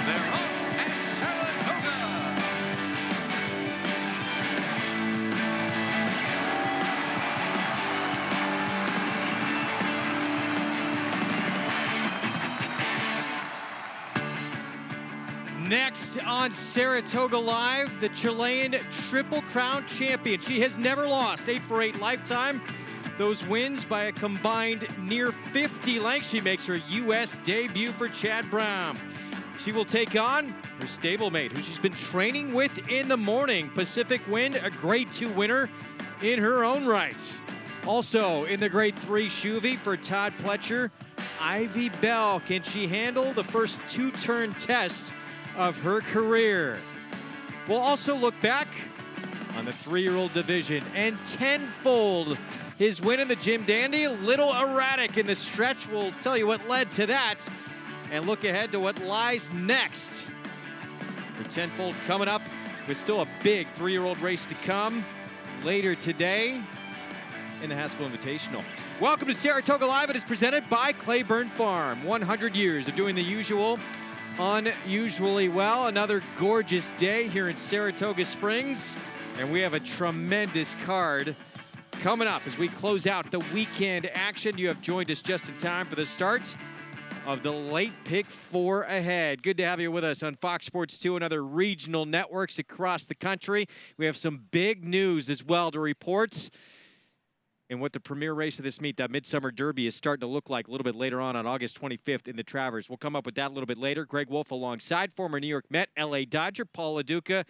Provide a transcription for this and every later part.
They're home at Saratoga. Next on Saratoga Live, the Chilean Triple Crown champion. She has never lost, 8 for 8 lifetime. Those wins by a combined near 50 lengths. She makes her U.S. debut for Chad Brown. She will take on her stablemate, who she's been training with in the morning. Pacific Wind, a Grade 2 winner in her own right. Also in the Grade 3 Shuvee for Todd Pletcher, Ivy Bell. Can she handle the first two-turn test of her career? We'll also look back on the 3-year-old division and Tenfold. His win in the Jim Dandy, a little erratic in the stretch. We'll tell you what led to that and look ahead to what lies next for Tenfold coming up with still a big 3-year-old race to come later today in the Haskell Invitational. Welcome to Saratoga Live. It is presented by Claiborne Farm. 100 years of doing the usual unusually well. Another gorgeous day here in Saratoga Springs, and we have a tremendous card coming up as we close out the weekend action. You have joined us just in time for the start of the late pick 4 ahead. Good to have you with us on Fox Sports 2 and other regional networks across the country. We have some big news as well to report. And what the premier race of this meet, that Midsummer Derby, is starting to look like a little bit later on August 25th in the Travers. We'll come up with that a little bit later. Greg Wolf alongside former New York Met, LA Dodger, Paul LaDuca,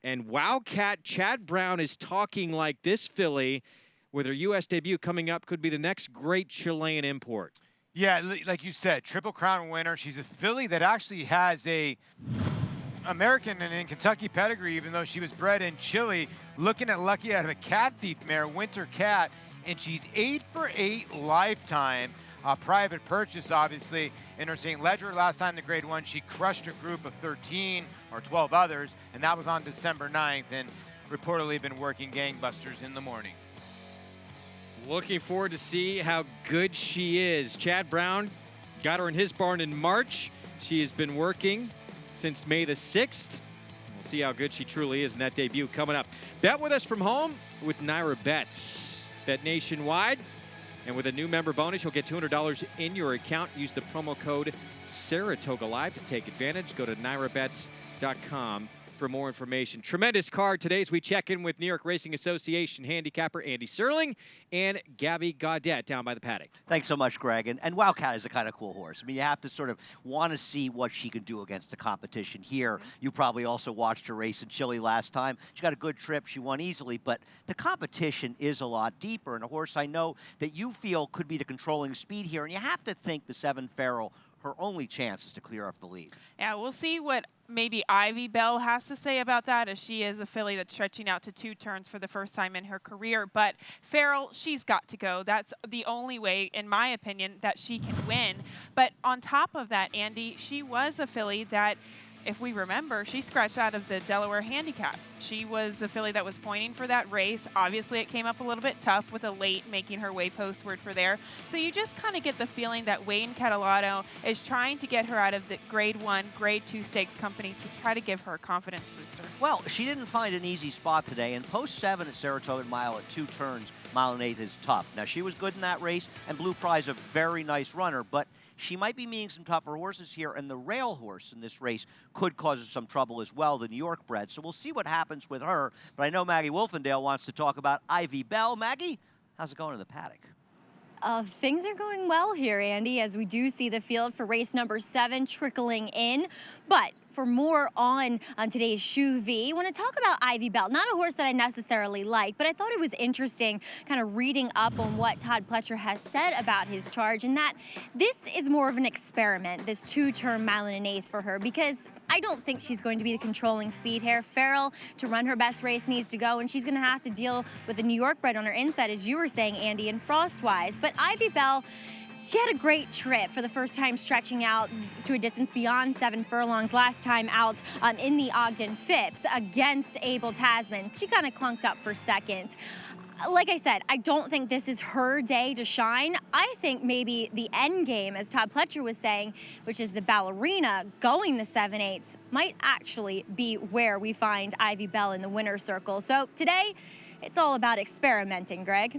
and Wildcat Chad Brown is talking like this filly, with her U.S. debut coming up, could be the next great Chilean import. Yeah, like you said, Triple Crown winner. She's a filly that actually has a American and Kentucky pedigree, even though she was bred in Chile. Looking at Lucky out of a Cat Thief mare, Winter Cat, and she's 8 for 8 lifetime. Private purchase, obviously, in her St. Ledger. Last time the Grade 1, she crushed a group of 13 or 12 others, and that was on December 9th, and reportedly been working gangbusters in the morning. Looking forward to see how good she is. Chad Brown got her in his barn in March. She has been working since May the 6th. We'll see how good she truly is in that debut coming up. Bet with us from home with Naira Bets. Bet nationwide. And with a new member bonus, you'll get $200 in your account. Use the promo code Saratoga Live to take advantage. Go to nairabets.com for more information. Tremendous card today as we check in with New York Racing Association handicapper Andy Serling and Gabby Gaudet down by the paddock. Thanks so much, Greg. And Wildcat is a kind of cool horse. I mean, you have to sort of want to see what she can do against the competition here. You probably also watched her race in Chile last time. She got a good trip. She won easily, but the competition is a lot deeper. And a horse I know that you feel could be the controlling speed here. And you have to think the 7 Farrell, her only chance is to clear off the lead. Yeah, we'll see what maybe Ivy Bell has to say about that, as she is a filly that's stretching out to 2 turns for the first time in her career. But Farrell, she's got to go. That's the only way, in my opinion, that she can win. But on top of that, Andy, she was a filly that, if we remember, she scratched out of the Delaware Handicap. She was a filly that was pointing for that race. Obviously, it came up a little bit tough with a late making her way postward for there. So you just kind of get the feeling that Wayne Catalano is trying to get her out of the Grade 1, Grade 2 stakes company to try to give her a confidence booster. Well, she didn't find an easy spot today, and post 7 at Saratoga Mile at 2 turns, mile and 1/8 is tough. Now, she was good in that race, and Blue Prize a very nice runner, but she might be meeting some tougher horses here, and the rail horse in this race could cause her some trouble as well, the New York bred. So we'll see what happens with her. But I know Maggie Wolfendale wants to talk about Ivy Bell. Maggie, how's it going in the paddock? Things are going well here, Andy, as we do see the field for race number 7 trickling in. But for more on today's Shuvee, I want to talk about Ivy Bell. Not a horse that I necessarily like, but I thought it was interesting kind of reading up on what Todd Pletcher has said about his charge, and that this is more of an experiment, this 2-turn mile and 1/8 for her, because I don't think she's going to be the controlling speed here. Farrell, to run her best race, needs to go, and she's going to have to deal with the New York bred on her inside, as you were saying, Andy, and Frostwise. But Ivy Bell, she had a great trip for the first time stretching out to a distance beyond 7 furlongs last time out in the Ogden Phipps against Abel Tasman. She kind of clunked up for second. like I said, I don't think this is her day to shine. I think maybe the end game, as Todd Pletcher was saying, which is the ballerina going the 7/8, might actually be where we find Ivy Bell in the winner's circle. So today, it's all about experimenting, Greg.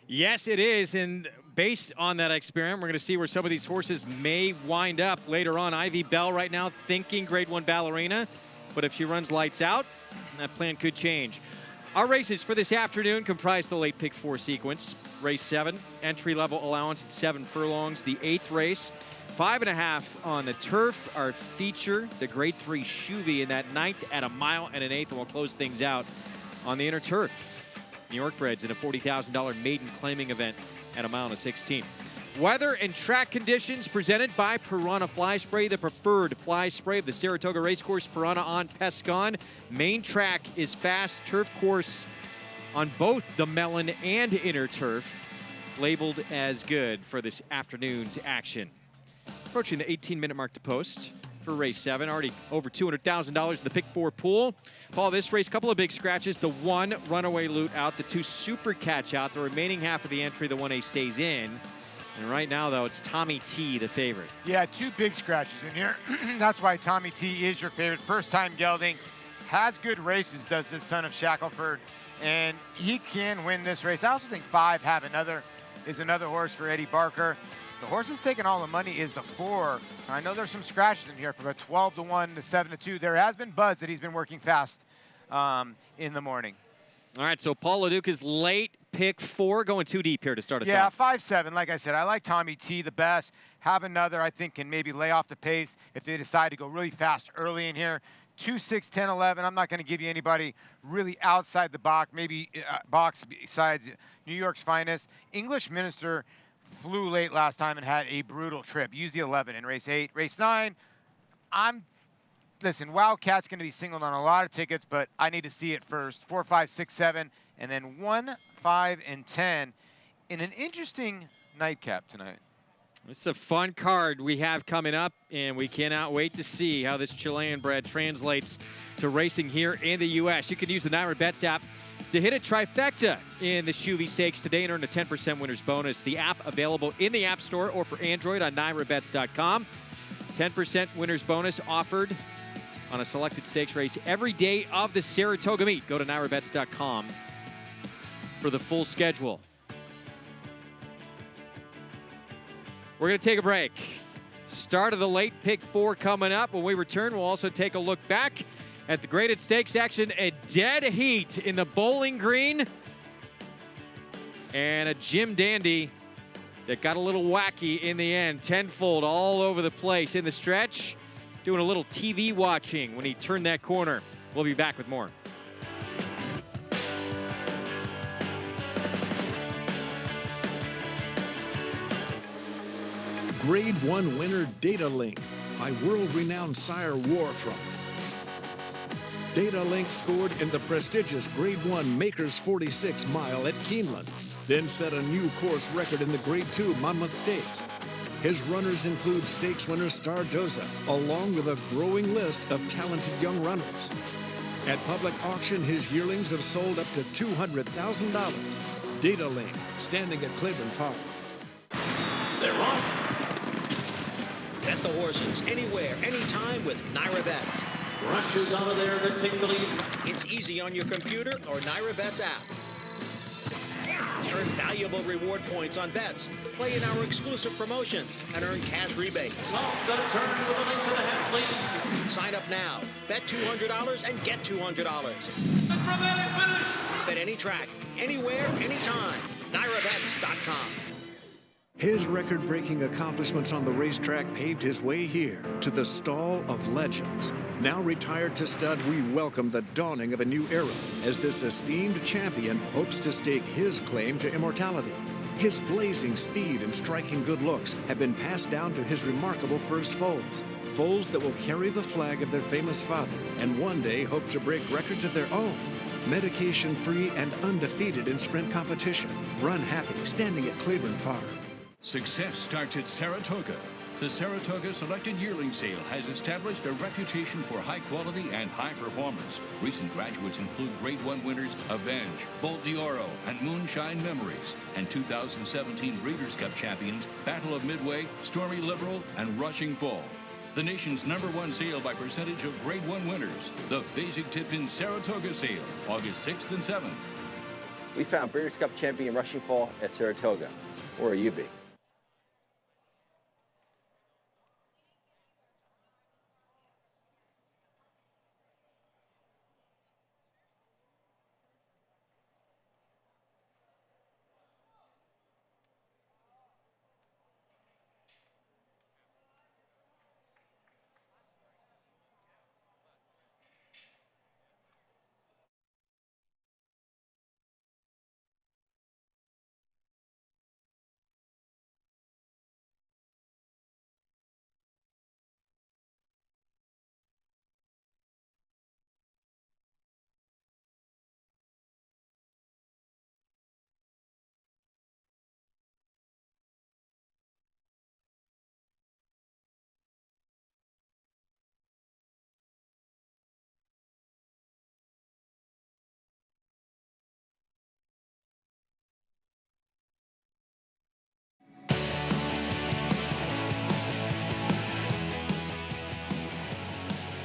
Yes, it is, and based on that experiment, we're going to see where some of these horses may wind up later on. Ivy Bell right now thinking Grade 1 ballerina, but if she runs lights out, that plan could change. Our races for this afternoon comprise the late pick 4 sequence. Race 7, entry-level allowance at 7 furlongs. The 8th race, 5.5 on the turf. Our feature, the Grade 3 Shuvee in that 9th at 1 mile and 1/8, and we'll close things out on the inner turf. New York breds in a $40,000 maiden claiming event at 1 mile and 1/16. Weather and track conditions presented by Piranha Fly Spray, the preferred fly spray of the Saratoga Racecourse. Piranha on Pescon. Main track is fast. Turf course on both the Mellon and inner turf, labeled as good for this afternoon's action. Approaching the 18-minute mark to post for race 7. Already over $200,000 in the pick 4 pool. Paul, this race, couple of big scratches. The 1 runaway loot out, the 2 super catch out. The remaining half of the entry, the 1A stays in. And right now, though, it's Tommy T, the favorite. Yeah, 2 big scratches in here. That's why Tommy T is your favorite. First time gelding, has good races, does this son of Shackelford, and he can win this race. I also think 5 is another horse for Eddie Barker. The horse that's taking all the money is the 4. I know there's some scratches in here from a 12-1 to 7-2. There has been buzz that he's been working fast in the morning. All right, so Paul LaDuca's late pick 4 going too deep here to start us off. Yeah, 5-7. Like I said, I like Tommy T the best. Have another, I think, can maybe lay off the pace if they decide to go really fast early in here. 2, 6, 10, 11. I'm not going to give you anybody really outside the box, maybe box besides New York's finest. English Minister flew late last time and had a brutal trip. Used the 11 in race 8. Race 9, listen, Wildcat's going to be singled on a lot of tickets, but I need to see it first. 4, 5, 6, 7, and then 1, 5, and 10 in an interesting nightcap tonight. It's a fun card we have coming up, and we cannot wait to see how this Chilean bred translates to racing here in the U.S. You can use the Naira Bets app to hit a trifecta in the Shuvee Stakes today and earn a 10% winner's bonus. The app available in the App Store or for Android on NairaBets.com. 10% winner's bonus offered on a selected stakes race every day of the Saratoga meet. Go to NairaBets.com for the full schedule. We're going to take a break. Start of the late pick 4 coming up. When we return, we'll also take a look back at the graded stakes action. A dead heat in the Bowling Green. And a Jim Dandy that got a little wacky in the end. Tenfold all over the place in the stretch. Doing a little TV watching when he turned that corner. We'll be back with more. Grade 1 winner Data Link by world-renowned sire Warfront. Data Link scored in the prestigious Grade 1 Makers 46 mile at Keeneland, then set a new course record in the Grade 2 Monmouth Stakes. His runners include stakes winner Saratoga, along with a growing list of talented young runners. At public auction, his yearlings have sold up to $200,000. Data Link, standing at Claiborne Park. They're on. Bet the horses anywhere, anytime with Naira Bets. Brunches out of there that take the lead. It's easy on your computer or Naira Bets app. Earn valuable reward points on bets. Play in our exclusive promotions and earn cash rebates. Sign up now. Bet $200 and get $200. Bet any track, anywhere, anytime. NairaBets.com. His record-breaking accomplishments on the racetrack paved his way here to the Stall of Legends. Now retired to stud, we welcome the dawning of a new era as this esteemed champion hopes to stake his claim to immortality. His blazing speed and striking good looks have been passed down to his remarkable first foals. Foals that will carry the flag of their famous father and one day hope to break records of their own. Medication-free and undefeated in sprint competition. Run happy, standing at Claiborne Farm. Success starts at Saratoga. The Saratoga Selected Yearling Sale has established a reputation for high quality and high performance. Recent graduates include Grade 1 winners Avenge, Bolt d'Oro, and Moonshine Memories, and 2017 Breeders' Cup champions Battle of Midway, Stormy Liberal, and Rushing Fall. The nation's #1 sale by percentage of Grade 1 winners. The Fasig-Tipton Saratoga Sale, August 6th and 7th. We found Breeders' Cup champion Rushing Fall at Saratoga. Where will you be?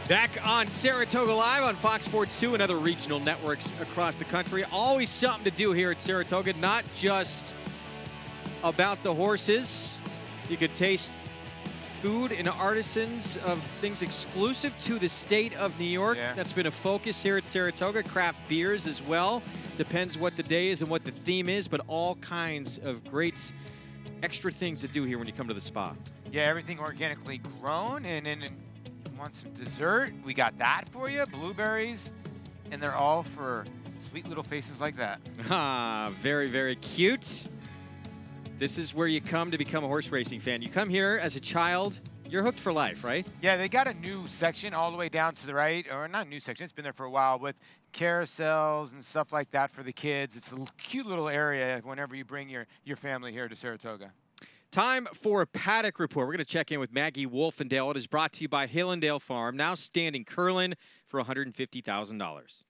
Back on Saratoga Live on Fox Sports 2 and other regional networks across the country. Always something to do here at Saratoga, not just about the horses. You could taste food and artisans of things exclusive to the state of New York. Yeah. That's been a focus here at Saratoga. Craft beers as well. Depends what the day is and what the theme is, but all kinds of great extra things to do here when you come to the spa. Yeah, everything organically grown, and want some dessert? We got that for you, blueberries, and they're all for sweet little faces like that. Ah, very, very cute. This is where you come to become a horse racing fan. You come here as a child, you're hooked for life, right? Yeah, they got a new section all the way down to the right, or not a new section, it's been there for a while, with carousels and stuff like that for the kids. It's a cute little area whenever you bring your family here to Saratoga. Time for a Paddock report. We're going to check in with Maggie Wolfendale. It is brought to you by Hillendale Farm, now standing Curlin for $150,000.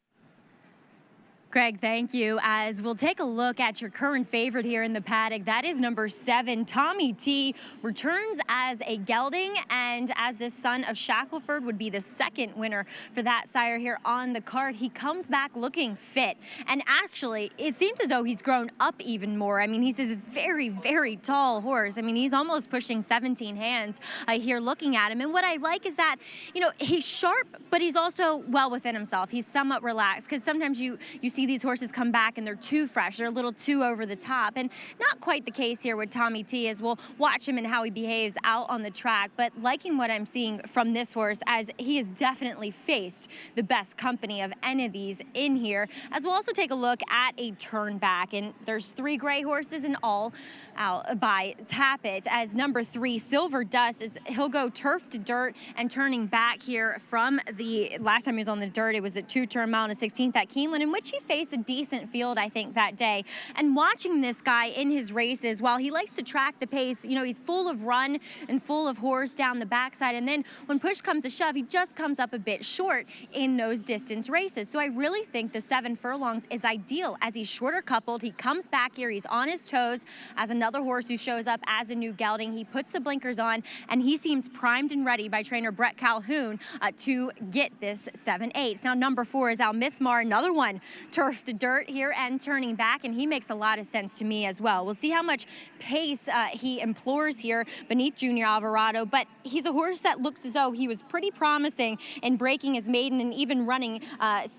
Greg, thank you. As we'll take a look at your current favorite here in the paddock, that is number 7, Tommy T, returns as a gelding, and as the son of Shackelford would be the second winner for that sire here on the card. He comes back looking fit, and actually, it seems as though he's grown up even more. I mean, he's this very, very tall horse. I mean, he's almost pushing 17 hands here looking at him, and what I like is that, you know, he's sharp, but he's also well within himself. He's somewhat relaxed, because sometimes you see these horses come back and they're too fresh, they're a little too over the top, and not quite the case here with Tommy T, as we'll watch him and how he behaves out on the track. But liking what I'm seeing from this horse, as he has definitely faced the best company of any of these in here. As we'll also take a look at a turn back, and there's 3 gray horses in all out by Tappet, as number 3, Silver Dust, is he'll go turf to dirt and turning back here from the last time he was on the dirt. It was a 2-turn mile and a 16th at Keeneland, in which he faced a decent field, I think, that day. And watching this guy in his races, while he likes to track the pace, you know, he's full of run and full of horse down the backside, and then when push comes to shove, he just comes up a bit short in those distance races. So I really think the 7 furlongs is ideal, as he's shorter coupled. He comes back here, he's on his toes, as another horse who shows up as a new gelding. He puts the blinkers on, and he seems primed and ready by trainer Brett Calhoun to get this 7/8. Now number 4 is Al Mythmar, another one turf to dirt here and turning back, and he makes a lot of sense to me as well. We'll see how much pace he implores here beneath Junior Alvarado, but he's a horse that looks as though he was pretty promising in breaking his maiden and even running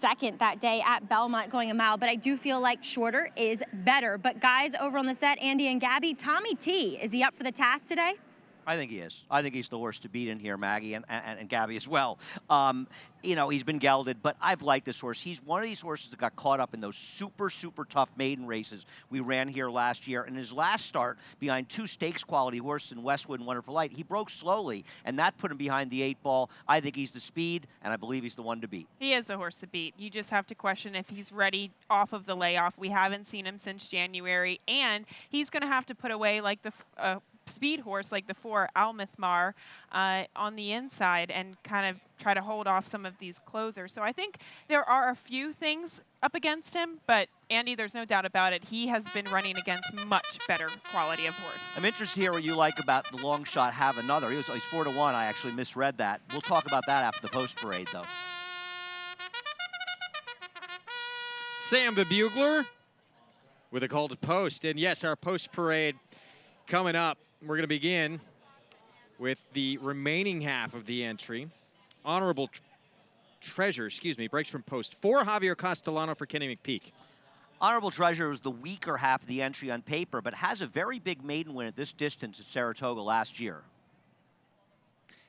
second that day at Belmont going a mile, but I do feel like shorter is better. But guys over on the set, Andy and Gabby, Tommy T, is he up for the task today? I think he is. I think he's the horse to beat in here, Maggie, and Gabby as well. You know, he's been gelded, but I've liked this horse. He's one of these horses that got caught up in those super, super tough maiden races we ran here last year. And his last start behind 2 stakes quality horses in Westwood and Wonderful Light, he broke slowly, and that put him behind the 8 ball. I think he's the speed, and I believe he's the one to beat. He is the horse to beat. You just have to question if he's ready off of the layoff. We haven't seen him since January, and he's going to have to put away like the speed horse like the 4 Almithmar on the inside and kind of try to hold off some of these closers. So I think there are a few things up against him, but Andy, there's no doubt about it. He has been running against much better quality of horse. I'm interested to hear what you like about the long shot Have Another. He's 4-1. I actually misread that. We'll talk about that after the post parade, though. Sam the Bugler with a call to post. And yes, our post parade coming up. We're going to begin with the remaining half of the entry. Honorable Treasure, breaks from post 4, Javier Castellano for Kenny McPeak. Honorable Treasure was the weaker half of the entry on paper, but has a very big maiden win at this distance at Saratoga last year.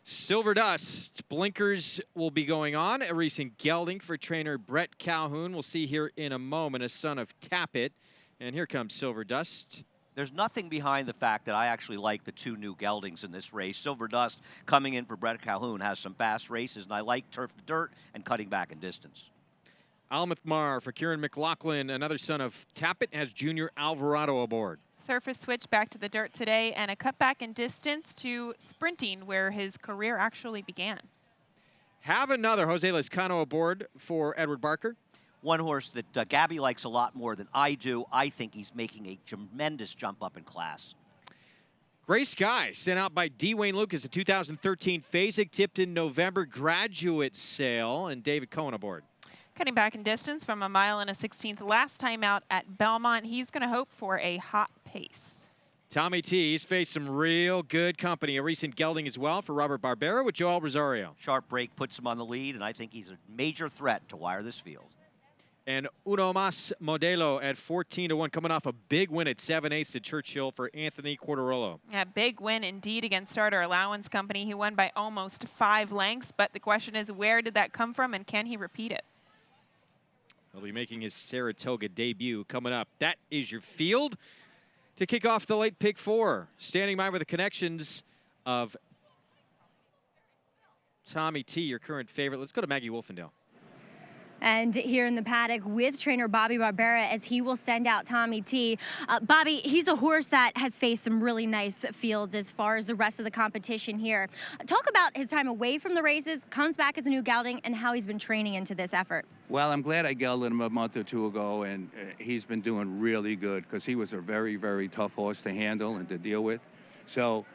Silver Dust, blinkers will be going on. A recent gelding for trainer Brett Calhoun. We'll see here in a moment, a son of Tappet. And here comes Silver Dust. There's nothing behind the fact that I actually like the 2 new geldings in this race. Silver Dust coming in for Brett Calhoun has some fast races, and I like Turf to Dirt and cutting back in distance. Almithmar for Kieran McLaughlin, another son of Tappet, has Junior Alvarado aboard. Surface switch back to the dirt today and a cutback in distance to sprinting where his career actually began. Have Another, Jose Lescano aboard for Edward Barker. One horse that Gabby likes a lot more than I do. I think he's making a tremendous jump up in class. Gray Sky, sent out by D. Wayne Lucas, a 2013 Phasig, tipped in November, graduate sale, and David Cohen aboard. Cutting back in distance from 1 mile and a 16th last time out at Belmont. He's going to hope for a hot pace. Tommy T, he's faced some real good company. A recent gelding as well for Robert Barbera with Joel Rosario. Sharp break puts him on the lead, and I think he's a major threat to wire this field. And Uno Mas Modelo at 14-1, coming off a big win at 7/8 at Churchill for Anthony Quartarolo. A big win indeed against Starter Allowance Company. He won by almost 5 lengths, but the question is, where did that come from, and can he repeat it? He'll be making his Saratoga debut coming up. That is your field to kick off the late pick 4. Standing by with the connections of Tommy T, your current favorite. Let's go to Maggie Wolfendale. And here in the paddock with trainer Bobby Barbera as he will send out Tommy T. Bobby, he's a horse that has faced some really nice fields as far as the rest of the competition here. Talk about his time away from the races, comes back as a new gelding, and how he's been training into this effort. Well, I'm glad I gelded him a month or 2 ago, and he's been doing really good because he was a very, very tough horse to handle and to deal with. So,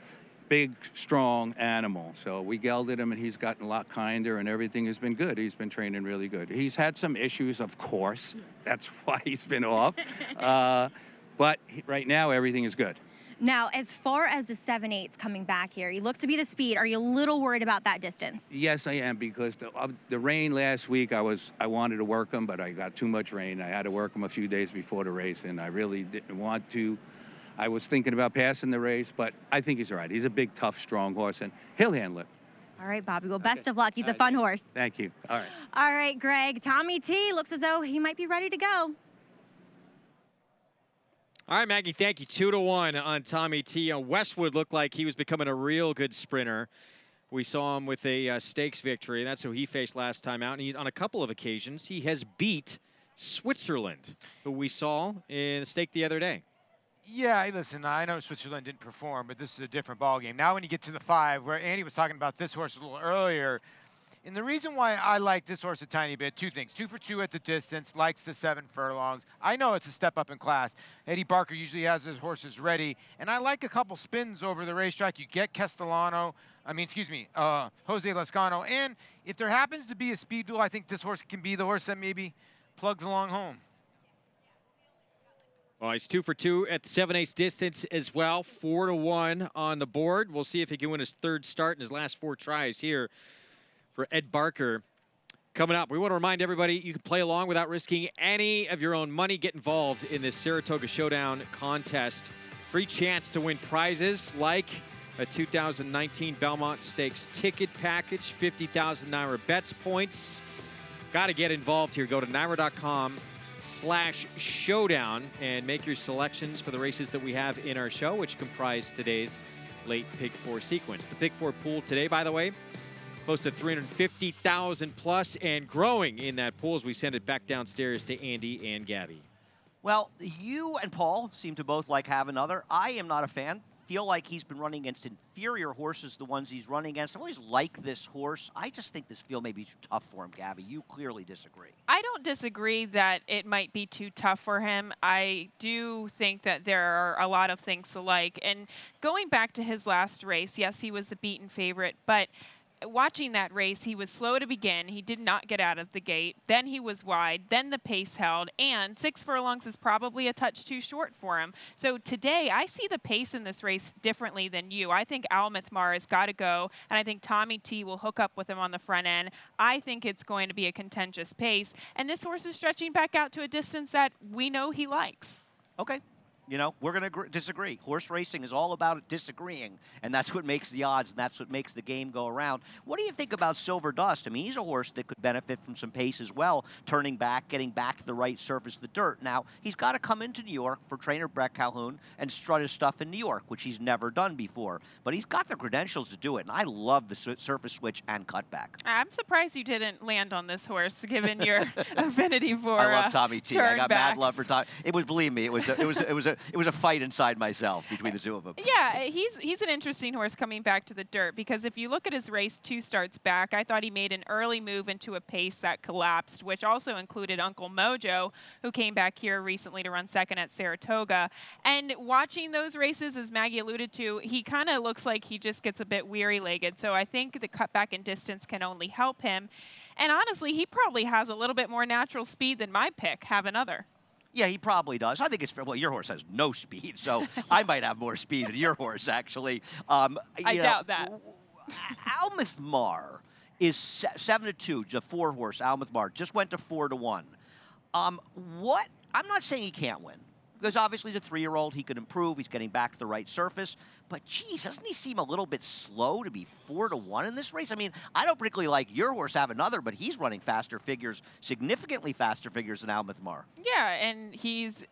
big, strong animal. So we gelded him, and he's gotten a lot kinder, and everything has been good. He's been training really good. He's had some issues, of course. That's why he's been off. But right now, everything is good. Now, as far as the 7/8 coming back here, he looks to be the speed. Are you a little worried about that distance? Yes, I am, because the rain last week, I wanted to work him, but I got too much rain. I had to work him a few days before the race, and I really didn't want to. I was thinking about passing the race, but I think he's all right. He's a big, tough, strong horse, and he'll handle it. All right, Bobby. Well, best of luck. He's a fun horse. Thank you. All right. All right, Greg. Tommy T looks as though he might be ready to go. All right, Maggie, thank you. 2-1 on Tommy T. Westwood looked like he was becoming a real good sprinter. We saw him with a stakes victory, and that's who he faced last time out. And on a couple of occasions, he has beat Switzerland, who we saw in the stake the other day. Yeah, listen, I know Switzerland didn't perform, but this is a different ballgame. Now when you get to the 5, where Andy was talking about this horse a little earlier, and the reason why I like this horse a tiny bit, 2 things. 2 for 2 at the distance, likes the 7 furlongs. I know it's a step up in class. Eddie Barker usually has his horses ready, and I like a couple spins over the racetrack. You get Jose Lescano, and if there happens to be a speed duel, I think this horse can be the horse that maybe plugs along home. Well, he's 2 for 2 at the 7/8 distance as well. 4-1 on the board. We'll see if he can win his 3rd start in his last 4 tries here for Ed Barker. Coming up, we want to remind everybody you can play along without risking any of your own money. Get involved in this Saratoga Showdown contest. Free chance to win prizes like a 2019 Belmont Stakes ticket package, 50,000 Naira bets points. Got to get involved here. Go to naira.com/showdown and make your selections for the races that we have in our show, which comprise today's late Pick 4 sequence. The Pick 4 pool today, by the way, close to 350,000 plus and growing in that pool as we send it back downstairs to Andy and Gabby. Well, you and Paul seem to both like Have Another. I am not a fan. Feel like he's been running against inferior horses, the ones he's running against. I always like this horse. I just think this field may be too tough for him, Gabby. You clearly disagree. I don't disagree that it might be too tough for him. I do think that there are a lot of things to like. And going back to his last race, yes, he was the beaten favorite, but watching that race, he was slow to begin. He did not get out of the gate. Then he was wide. Then the pace held. And 6 furlongs is probably a touch too short for him. So today, I see the pace in this race differently than you. I think Almouth Mar has got to go, and I think Tommy T will hook up with him on the front end. I think it's going to be a contentious pace. And this horse is stretching back out to a distance that we know he likes. Okay. You know, we're going to disagree. Horse racing is all about disagreeing, and that's what makes the odds, and that's what makes the game go around. What do you think about Silver Dust? I mean, he's a horse that could benefit from some pace as well, turning back, getting back to the right surface, the dirt. Now, he's got to come into New York for trainer Brett Calhoun and strut his stuff in New York, which he's never done before. But he's got the credentials to do it, and I love the surface switch and cutback. I'm surprised you didn't land on this horse, given your affinity for I love Tommy T. I got mad love for Tommy. It was, believe me, it was a fight inside myself between the two of them. Yeah, he's an interesting horse coming back to the dirt, because if you look at his race 2 starts back, I thought he made an early move into a pace that collapsed, which also included Uncle Mojo, who came back here recently to run second at Saratoga. And watching those races, as Maggie alluded to, he kind of looks like he just gets a bit weary-legged. So I think the cutback in distance can only help him. And honestly, he probably has a little bit more natural speed than my pick, Have Another. Yeah, he probably does. I think it's fair. Well, your horse has no speed, so I might have more speed than your horse, actually. I doubt that. Almouth Mar is 7-2, the 4 horse. Almouth Mar just went to 4-1. I'm not saying he can't win, because obviously he's a 3-year-old. He could improve. He's getting back to the right surface. But, geez, doesn't he seem a little bit slow to be 4-1 in this race? I mean, I don't particularly like your horse, Have Another, but he's running faster figures, significantly faster figures than Almouth Mar. Yeah, and he's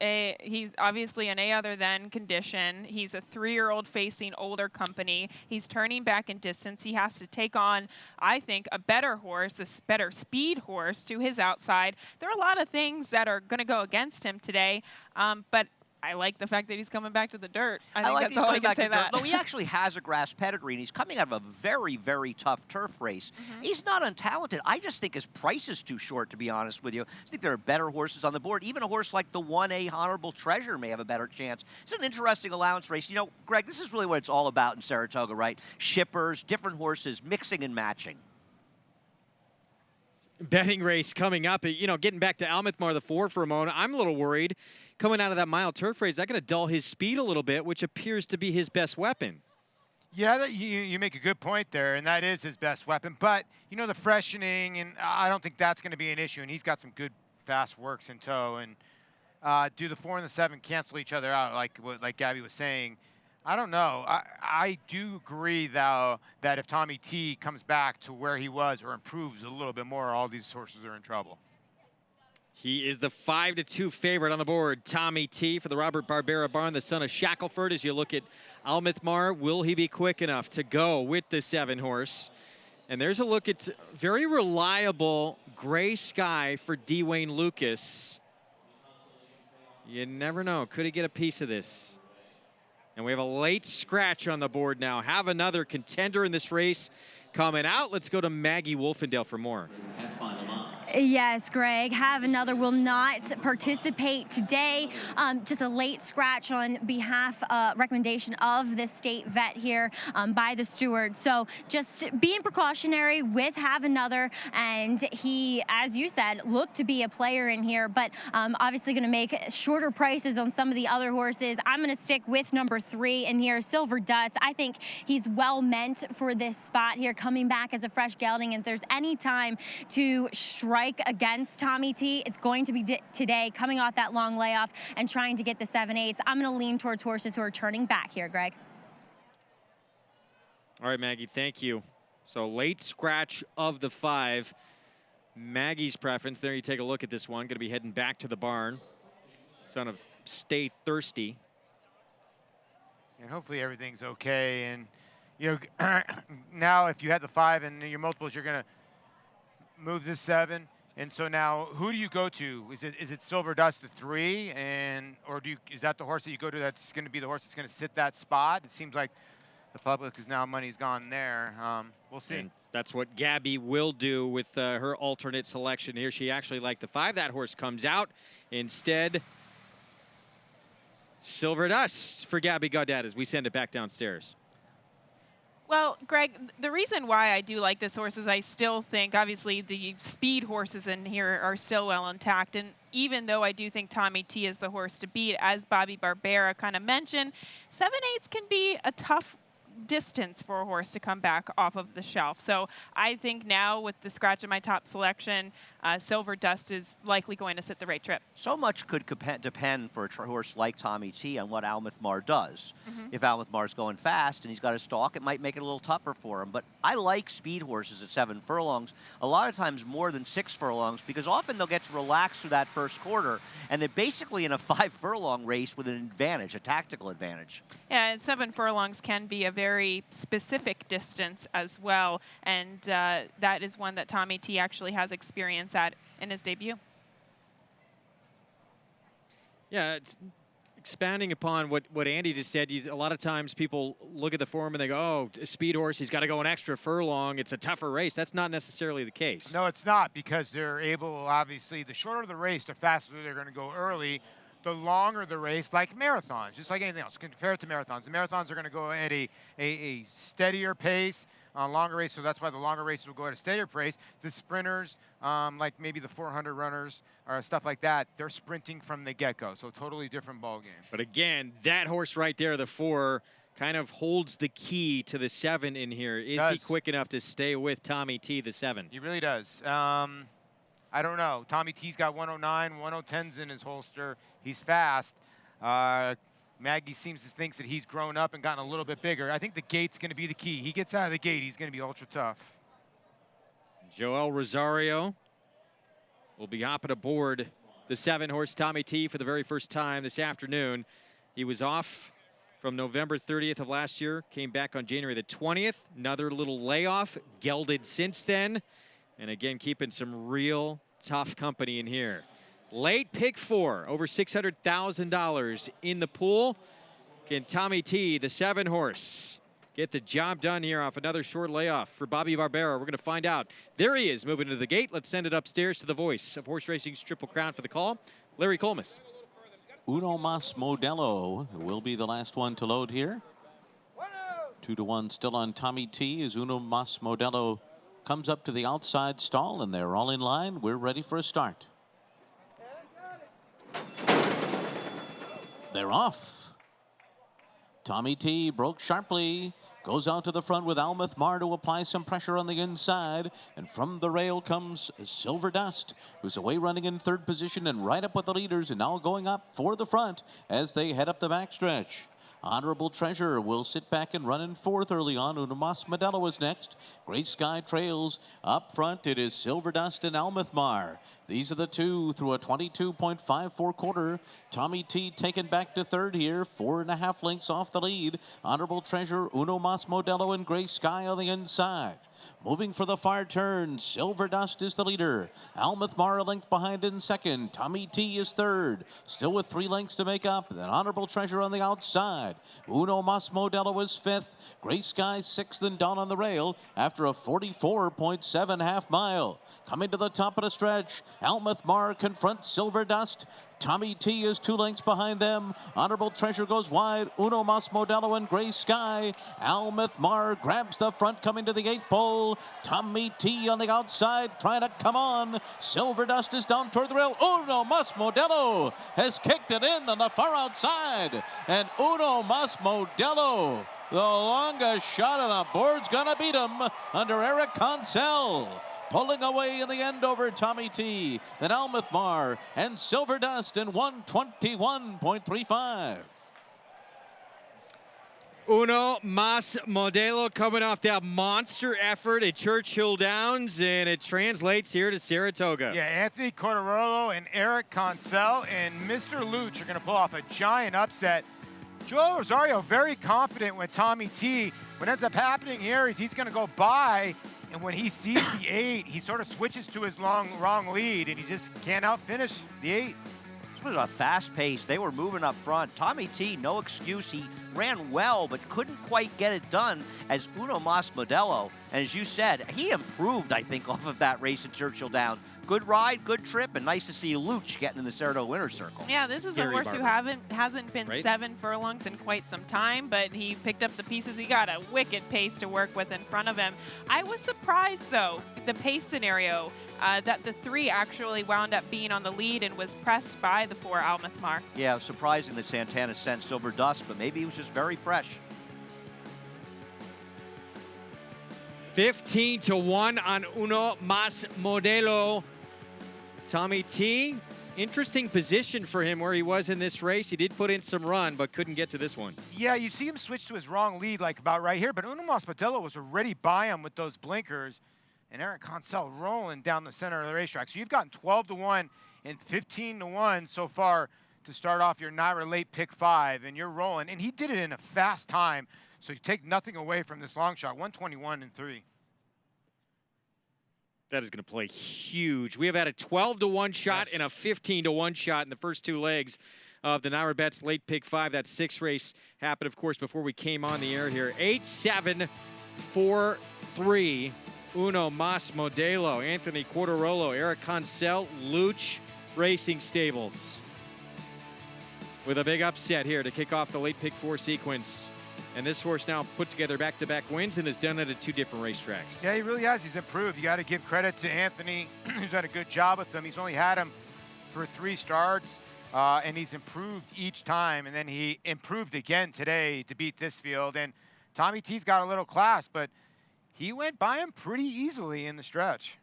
obviously an A other than condition. He's a 3-year-old facing older company. He's turning back in distance. He has to take on, I think, a better horse, a better speed horse to his outside. There are a lot of things that are going to go against him today, but I like the fact that he's coming back to the dirt. I think that's all I can say that. Though he actually has a grass pedigree, and he's coming out of a very, very tough turf race. He's not untalented. I just think his price is too short, to be honest with you. I think there are better horses on the board. Even a horse like the 1A Honorable Treasure may have a better chance. It's an interesting allowance race. You know, Greg, this is really what it's all about in Saratoga, right? Shippers, different horses, mixing and matching. Betting race coming up. You know, getting back to Almouth Mar, the 4 for a moment, I'm a little worried. Coming out of that mile turf race, that's going to dull his speed a little bit, which appears to be his best weapon. Yeah, you make a good point there, and that is his best weapon. But, you know, the freshening, and I don't think that's going to be an issue, and he's got some good fast works in tow. And do the 4 and the 7 cancel each other out, like Gabby was saying? I don't know. I do agree, though, that if Tommy T comes back to where he was or improves a little bit more, all these horses are in trouble. He is the 5-2 favorite on the board. Tommy T for the Robert Barbera barn, the son of Shackelford. As you look at Almouth Mar, will he be quick enough to go with the 7 horse? And there's a look at very reliable Gray Sky for D. Wayne Lucas. You never know. Could he get a piece of this? And we have a late scratch on the board now. Have Another contender in this race coming out. Let's go to Maggie Wolfendale for more. Yes, Greg. Have Another will not participate today. Just a late scratch on behalf recommendation of the state vet here by the steward. So just being precautionary with Have Another. And he, as you said, looked to be a player in here, but obviously going to make shorter prices on some of the other horses. I'm going to stick with number 3 in here, Silver Dust. I think he's well meant for this spot here, coming back as a fresh gelding. And if there's any time to strike against Tommy T, it's going to be today, coming off that long layoff and trying to get the 7/8. I'm going to lean towards horses who are turning back here, Greg. All right, Maggie, thank you. So late scratch of the 5. Maggie's preference. There you take a look at this one. Going to be heading back to the barn. Son of Stay Thirsty. And hopefully everything's okay. And, you know, now if you had the 5 and your multiples, you're going to move this 7. And so now, who do you go to? Is it Silver Dust the 3, or is that the horse that you go to that's going to be the horse that's going to sit that spot? It seems like the public is now money's gone there. We'll see. And that's what Gabby will do with her alternate selection here. She actually liked the 5. That horse comes out. Instead, Silver Dust for Gabby Gaudet as we send it back downstairs. Well, Greg, the reason why I do like this horse is I still think, obviously, the speed horses in here are still well intact. And even though I do think Tommy T is the horse to beat, as Bobby Barbera kind of mentioned, 7/8 can be a tough distance for a horse to come back off of the shelf. So I think now with the scratch of my top selection, Silver Dust is likely going to sit the right trip. So much could depend for a horse like Tommy T on what Almuth Mar does. If Almuth Mar's going fast and he's got a stalk, it might make it a little tougher for him. But I like speed horses at 7 furlongs, a lot of times more than 6 furlongs, because often they'll get to relax through that first quarter, and they're basically in a 5 furlong race with an advantage, a tactical advantage. Yeah, and 7 furlongs can be a very specific distance as well, and that is one that Tommy T actually has experience at in his debut. Yeah, it's expanding upon what Andy just said, a lot of times people look at the form and they go, oh, a speed horse, he's got to go an extra furlong, it's a tougher race. That's not necessarily the case. No, it's not, because they're able, obviously, the shorter the race, the faster they're going to go early. The longer the race, like marathons, just like anything else, compare it to marathons. The marathons are going to go at a steadier pace, longer race, so that's why the longer races will go at a steadier pace. The sprinters, like maybe the 400 runners or stuff like that, they're sprinting from the get-go, so totally different ball game. But again, that horse right there, the 4, kind of holds the key to the 7 in here. Is he quick enough to stay with Tommy T, the 7? He really does. I don't know. Tommy T's got 109, 110's in his holster. He's fast. Maggie seems to think that he's grown up and gotten a little bit bigger. I think the gate's going to be the key. He gets out of the gate, he's going to be ultra tough. Joel Rosario will be hopping aboard the 7-horse Tommy T for the very first time this afternoon. He was off from November 30th of last year, came back on January the 20th. Another little layoff, gelded since then. And again, keeping some real tough company in here. Late pick 4, over $600,000 in the pool. Can Tommy T, the 7-horse, get the job done here off another short layoff for Bobby Barbera? We're going to find out. There he is, moving to the gate. Let's send it upstairs to the voice of horse racing's Triple Crown for the call, Larry Colmus. Uno Mas Modelo will be the last one to load here. 2-1 still on Tommy T as Uno Mas Modelo comes up to the outside stall, and they're all in line. We're ready for a start. They're off. Tommy T broke sharply, goes out to the front with Almuth Mar to apply some pressure on the inside, and from the rail comes Silver Dust, who's away running in 3rd position and right up with the leaders, and now going up for the front as they head up the backstretch. Honorable Treasure will sit back and run in 4th early on. Uno Mas Modelo is next. Gray Sky trails. Up front, it is Silver Dust and Almuth Mar. These are the 2 through a 22.54 quarter. Tommy T taken back to 3rd here, 4.5 lengths off the lead. Honorable Treasure, Uno Mas Modelo, and Gray Sky on the inside. Moving for the far turn, Silver Dust is the leader. Almuth Mar a length behind in 2nd. Tommy T is 3rd. Still with 3 lengths to make up. Then Honorable Treasure on the outside. Uno Mas Modelo is 5th. Gray Sky 6th and down on the rail after a 44.7 half mile. Coming to the top of the stretch, Almuth Mar confronts Silver Dust. Tommy T is 2 lengths behind them. Honorable Treasure goes wide. Uno Mas Modelo and Gray Sky. Almuth Mar grabs the front coming to the 8th pole. Tommy T on the outside trying to come on. Silver Dust is down toward the rail. Uno Mas Modelo has kicked it in on the far outside. And Uno Mas Modelo, the longest shot on the board's gonna beat him under Eric Consell. Pulling away in the end over Tommy T, then Almuth Mar and Silver Dust in 121.35. Uno Mas Modelo coming off that monster effort at Churchill Downs, and it translates here to Saratoga. Yeah, Anthony Cordarolo and Eric Concel and Mr. Luch are going to pull off a giant upset. Joel Rosario very confident with Tommy T. What ends up happening here is he's going to go by, and when he sees the 8, he sort of switches to his wrong lead, and he just can't outfinish the 8. This was a fast pace. They were moving up front. Tommy T, no excuse. He ran well, but couldn't quite get it done as Uno Mas Modelo. And as you said, he improved, I think, off of that race at Churchill Downs. Good ride, good trip, and nice to see Luch getting in the Saratoga winner's circle. Yeah, this is a horse who hasn't been right? 7 furlongs in quite some time, but he picked up the pieces. He got a wicked pace to work with in front of him. I was surprised, though, the pace scenario, that the 3 actually wound up being on the lead and was pressed by the 4 Almouth Mar. Yeah, surprising that Santana sent Silver Dust, but maybe he was just very fresh. 15-1 on Uno Mas Modelo. Tommy T, interesting position for him where he was in this race. He did put in some run, but couldn't get to this one. Yeah, you see him switch to his wrong lead, like about right here, but Uno Mas Modelo was already by him with those blinkers, and Eric Concel rolling down the center of the racetrack. So you've gotten 12-1 and 15-1 so far to start off your NYRA late pick 5, and you're rolling. And he did it in a fast time, so you take nothing away from this long shot, 121 and 3. That is going to play huge. We have had a 12-1 shot and a 15-1 shot in the first 2 legs of the NYRA Bets late pick 5. That 6th race happened, of course, before we came on the air here. 8-7, 4-3. Uno Mas Modelo, Anthony Cordarolo, Eric Concel, Luch Racing Stables. With a big upset here to kick off the late pick 4 sequence. And this horse now put together back-to-back wins and has done it at 2 different racetracks. Yeah, he really has. He's improved. You got to give credit to Anthony, who's done a good job with him. He's only had him for 3 starts, and he's improved each time. And then he improved again today to beat this field. And Tommy T's got a little class, but he went by him pretty easily in the stretch.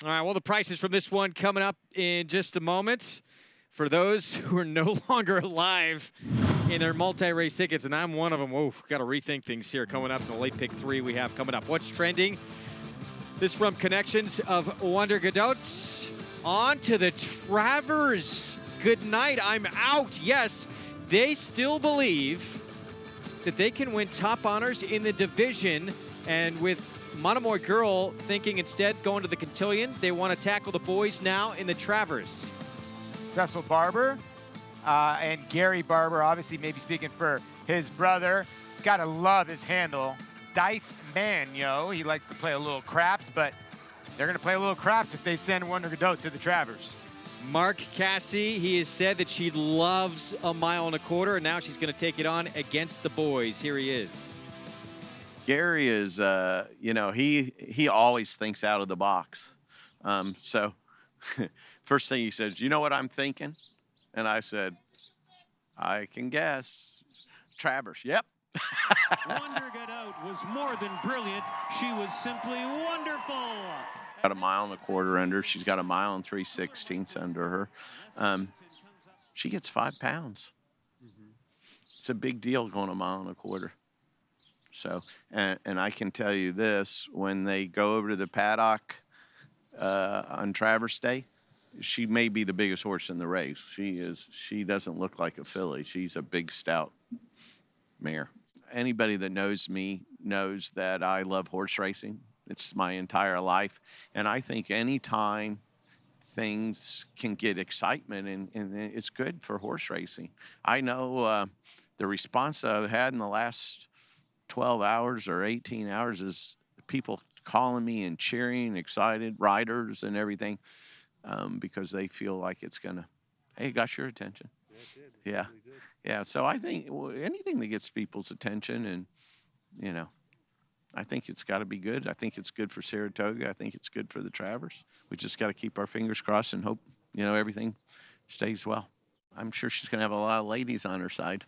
All right, well, the prices from this one coming up in just a moment. For those who are no longer alive in their multi-race tickets, and I'm one of them. Whoa, got to rethink things here coming up in the late pick 3 we have coming up. What's trending? This from Connections of Wonder Godot. On to the Travers. Good night, I'm out. Yes, they still believe that they can win top honors in the division, and with Monomoy Girl thinking instead going to the Cotillion, they want to tackle the boys now in the Travers. Cecil Barber and Gary Barber, obviously maybe speaking for his brother. Gotta love his handle. Dice Man, yo. He likes to play a little craps, but they're gonna play a little craps if they send Wonder Godot to the Travers. Mark Cassie, he has said that she loves a 1.25 miles, and now she's gonna take it on against the boys. Here he is. Gary is, you know, he always thinks out of the box. So first thing he says, you know what I'm thinking? And I said, I can guess. Travers, yep. Wonder Godot was more than brilliant. She was simply wonderful. Got a 1.25 miles under. She's got a 1 mile and 3/16 under her. She gets 5 pounds. It's a big deal going 1.25 miles. So, and I can tell you this, when they go over to the paddock on Travers Day, she may be the biggest horse in the race. She doesn't look like a filly. She's a big, stout mare. Anybody that knows me knows that I love horse racing. It's my entire life. And I think anytime things can get excitement, and it's good for horse racing. I know the response I've had in the last 12 hours or 18 hours is people calling me and cheering, excited, riders and everything, because they feel like it's gonna, hey, got your attention. Yeah, yeah. So I think anything that gets people's attention, and you know, I think it's got to be good. I think it's good for Saratoga. I think it's good for the Travers. We just got to keep our fingers crossed and hope, you know, everything stays well. I'm sure she's gonna have a lot of ladies on her side.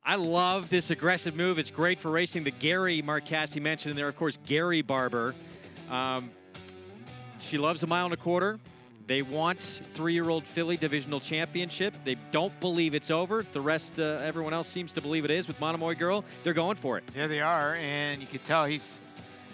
I love this aggressive move. It's great for racing. The Gary Marcassi mentioned in there, of course, Gary Barber. She loves a 1.25 miles. They want 3-year-old filly divisional championship. They don't believe it's over. The rest, everyone else seems to believe it is. With Monomoy Girl, they're going for it. Yeah, they are, and you can tell he's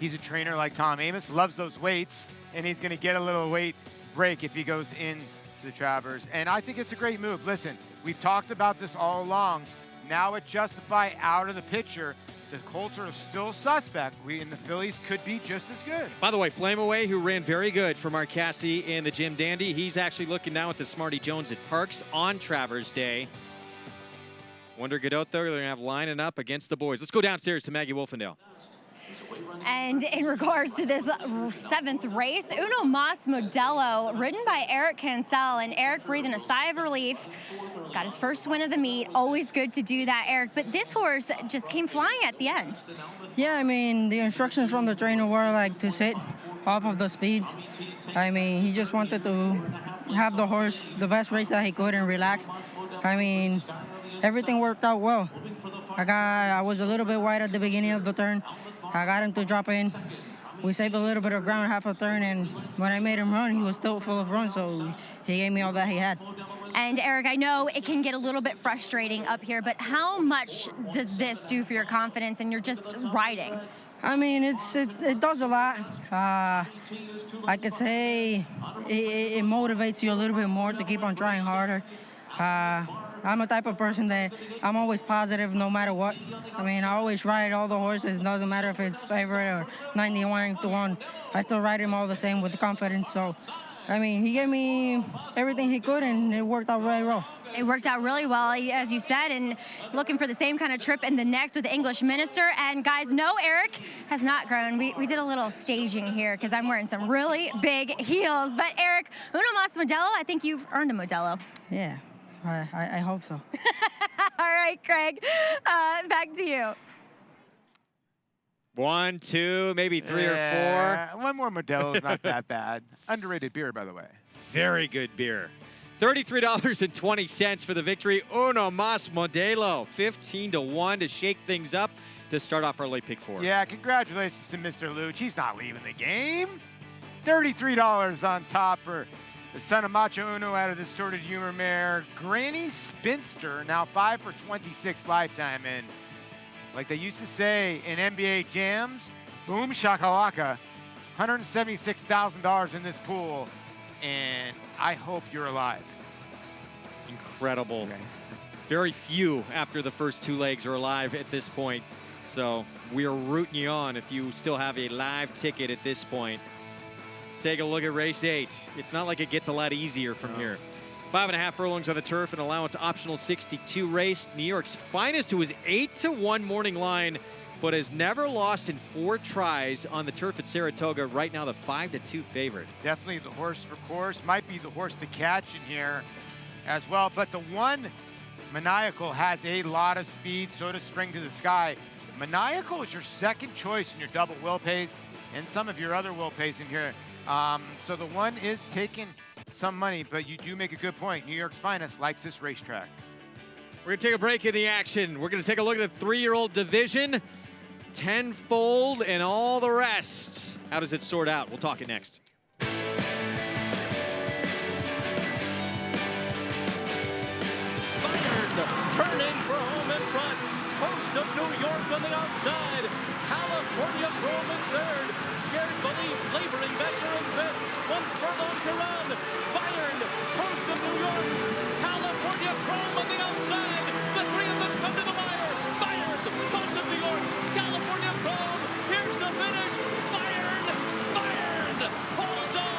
a trainer like Tom Amoss, loves those weights, and he's going to get a little weight break if he goes in to the Travers. And I think it's a great move. Listen, we've talked about this all along. Now at Justify out of the picture, the Colts are still suspect. And the fillies could be just as good. By the way, Flame Away, who ran very good for Mark Cassidy in the Jim Dandy, he's actually looking now at the Smarty Jones at Parks on Travers Day. Wonder Godot, they're going to have lining up against the boys. Let's go downstairs to Maggie Wolfendale. And in regards to this 7th race, Uno Mas Modelo, ridden by Eric Cancel, and Eric breathing a sigh of relief. Got his first win of the meet. Always good to do that, Eric. But this horse just came flying at the end. Yeah, I mean, the instructions from the trainer were like to sit off of the speed. I mean, he just wanted to have the horse the best race that he could and relax. I mean, everything worked out well. I was a little bit wide at the beginning of the turn. I got him to drop in. We saved a little bit of ground half a turn, and when I made him run, he was still full of runs, so he gave me all that he had. And Eric, I know it can get a little bit frustrating up here, but how much does this do for your confidence and you're just riding? I mean, it does a lot. I could say it motivates you a little bit more to keep on trying harder. I'm a type of person that I'm always positive no matter what. I mean, I always ride all the horses. It doesn't matter if it's favorite or 91-1. I still ride him all the same with confidence. So, I mean, he gave me everything he could, and it worked out really well. It worked out really well, as you said, and looking for the same kind of trip in the next with the English Minister. And guys, no, Eric has not grown. We did a little staging here because I'm wearing some really big heels. But Eric, Uno Mas Modelo, I think you've earned a Modelo. Yeah. I hope so. All right, Craig, back to you. 1, 2, maybe 3 or 4. One more Modelo is not that bad. Underrated beer, by the way. Very good beer. $33.20 for the victory. Uno Mas Modelo, 15-1 to shake things up to start off our late pick 4. Yeah, congratulations to Mr. Luch. He's not leaving the game. $33 on top for the son of Macho Uno out of the Distorted Humor mare. Granny Spinster, now 5 for 26 lifetime. And like they used to say in NBA jams, boom shakalaka, $176,000 in this pool. And I hope you're alive. Incredible. Okay. Very few after the first 2 legs are alive at this point. So we are rooting you on if you still have a live ticket at this point. Let's take a look at race 8. It's not like it gets a lot easier from here. 5.5 furlongs on the turf, an allowance optional 62 race. New York's finest, who was 8-1 morning line, but has never lost in 4 tries on the turf at Saratoga. Right now, the 5-2 favorite. Definitely the horse for course. Might be the horse to catch in here as well. But the one, Maniacal, has a lot of speed. So does Spring to the Sky. Maniacal is your second choice in your double will pays and some of your other will pays in here. So the one is taking some money, but you do make a good point. New York's finest likes this racetrack. We're going to take a break in the action. We're going to take a look at the 3-year-old division, Tenfold, and all the rest. How does it sort out? We'll talk it next. Turning for home in front. Post of New York on the outside. California Chrome in third. Shared Belief laboring back there in fifth. 1 furlong to run. Bayern, Post of New York. California Chrome on the outside. The 3 of them come to the wire. Bayern, Post of New York. California Chrome. Here's the finish. Bayern holds on.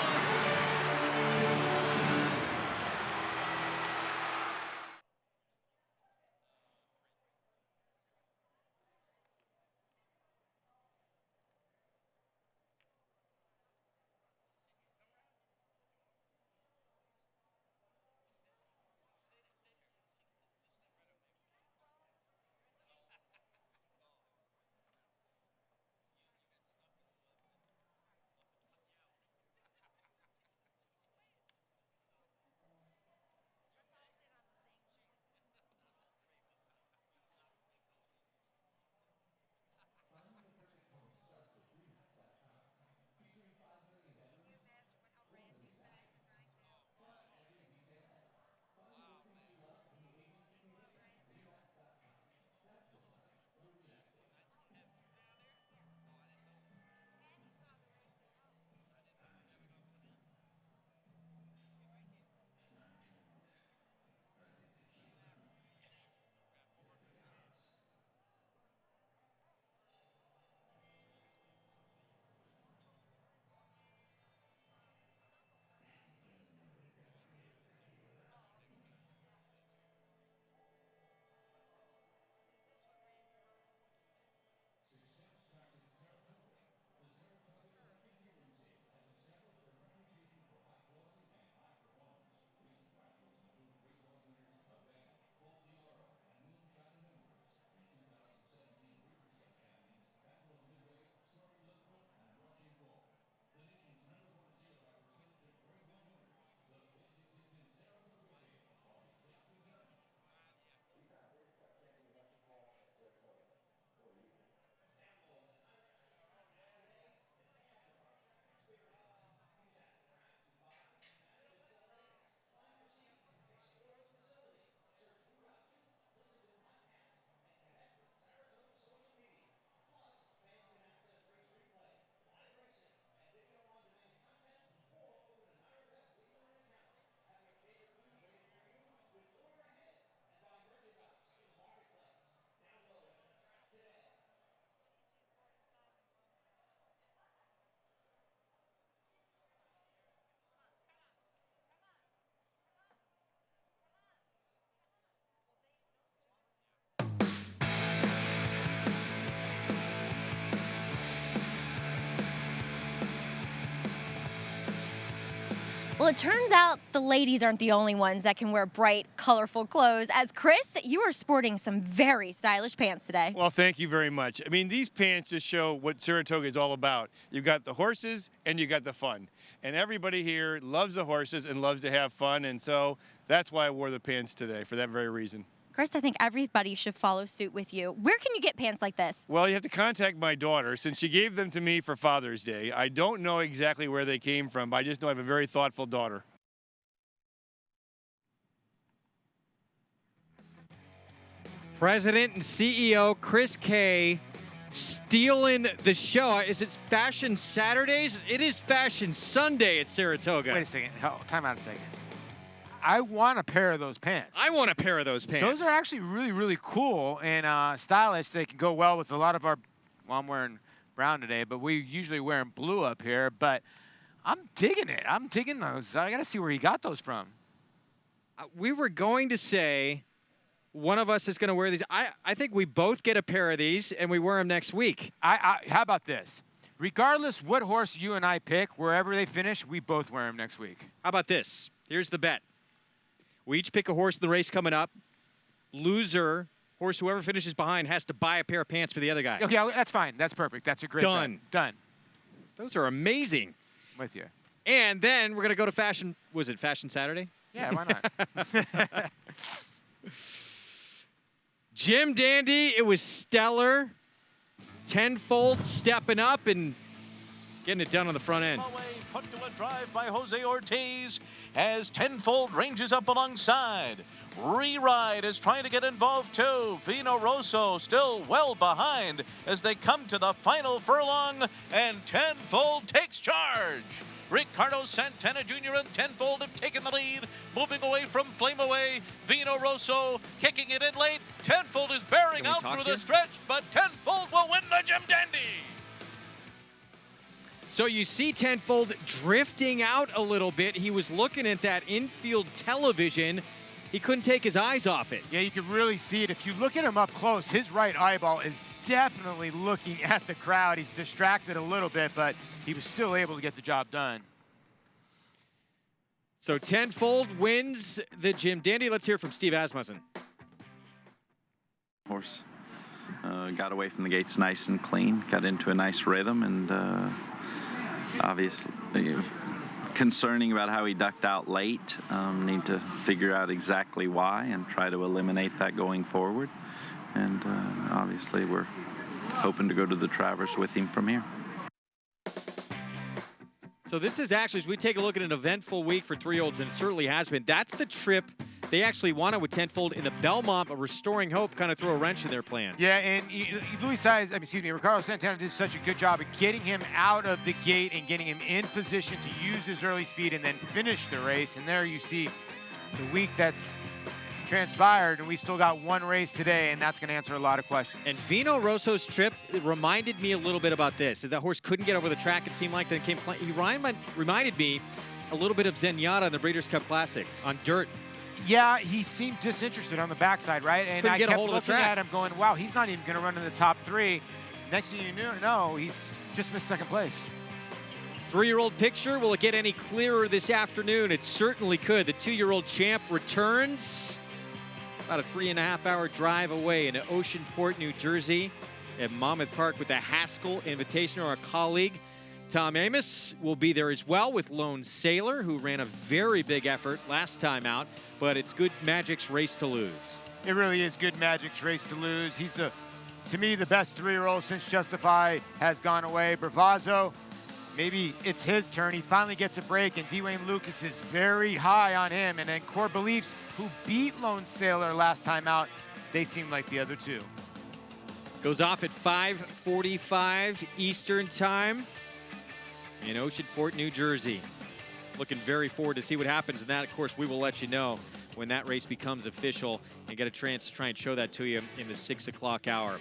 Well, it turns out the ladies aren't the only ones that can wear bright, colorful clothes. As Chris, you are sporting some very stylish pants today. Well, thank you very much. I mean, these pants just show what Saratoga is all about. You've got the horses and you got the fun. And everybody here loves the horses and loves to have fun. And so that's why I wore the pants today, for that very reason. Chris, I think everybody should follow suit with you. Where can you get pants like this? Well, you have to contact my daughter since she gave them to me for Father's Day. I don't know exactly where they came from, but I just know I have a very thoughtful daughter. President and CEO Chris K stealing the show. Is it Fashion Saturdays? It is Fashion Sunday at Saratoga. Wait a second. Time out a second. I want a pair of those pants. I want a pair of those pants. Those are actually really, really cool and stylish. They can go well with a lot of our, well, I'm wearing brown today, but we usually wearing blue up here. But I'm digging it. I'm digging those. I got to see where he got those from. We were going to say one of us is going to wear these. I think we both get a pair of these and we wear them next week. How about this? Regardless what horse you and I pick, wherever they finish, we both wear them next week. How about this? Here's the bet. We each pick a horse in the race coming up. Loser, horse, whoever finishes behind, has to buy a pair of pants for the other guy. Okay, that's fine. That's perfect. That's a great Done. bet. Done. Those are amazing. I'm with you. And then we're going to go to Fashion, was it Fashion Saturday? Yeah, why not? Jim Dandy, it was stellar. Tenfold stepping up and getting it done on the front end. Put to a drive by Jose Ortiz as Tenfold ranges up alongside. Re-Ride is trying to get involved too. Vino Rosso still well behind as they come to the final furlong, and Tenfold takes charge. Ricardo Santana Jr. and Tenfold have taken the lead, moving away from Flame Away. Vino Rosso kicking it in late. Tenfold is bearing out through the stretch, but Tenfold will win the Jim Dandy. So you see Tenfold drifting out a little bit. He was looking at that infield television. He couldn't take his eyes off it. Yeah, you can really see it. If you look at him up close, his right eyeball is definitely looking at the crowd. He's distracted a little bit, but he was still able to get the job done. So Tenfold wins the Jim Dandy. Let's hear from Steve Asmussen. Horse got away from the gates nice and clean, got into a nice rhythm, and obviously concerning about how he ducked out late. Need to figure out exactly why and try to eliminate that going forward. And obviously we're hoping to go to the Travers with him from here. So this is actually, as we take a look at an eventful week for three-year-olds, and it certainly has been, that's the trip they actually wanted with Tenfold in the Belmont, but Restoring Hope kind of threw a wrench in their plans. Yeah, and Ricardo Santana did such a good job of getting him out of the gate and getting him in position to use his early speed and then finish the race. And there you see the week that's transpired, and we still got one race today, and that's going to answer a lot of questions. And Vino Rosso's trip reminded me a little bit about this. That horse couldn't get over the track, it seemed like. Then came. He reminded me a little bit of Zenyatta in the Breeders' Cup Classic on dirt. Yeah, he seemed disinterested on the backside, right? And I kept looking at him going, wow, he's not even going to run in the top three. Next thing you know, he's just missed second place. Three-year-old picture, will it get any clearer this afternoon? It certainly could. The two-year-old champ returns about a 3.5-hour drive away in Oceanport, New Jersey at Monmouth Park with the Haskell Invitational. Our colleague Tom Amos will be there as well with Lone Sailor, who ran a very big effort last time out, but it's Good Magic's race to lose. It really is Good Magic's race to lose. He's to me, the best three-year-old since Justify has gone away. Bravazzo, maybe it's his turn. He finally gets a break, and Dwayne Lucas is very high on him. And then Core Beliefs, who beat Lone Sailor last time out, they seem like the other two. Goes off at 5:45 Eastern time in Oceanport, New Jersey. Looking very forward to see what happens in that. Of course, we will let you know when that race becomes official and get a chance to try and show that to you in the 6 o'clock hour.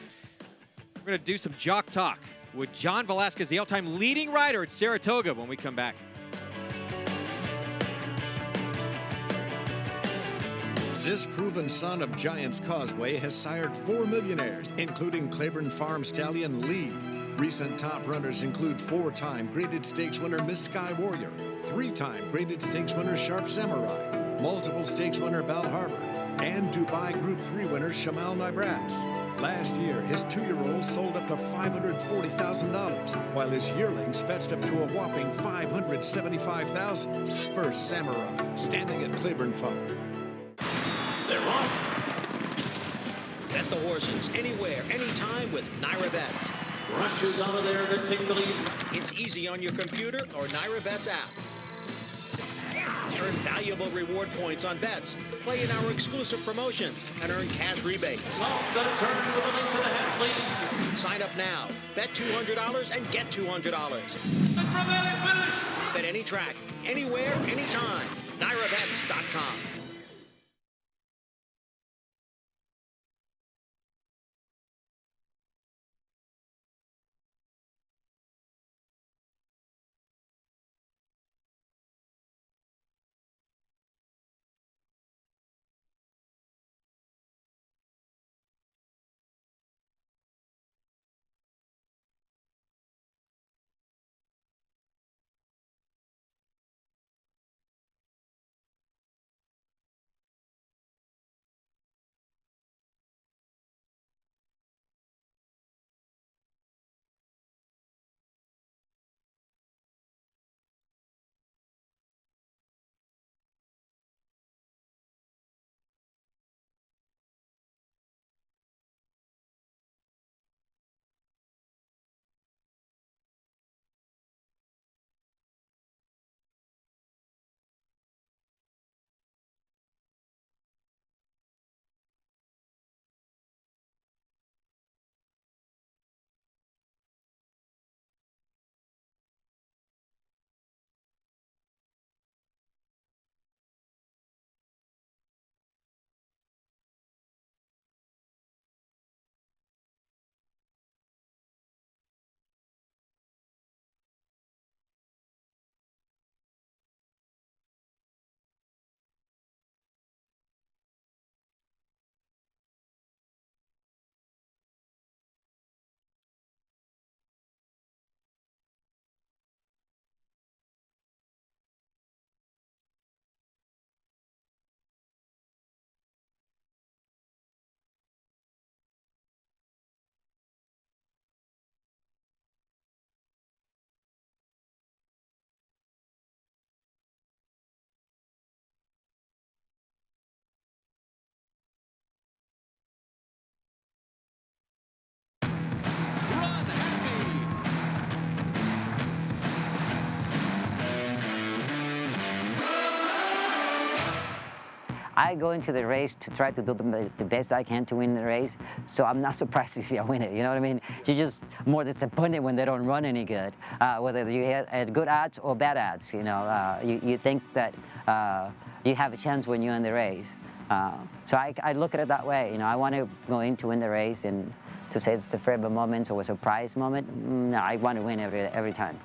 We're going to do some jock talk with John Velazquez, the all-time leading rider at Saratoga, when we come back. This proven son of Giants Causeway has sired 4 millionaires, including Claiborne Farm stallion Lee. Recent top runners include 4-time graded stakes winner Miss Sky Warrior, 3-time graded stakes winner Sharp Samurai, multiple stakes winner Bal Harbor, and Dubai Group 3 winner Shamal Nibras. Last year, his 2-year-olds sold up to $540,000, while his yearlings fetched up to a whopping $575,000. First Samurai, standing at Claiborne Farm. They're off. Bet the horses anywhere, anytime with NyraBets. Rushes out of there to take the lead. It's easy on your computer or NyraBets app. Earn valuable reward points on bets. Play in our exclusive promotions and earn cash rebates. Sign up now. Bet $200 and get $200. Bet any track, anywhere, anytime. NyraBets.com. I go into the race to try to do the best I can to win the race, so I'm not surprised if I win it, you know what I mean? You're just more disappointed when they don't run any good, whether you had good odds or bad odds, you know. You think that you have a chance when you're in the race. So I look at it that way, you know. I want to go in to win the race, and to say it's a favorable moment or a surprise moment, no, I want to win every time.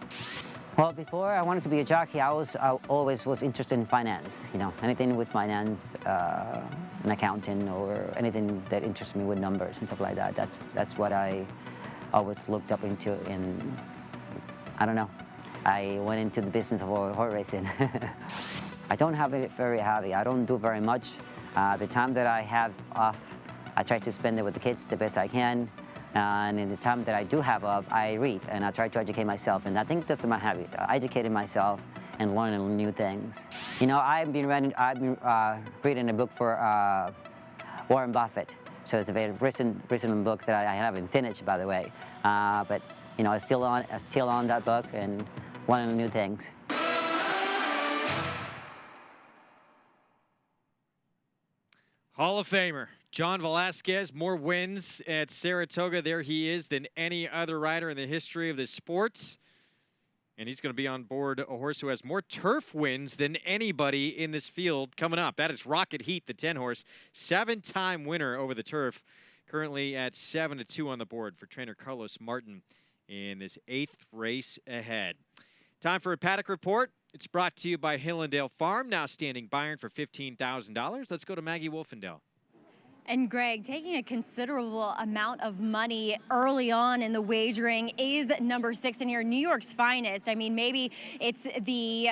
Well, before I wanted to be a jockey, I always was interested in finance. You know, anything with finance, an accountant, or anything that interests me with numbers and stuff like that. That's what I always looked up into. And I don't know, I went into the business of horse racing. I don't have it very heavy. I don't do very much. The time that I have off, I try to spend it with the kids the best I can. And in the time that I do have off, I read, and I try to educate myself. And I think that's my habit, educating myself and learning new things. You know, I've been reading a book for Warren Buffett. So it's a very recent book that I haven't finished, by the way. But you know, I'm still on that book and learning new things. Hall of Famer John Velazquez, more wins at Saratoga. There he is than any other rider in the history of the sport. And he's going to be on board a horse who has more turf wins than anybody in this field coming up. That is Rocket Heat, the 10-horse, 7-time winner over the turf. Currently at 7-2 on the board for trainer Carlos Martin in this 8th race ahead. Time for a Paddock Report. It's brought to you by Hillendale Farm, now standing by iron for $15,000. Let's go to Maggie Wolfendale. And Greg, taking a considerable amount of money early on in the wagering is number 6 in here, New York's finest. I mean, maybe it's the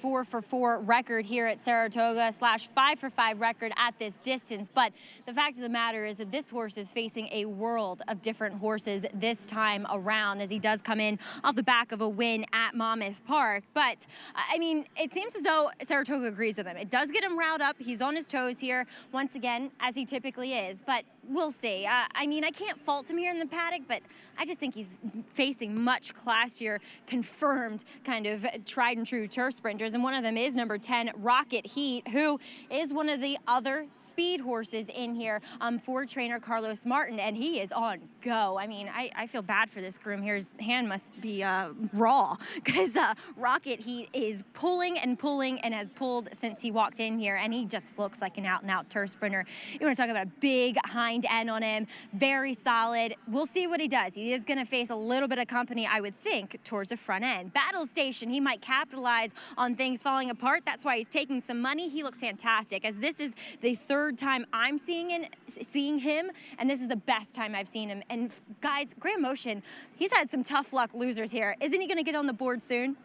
4-for-4 record here at Saratoga / 5-for-5 record at this distance. But the fact of the matter is that this horse is facing a world of different horses this time around, as he does come in off the back of a win at Monmouth Park. But I mean, it seems as though Saratoga agrees with him. It does get him riled up. He's on his toes here once again, as he typically is, but we'll see. I mean, I can't fault him here in the paddock, but I just think he's facing much classier, confirmed kind of tried and true turf sprinters, and one of them is number 10, Rocket Heat, who is one of the other speed horses in here for trainer Carlos Martin, and he is on go. I mean, I feel bad for this groom here. His hand must be raw, because Rocket Heat is pulling and pulling and has pulled since he walked in here, and he just looks like an out-and-out turf sprinter. You want to talk about a big hind end on him, very solid. We'll see what he does. He is going to face a little bit of company, I would think, towards the front end. Battle Station, he might capitalize on things falling apart. That's why he's taking some money. He looks fantastic, as this is the third time I'm seeing him, and this is the best time I've seen him. And guys, Grand Motion, he's had some tough luck losers here. Isn't he going to get on the board soon?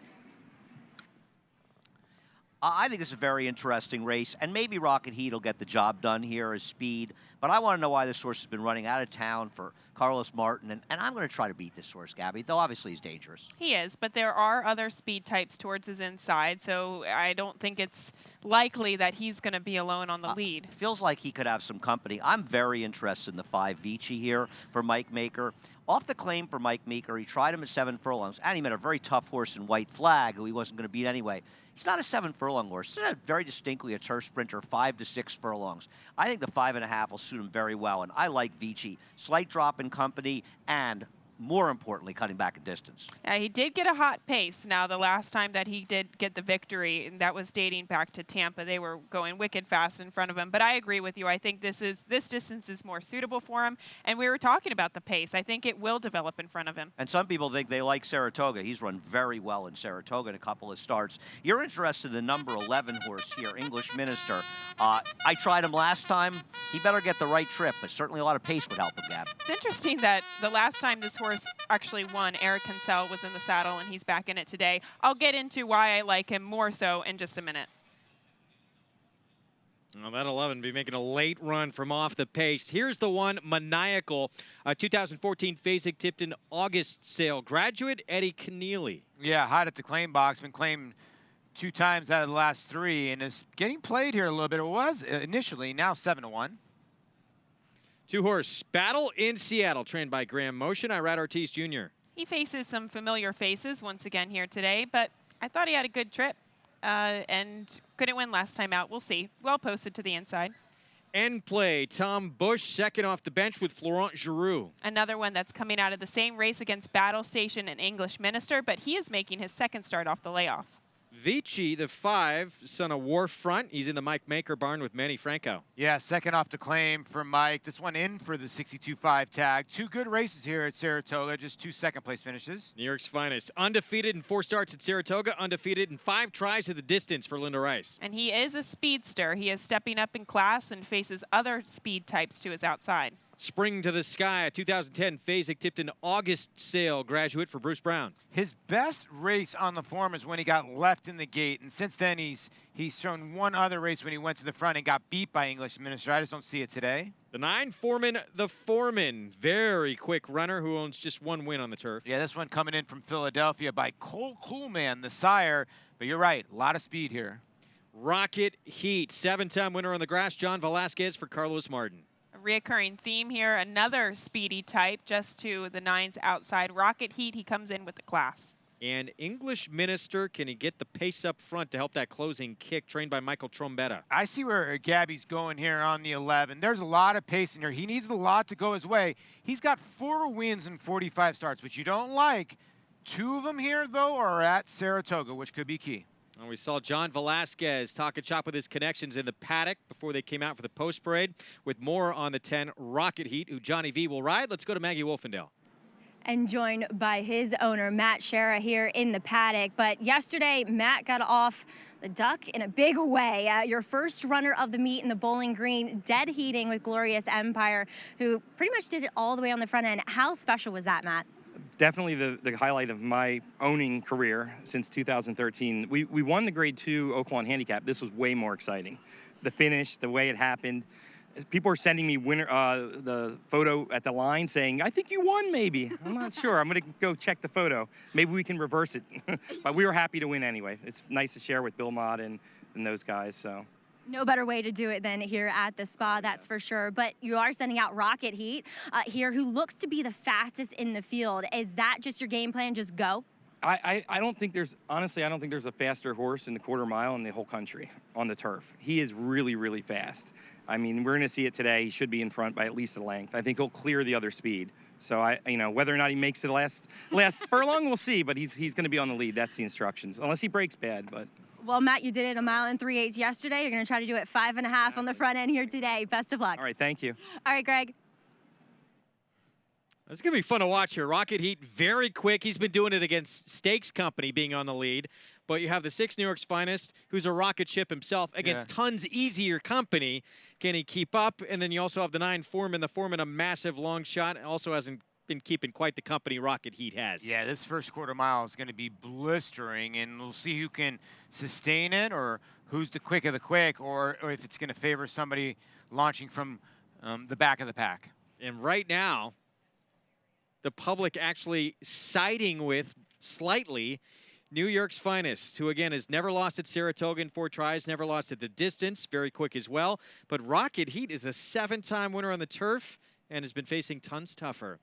I think it's a very interesting race, and maybe Rocket Heat will get the job done here as speed, but I want to know why this horse has been running out of town for Carlos Martin, and I'm going to try to beat this horse, Gabby, though obviously he's dangerous. He is, but there are other speed types towards his inside, so I don't think it's likely that he's going to be alone on the lead. Feels like he could have some company. I'm very interested in the 5 Vici here for Mike Maker. Off the claim for Mike Meeker, he tried him at 7 furlongs, and he met a very tough horse in White Flag, who he wasn't going to beat anyway. He's not a 7 furlong horse. He's very distinctly a turf sprinter, 5 to 6 furlongs. I think the 5.5 will suit him very well, and I like Vici. Slight drop in company, and more importantly, cutting back a distance. He did get a hot pace. Now, the last time that he did get the victory, and that was dating back to Tampa, they were going wicked fast in front of him. But I agree with you. I think this distance is more suitable for him. And we were talking about the pace. I think it will develop in front of him. And some people think they like Saratoga. He's run very well in Saratoga in a couple of starts. You're interested in the number 11 horse here, English Minister. I tried him last time. He better get the right trip, but certainly a lot of pace would help him, Gab. It's interesting that the last time this horse actually won, Eric Cancel was in the saddle, and he's back in it today. I'll get into why I like him more so in just a minute. Well, that 11 be making a late run from off the pace. Here's the one, Maniacal, 2014 Fasig-Tipton August sale. Graduate Eddie Keneally. Yeah, hot at the claim box. Been claimed 2 times out of the last 3, and is getting played here a little bit. It was initially, now 7-1. 2-horse Battle in Seattle, trained by Graham Motion. Irad Ortiz Jr. He faces some familiar faces once again here today, but I thought he had a good trip and couldn't win last time out. We'll see. Well posted to the inside. End play, Tom Bush, second off the bench with Florent Giroux. Another one that's coming out of the same race against Battle Station and English Minister, but he is making his second start off the layoff. Vici, the 5, son of Warfront. He's in the Mike Maker barn with Manny Franco. Yeah, second off the claim for Mike. This one in for the 62.5 tag. 2 good races here at Saratoga, just 2 second-place finishes. New York's finest. Undefeated in 4 starts at Saratoga, undefeated in 5 tries at the distance for Linda Rice. And he is a speedster. He is stepping up in class and faces other speed types to his outside. Spring to the Sky, a 2010 Fasig-Tipton August sale graduate for Bruce Brown. His best race on the form is when he got left in the gate, and since then he's shown one other race when he went to the front and got beat by English Minister. I just don't see it today. The 9, Foreman, the Foreman. Very quick runner who owns just 1 win on the turf. Yeah, this one coming in from Philadelphia by Cole Coolman, the sire. But you're right, a lot of speed here. Rocket Heat, 7-time winner on the grass, John Velazquez for Carlos Martin. Reoccurring theme here, another speedy type just to the 9's outside. Rocket Heat, he comes in with the class. And English Minister, can he get the pace up front to help that closing kick, trained by Michael Trombetta? I see where Gabby's going here on the 11. There's a lot of pace in here. He needs a lot to go his way. He's got 4 wins in 45 starts, which you don't like. 2 of them here, though, are at Saratoga, which could be key. And we saw John Velazquez talk a chop with his connections in the paddock before they came out for the post parade. With more on the 10 Rocket Heat, who Johnny V will ride. Let's go to Maggie Wolfendale. And joined by his owner, Matt Shera, here in the paddock. But yesterday, Matt got off the duck in a big way. Your first runner of the meet in the Bowling Green, dead heating with Glorious Empire, who pretty much did it all the way on the front end. How special was that, Matt? Definitely the highlight of my owning career since 2013. We won the Grade 2 Oaklawn Handicap. This was way more exciting. The finish, the way it happened. People are sending me the photo at the line saying, I think you won maybe. I'm not sure. I'm going to go check the photo. Maybe we can reverse it. But we were happy to win anyway. It's nice to share with Bill Mott and those guys. So. No better way to do it than here at the spa, that's for sure. But you are sending out Rocket Heat here, who looks to be the fastest in the field. Is that just your game plan, just go? I don't think there's, honestly, I don't think there's a faster horse in the quarter mile in the whole country on the turf. He is really, really fast. I mean, we're going to see it today. He should be in front by at least a length. I think he'll clear the other speed. So whether or not he makes it last furlong, we'll see. But he's going to be on the lead. That's the instructions, unless he breaks bad. But well, Matt, you did it 1 mile and 3/8 yesterday. You're going to try to do it 5.5 on the front end here today. Best of luck. All right, thank you. All right, Greg. It's going to be fun to watch here. Rocket Heat, very quick. He's been doing it against Stakes Company being on the lead. But you have the 6 New York's Finest, who's a rocket ship himself, against tons easier company. Can he keep up? And then you also have the 9 Foreman. The Foreman, a massive long shot, also hasn't been keeping quite the company Rocket Heat has. Yeah, this first quarter mile is going to be blistering, and we'll see who can sustain it, or who's the quick of the quick, or if it's going to favor somebody launching from the back of the pack. And right now, the public actually siding with slightly New York's Finest, who again has never lost at Saratoga in 4 tries, never lost at the distance, very quick as well. But Rocket Heat is a 7-time winner on the turf and has been facing tons tougher.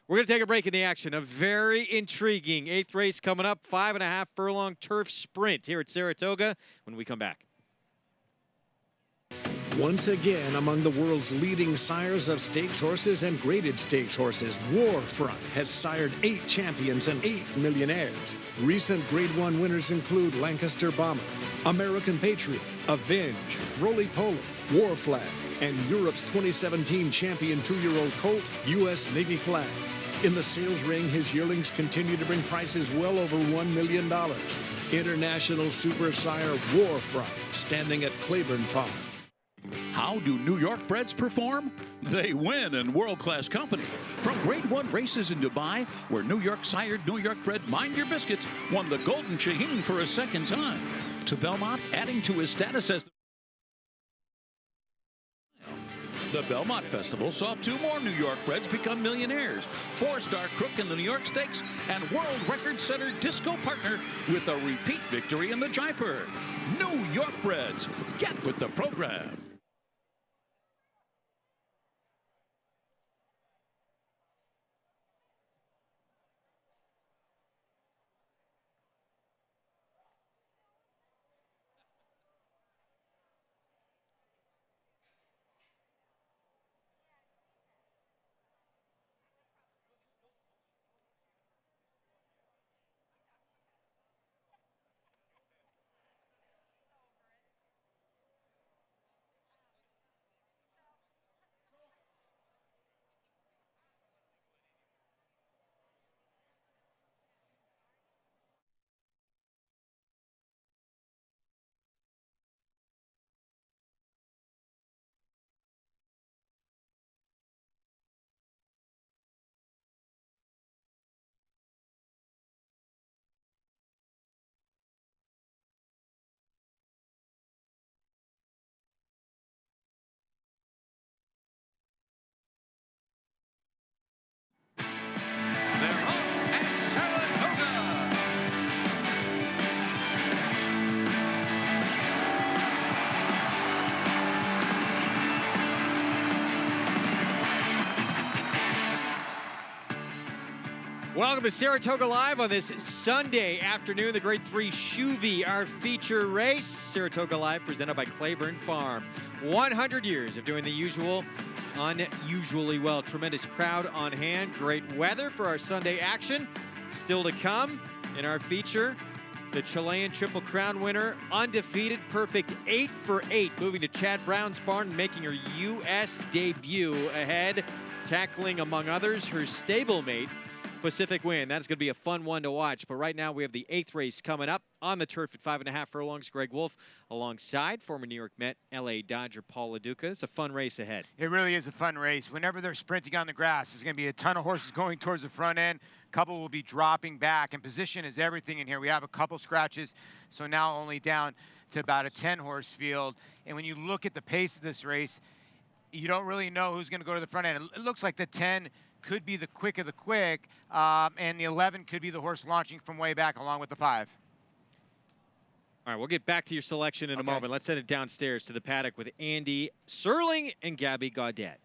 We're going to take a break in the action. A very intriguing 8th race coming up, 5.5 furlong turf sprint here at Saratoga when we come back. Once again, among the world's leading sires of stakes horses and graded stakes horses, Warfront has sired 8 champions and 8 millionaires. Recent Grade 1 winners include Lancaster Bomber, American Patriot, Avenge, Roly-Poly, Warflag, and Europe's 2017 champion 2-year-old colt, U.S. Navy Flag. In the sales ring, his yearlings continue to bring prices well over $1 million. International Super Sire Warfront, standing at Claiborne Farm. How do New York breds perform? They win in world-class company. From Grade 1 races in Dubai, where New York-sired, New York bred Mind Your Biscuits won the Golden Shaheen for a 2nd time, to Belmont adding to his status as the Belmont Festival saw 2 more New York breds become millionaires. 4-star Crook in the New York Stakes and world record setter Disco Partner with a repeat victory in the Jaipur. New York breds, get with the program. Welcome to Saratoga Live on this Sunday afternoon, the Grade 3 Shuvee, our feature race. Saratoga Live presented by Claiborne Farm. 100 years of doing the usual, unusually well. Tremendous crowd on hand, great weather for our Sunday action. Still to come in our feature, the Chilean Triple Crown winner, undefeated, perfect 8 for 8, moving to Chad Brown's barn, making her U.S. debut ahead, tackling, among others, her stablemate, Pacific Wind. That's going to be a fun one to watch. But right now we have the 8th race coming up on the turf at 5.5 furlongs. Greg Wolf alongside former New York Met, LA Dodger Paul LaDuca. It's a fun race ahead. It really is a fun race. Whenever they're sprinting on the grass, there's going to be a ton of horses going towards the front end. A couple will be dropping back, and position is everything in here. We have a couple scratches, so now only down to about a 10-horse field. And when you look at the pace of this race, you don't really know who's going to go to the front end. It looks like the 10 could be the quick of the quick, and the 11 could be the horse launching from way back along with the 5. All right, we'll get back to your selection in a moment. Let's send it downstairs to the paddock with Andy Serling and Gabby Gaudet.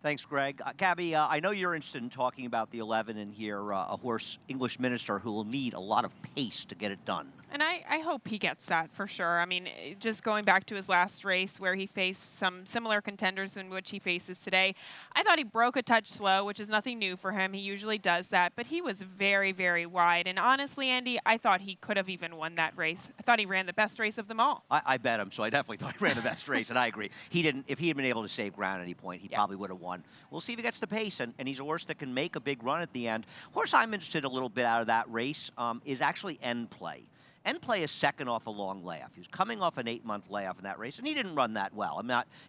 Thanks, Greg. Gabby, I know you're interested in talking about the 11 in here, a horse, English Minister, who will need a lot of pace to get it done. And I hope he gets that for sure. I mean, just going back to his last race where he faced some similar contenders in which he faces today, I thought he broke a touch slow, which is nothing new for him. He usually does that, but he was very, very wide. And honestly, Andy, I thought he could have even won that race. I thought he ran the best race of them all. I bet him, so I definitely thought he ran the best race, and I agree. He didn't. If he had been able to save ground at any point, he probably would have won. We'll see if he gets the pace, and he's a horse that can make a big run at the end. Horse I'm interested a little bit out of that race is actually End Play. End Play is second off a long layoff. He was coming off an 8-month layoff in that race, and he didn't run that well.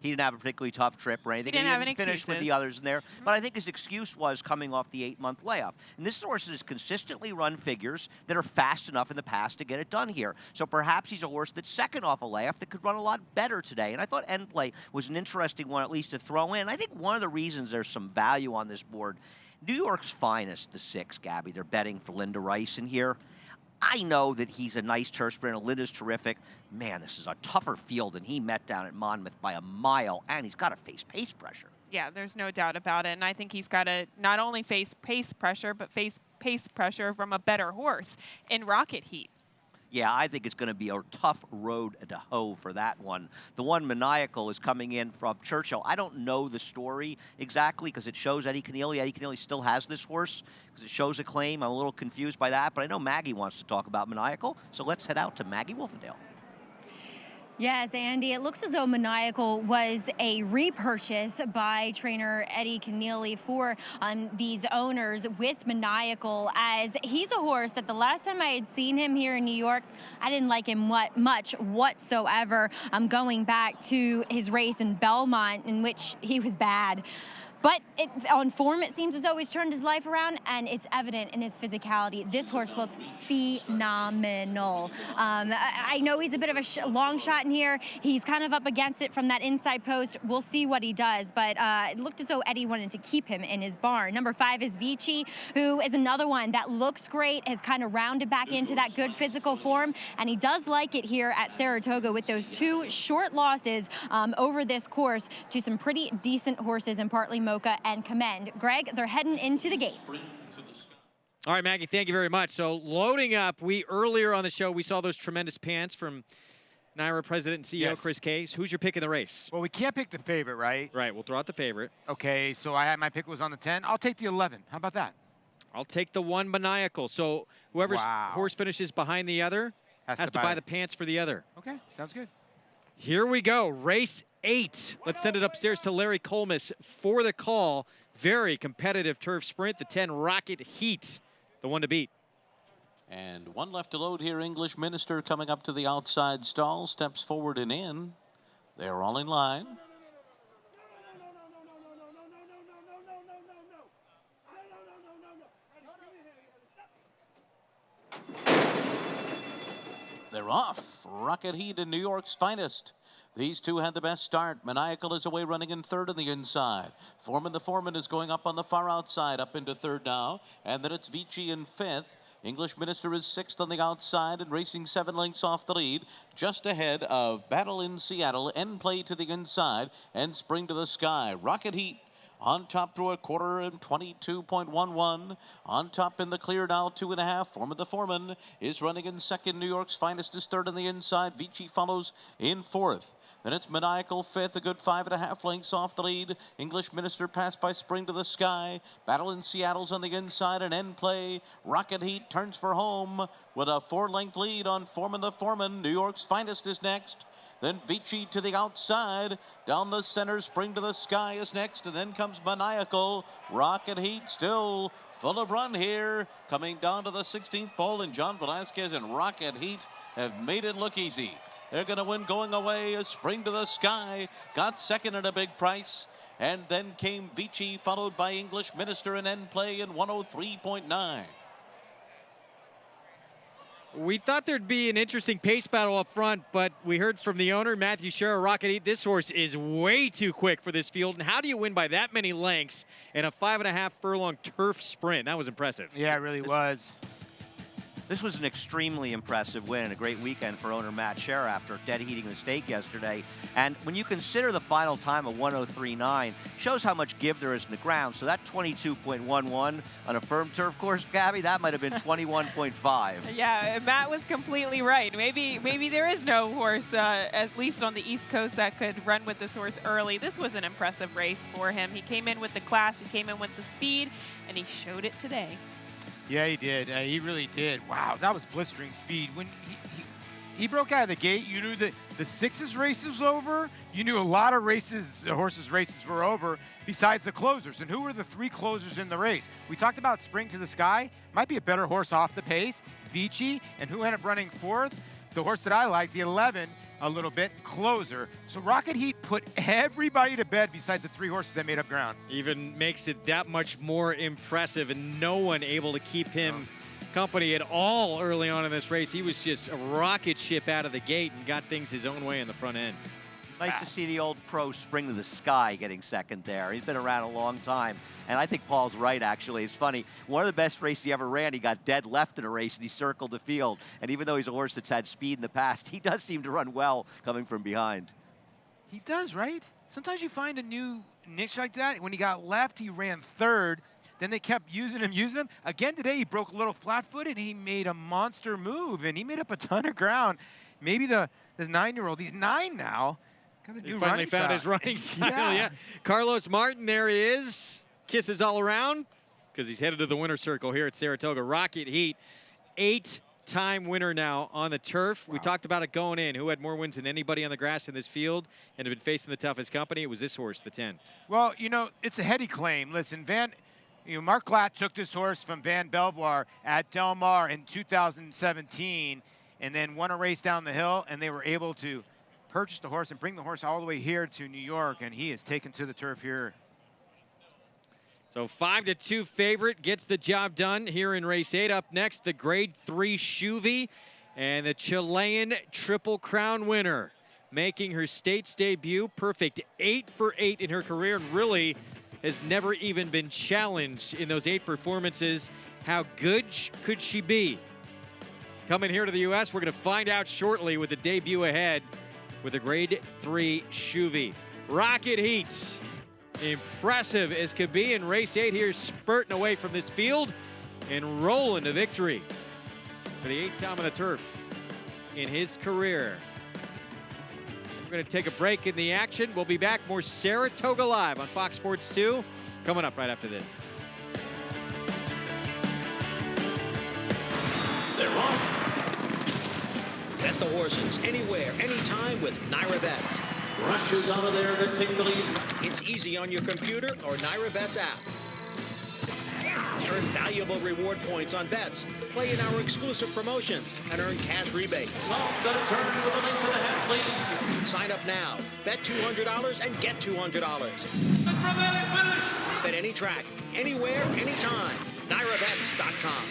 He didn't have a particularly tough trip or anything. He didn't have any finish excuses with the others in there, but I think his excuse was coming off the 8-month layoff. And this horse has consistently run figures that are fast enough in the past to get it done here. So perhaps he's a horse that's second off a layoff that could run a lot better today. And I thought End Play was an interesting one, at least to throw in. I think one of the reasons there's some value on this board, New York's Finest, the 6, Gabby, they're betting for Linda Rice in here. I know that he's a nice turf sprinter. Linda's terrific. Man, this is a tougher field than he met down at Monmouth by a mile, and he's got to face pace pressure. Yeah, there's no doubt about it. And I think he's got to not only face pace pressure, but face pace pressure from a better horse in Rocket Heat. Yeah, I think it's going to be a tough road to hoe for that one. The one Maniacal is coming in from Churchill. I don't know the story exactly because it shows Eddie Keneally. Eddie Keneally still has this horse because it shows a claim. I'm a little confused by that, but I know Maggie wants to talk about Maniacal, so let's head out to Maggie Wolfendale. Yes, Andy, it looks as though Maniacal was a repurchase by trainer Eddie Keneally for these owners with Maniacal, as he's a horse that the last time I had seen him here in New York, I didn't like him much whatsoever. Going back to his race in Belmont, in which he was bad. But on form, it seems as though he's turned his life around, and it's evident in his physicality. This horse looks phenomenal. I know he's a bit of a long shot in here. He's kind of up against it from that inside post. We'll see what he does, but it looked as though Eddie wanted to keep him in his barn. Number 5 is Vici, who is another one that looks great, has kind of rounded back into that good physical form, and he does like it here at Saratoga with those 2 short losses over this course to some pretty decent horses in Partly Mocha and Commend. Greg, they're heading into the gate. All right, Maggie, thank you very much. So loading up, earlier on the show, we saw those tremendous pants from NYRA President and CEO Chris Case. Who's your pick in the race? Well, we can't pick the favorite, right? Right, we'll throw out the favorite. Okay, so my pick was on the 10. I'll take the 11. How about that? I'll take the 1 Maniacal. So whoever's horse finishes behind the other has to buy the pants for the other. Okay, sounds good. Here we go, race 8. Let's send it upstairs to Larry Colmus for the call. Very competitive turf sprint. The 10 Rocket Heat, the one to beat. And 1 left to load here. English Minister coming up to the outside stall, steps forward and in. They're all in line. They're off. Rocket Heat and New York's Finest. These two had the best start. Maniacal is away running in 3rd on the inside. Foreman the Foreman is going up on the far outside, up into 3rd now. And then it's Vici in 5th. English Minister is 6th on the outside and racing 7 lengths off the lead. Just ahead of Battle in Seattle. End Play to the inside and Spring to the Sky. Rocket Heat on top through a quarter and 22.11. On top in the clear now, 2.5. Foreman the Foreman is running in 2nd. New York's Finest is 3rd on the inside. Vici follows in 4th. Then it's Maniacal 5th, a good 5.5 lengths off the lead. English Minister passed by Spring to the Sky. Battle in Seattle's on the inside and End Play. Rocket Heat turns for home with a 4-length lead on Foreman the Foreman. New York's Finest is next. Then Vici to the outside. Down the center, Spring to the Sky is next. And then comes Maniacal. Rocket Heat still full of run here. Coming down to the 16th pole. And John Velazquez and Rocket Heat have made it look easy. They're going to win going away. A Spring to the Sky got second at a big price. And then came Vici, followed by English Minister and End Play in 103.9. We thought there'd be an interesting pace battle up front, but we heard from the owner, Matthew Scherer, Rocket Heat, this horse is way too quick for this field. And how do you win by that many lengths in a 5.5 furlong turf sprint? That was impressive. Yeah, it really was. This was an extremely impressive win and a great weekend for owner Matt Scherer after dead heating the stake yesterday. And when you consider the final time of 103.9, shows how much give there is in the ground. So that 22.11 on a firm turf course, Gabby, that might have been 21.5. Yeah, Matt was completely right. Maybe there is no horse, at least on the East Coast, that could run with this horse early. This was an impressive race for him. He came in with the class, he came in with the speed, and he showed it today. Yeah, he did. He really did. Wow, that was blistering speed. When he broke out of the gate, you knew that the sixes race was over. You knew a lot of races, horses' races were over, besides the closers. And who were the three closers in the race? We talked about Spring to the Sky. Might be a better horse off the pace. Vici, and who ended up running fourth? The horse that I like, the 11, a little bit, Closer. So Rocket Heat put everybody to bed besides the three horses that made up ground. Even makes it that much more impressive, and no one able to keep him company at all early on in this race. He was just a rocket ship out of the gate and got things his own way in the front end. It's nice to see the old pro Spring to the Sky getting second there. He's been around a long time. And I think Paul's right, actually. It's funny. One of the best races he ever ran, he got dead left in a race, and he circled the field. And even though he's a horse that's had speed in the past, he does seem to run well coming from behind. He does, right? Sometimes you find a new niche like that. When he got left, he ran third. Then they kept using him. Again today, he broke a little flat-footed. He made a monster move, and he made up a ton of ground. Maybe this 9-year-old, he's 9 now. He finally found his running style, yeah. Carlos Martin, there he is. Kisses all around because he's headed to the winner's circle here at Saratoga. Rocket Heat, 8-time winner now on the turf. Wow. We talked about it going in. Who had more wins than anybody on the grass in this field and had been facing the toughest company? It was this horse, the 10. Well, you know, it's a heady claim. Listen, Mark Glatt took this horse from Van Belvoir at Del Mar in 2017 and then won a race down the hill, and they were able to purchase the horse and bring the horse all the way here to New York, and he is taken to the turf here. So 5-2 favorite gets the job done here in race 8. Up next, the grade 3 Shuvee and the Chilean Triple Crown winner, making her States debut. Perfect 8 for 8 in her career, and really has never even been challenged in those 8 performances. How good could she be? Coming here to the U.S., we're going to find out shortly with the debut ahead with a grade 3 Shuvee. Rocket Heat, impressive as could be in race 8 here, spurting away from this field and rolling to victory for the 8th time on the turf in his career. We're going to take a break in the action. We'll be back, more Saratoga Live on Fox Sports 2, coming up right after this. They're on. Bet the horses anywhere, anytime with Naira Bets. Rushes out of there to take the lead. It's easy on your computer or Naira Bets app. Earn valuable reward points on bets. Play in our exclusive promotions and earn cash rebates. Sign up now. Bet $200 and get $200. Bet any track, anywhere, anytime. NairaBets.com.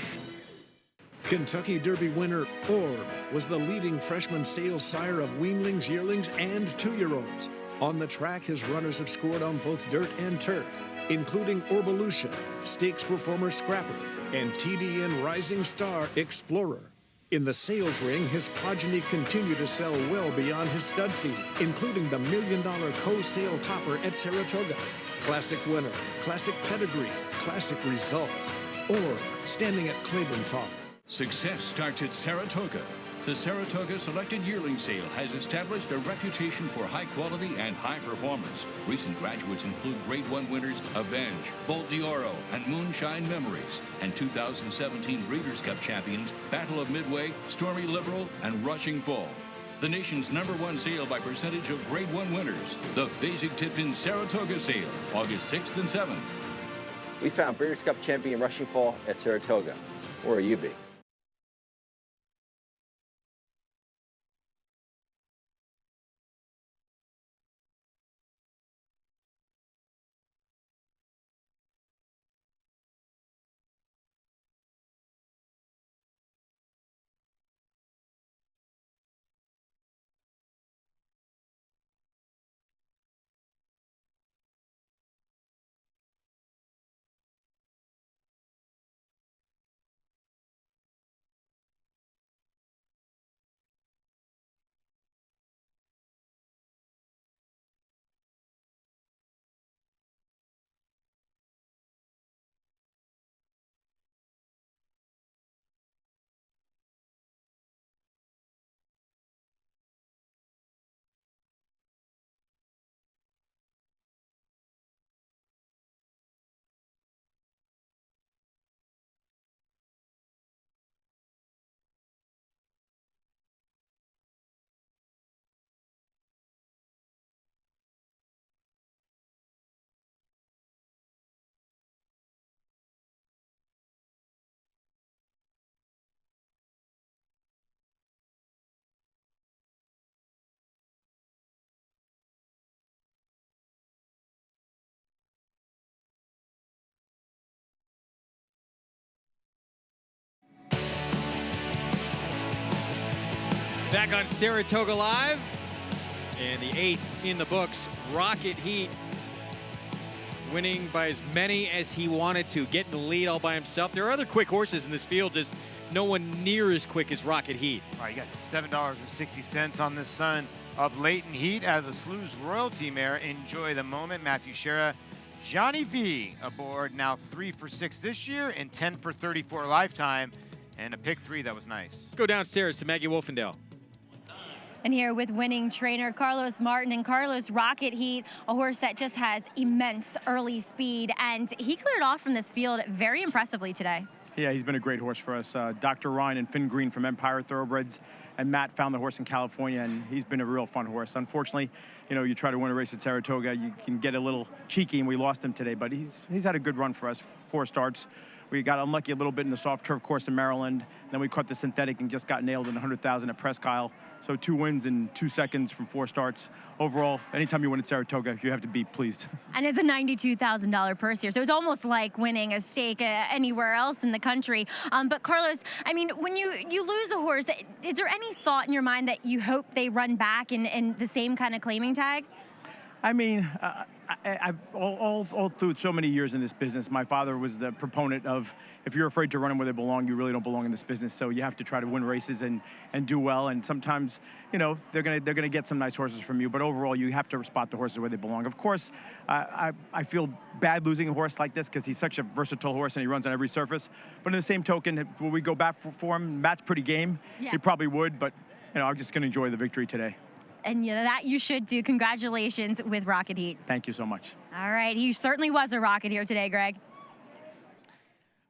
Kentucky Derby winner Orb was the leading freshman sales sire of weanlings, yearlings, and 2-year-olds. On the track, his runners have scored on both dirt and turf, including Orbelution, stakes performer Scrapper, and TDN Rising Star Explorer. In the sales ring, his progeny continue to sell well beyond his stud fee, including the $1 million co-sale topper at Saratoga. Classic winner, classic pedigree, classic results. Orb, standing at Claiborne Farm. Success starts at Saratoga. The Saratoga Selected Yearling Sale has established a reputation for high quality and high performance. Recent graduates include Grade 1 winners Avenge, Bolt d'Oro, and Moonshine Memories, and 2017 Breeders' Cup champions Battle of Midway, Stormy Liberal, and Rushing Full. The nation's #1 sale by percentage of Grade 1 winners. The Fasig-Tipton Saratoga sale, August 6th and 7th. We found Breeders' Cup champion rushing fall at Saratoga. Where will you be? Back on Saratoga Live, and the 8th in the books. Rocket Heat winning by as many as he wanted to, getting the lead all by himself. There are other quick horses in this field, just no one near as quick as Rocket Heat. All right, you got $7.60 on this son of Leighton Heat out of the Slews Royalty mare. Enjoy the moment. Matthew Shera, Johnny V aboard, now 3 for 6 this year and 10 for 34 lifetime, and a pick 3 that was nice. Let's go downstairs to Maggie Wolfendale. And here with winning trainer Carlos Martin and Carlos Rocket Heat, a horse that just has immense early speed, and he cleared off from this field very impressively today. Yeah, he's been a great horse for us. Dr. Ryan and Finn Green from Empire Thoroughbreds, and Matt found the horse in California, and he's been a real fun horse. Unfortunately, you know, you try to win a race at Saratoga, you can get a little cheeky, and we lost him today, but he's had a good run for us, 4 starts. We got unlucky a little bit in the soft turf course in Maryland. Then we caught the synthetic and just got nailed in 100,000 at Presque Isle. So 2 wins in 2 seconds from 4 starts. Overall, anytime you win at Saratoga, you have to be pleased. And it's a $92,000 purse here, so it's almost like winning a stake anywhere else in the country. But Carlos, I mean, when you lose a horse, is there any thought in your mind that you hope they run back in the same kind of claiming tag? I mean, I've all through so many years in this business, my father was the proponent of, if you're afraid to run them where they belong, you really don't belong in this business. So you have to try to win races and do well. And sometimes, you know, they're gonna get some nice horses from you. But overall, you have to spot the horses where they belong. Of course, I feel bad losing a horse like this because he's such a versatile horse and he runs on every surface. But in the same token, will we go back for him? Matt's pretty game. Yeah. He probably would, but you know, I'm just gonna enjoy the victory today. And yeah, that you should do. Congratulations with Rocket Heat. Thank you so much. All right, he certainly was a rocket here today, Greg.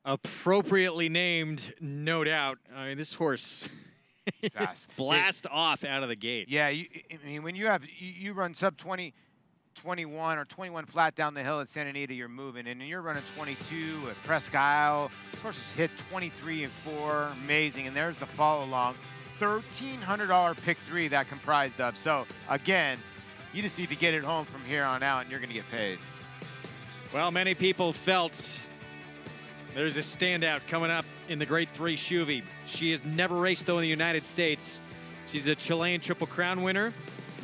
Appropriately named, no doubt. I mean, this horse fast. Blast off out of the gate. Yeah, I mean, when you run sub 20, 21 or 21 flat down the hill at Santa Anita, you're moving, and you're running 22 at Presque Isle. Of course, it's hit 23 and 4, amazing. And there's the follow along. $1,300 pick 3 that comprised of. So again, you just need to get it home from here on out and you're gonna get paid. Well, many people felt there's a standout coming up in the Grade 3 Shuvee. She has never raced though in the United States. She's a Chilean Triple Crown winner,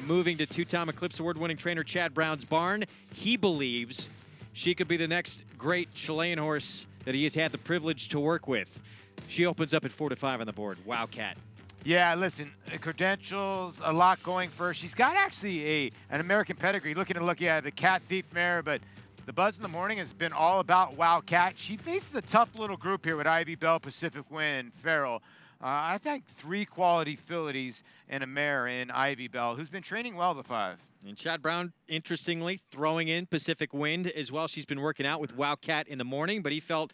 moving to 2-time Eclipse Award winning trainer Chad Brown's barn. He believes she could be the next great Chilean horse that he has had the privilege to work with. She opens up at 4-5 on the board. Wildcat. Yeah, listen, credentials, a lot going for her. She's got actually an American pedigree. Looking at the Cat Thief mare, but the buzz in the morning has been all about Wildcat. She faces a tough little group here with Ivy Bell, Pacific Wind, Farrell. I think 3 quality fillies and a mare in Ivy Bell, who's been training well the 5. And Chad Brown, interestingly, throwing in Pacific Wind as well. She's been working out with Wildcat in the morning, but he felt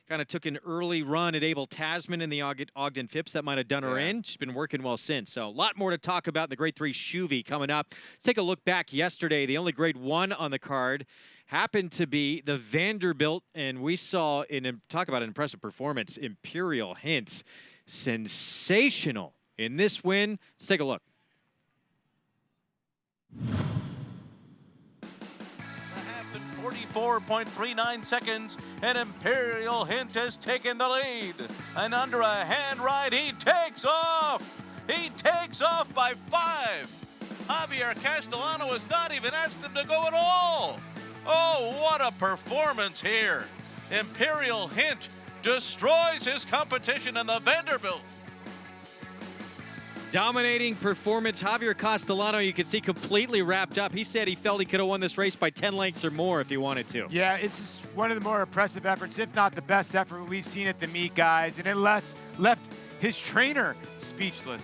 kind of took an early run at Abel Tasman in the Ogden Phipps. That might have done her in. She's been working well since. So a lot more to talk about in the Grade 3 Shuvee coming up. Let's take a look back yesterday. The only Grade 1 on the card happened to be the Vanderbilt, and we saw, talk about an impressive performance, Imperial Hint. Sensational in this win. Let's take a look. 44.39 seconds, and Imperial Hint has taken the lead. And under a hand ride, he takes off. He takes off by 5. Javier Castellano has not even asked him to go at all. Oh, what a performance here. Imperial Hint destroys his competition in the Vanderbilt. Dominating performance. Javier Castellano, you can see, completely wrapped up. He said he felt he could have won this race by 10 lengths or more if he wanted to. Yeah, it's just one of the more impressive efforts, if not the best effort we've seen at the meet, guys. And it left his trainer speechless.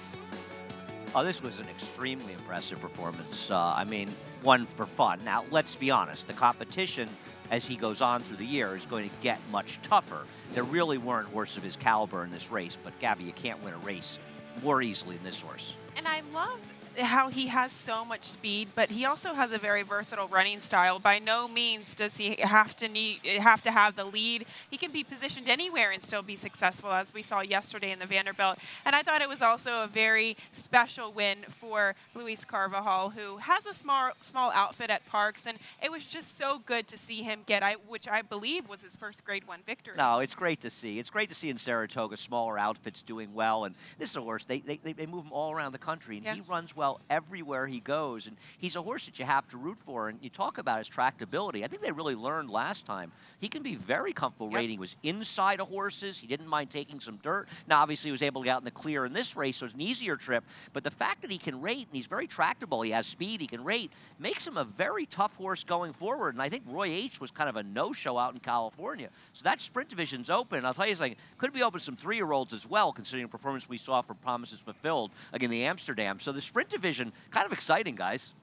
Oh, this was an extremely impressive performance. I mean, one for fun. Now, let's be honest. The competition, as he goes on through the year, is going to get much tougher. There really weren't horses of his caliber in this race, but Gabby, you can't win a race more easily than this horse. And I love how he has so much speed, but he also has a very versatile running style. By no means does he have to have the lead. He can be positioned anywhere and still be successful, as we saw yesterday in the Vanderbilt. And I thought it was also a very special win for Luis Carvajal, who has a small outfit at Parks, and it was just so good to see him get, which I believe was his first Grade 1 victory. No, it's great to see. It's great to see in Saratoga smaller outfits doing well, and this is a horse, they move him all around the country, and he runs well everywhere he goes, and he's a horse that you have to root for. And you talk about his tractability. I think they really learned last time he can be very comfortable rating. He was inside of horses. He didn't mind taking some dirt. Now, obviously, he was able to get out in the clear in this race, so it's an easier trip. But the fact that he can rate, and he's very tractable, he has speed, he can rate, makes him a very tough horse going forward. And I think Roy H. was kind of a no-show out in California. So that sprint division's open. And I'll tell you something, could be open to some 3-year-olds as well, considering the performance we saw from Promises Fulfilled again the Amsterdam. So the sprint division, kind of exciting, guys.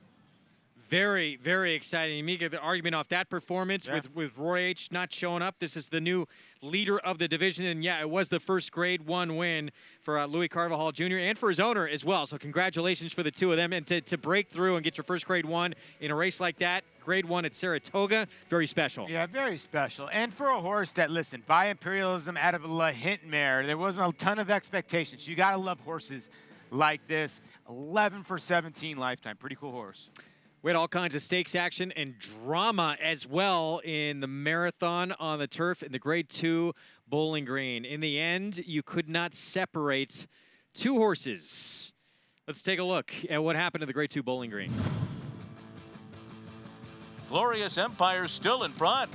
Very, very exciting. You make the argument off that performance with Roy H. not showing up. This is the new leader of the division, and yeah, it was the first Grade 1 win for Louis Carvajal Jr. and for his owner as well. So congratulations for the two of them, and to break through and get your first Grade 1 in a race like that, Grade 1 at Saratoga, very special. Yeah, very special. And for a horse that, listen, by Imperialism out of a La Hint mare, there wasn't a ton of expectations. You got to love horses like this. 11 for 17 lifetime. Pretty cool horse. We had all kinds of stakes action and drama as well in the marathon on the turf in the Grade 2 Bowling Green. In the end, you could not separate two horses. Let's take a look at what happened in the Grade 2 Bowling Green. Glorious Empire still in front.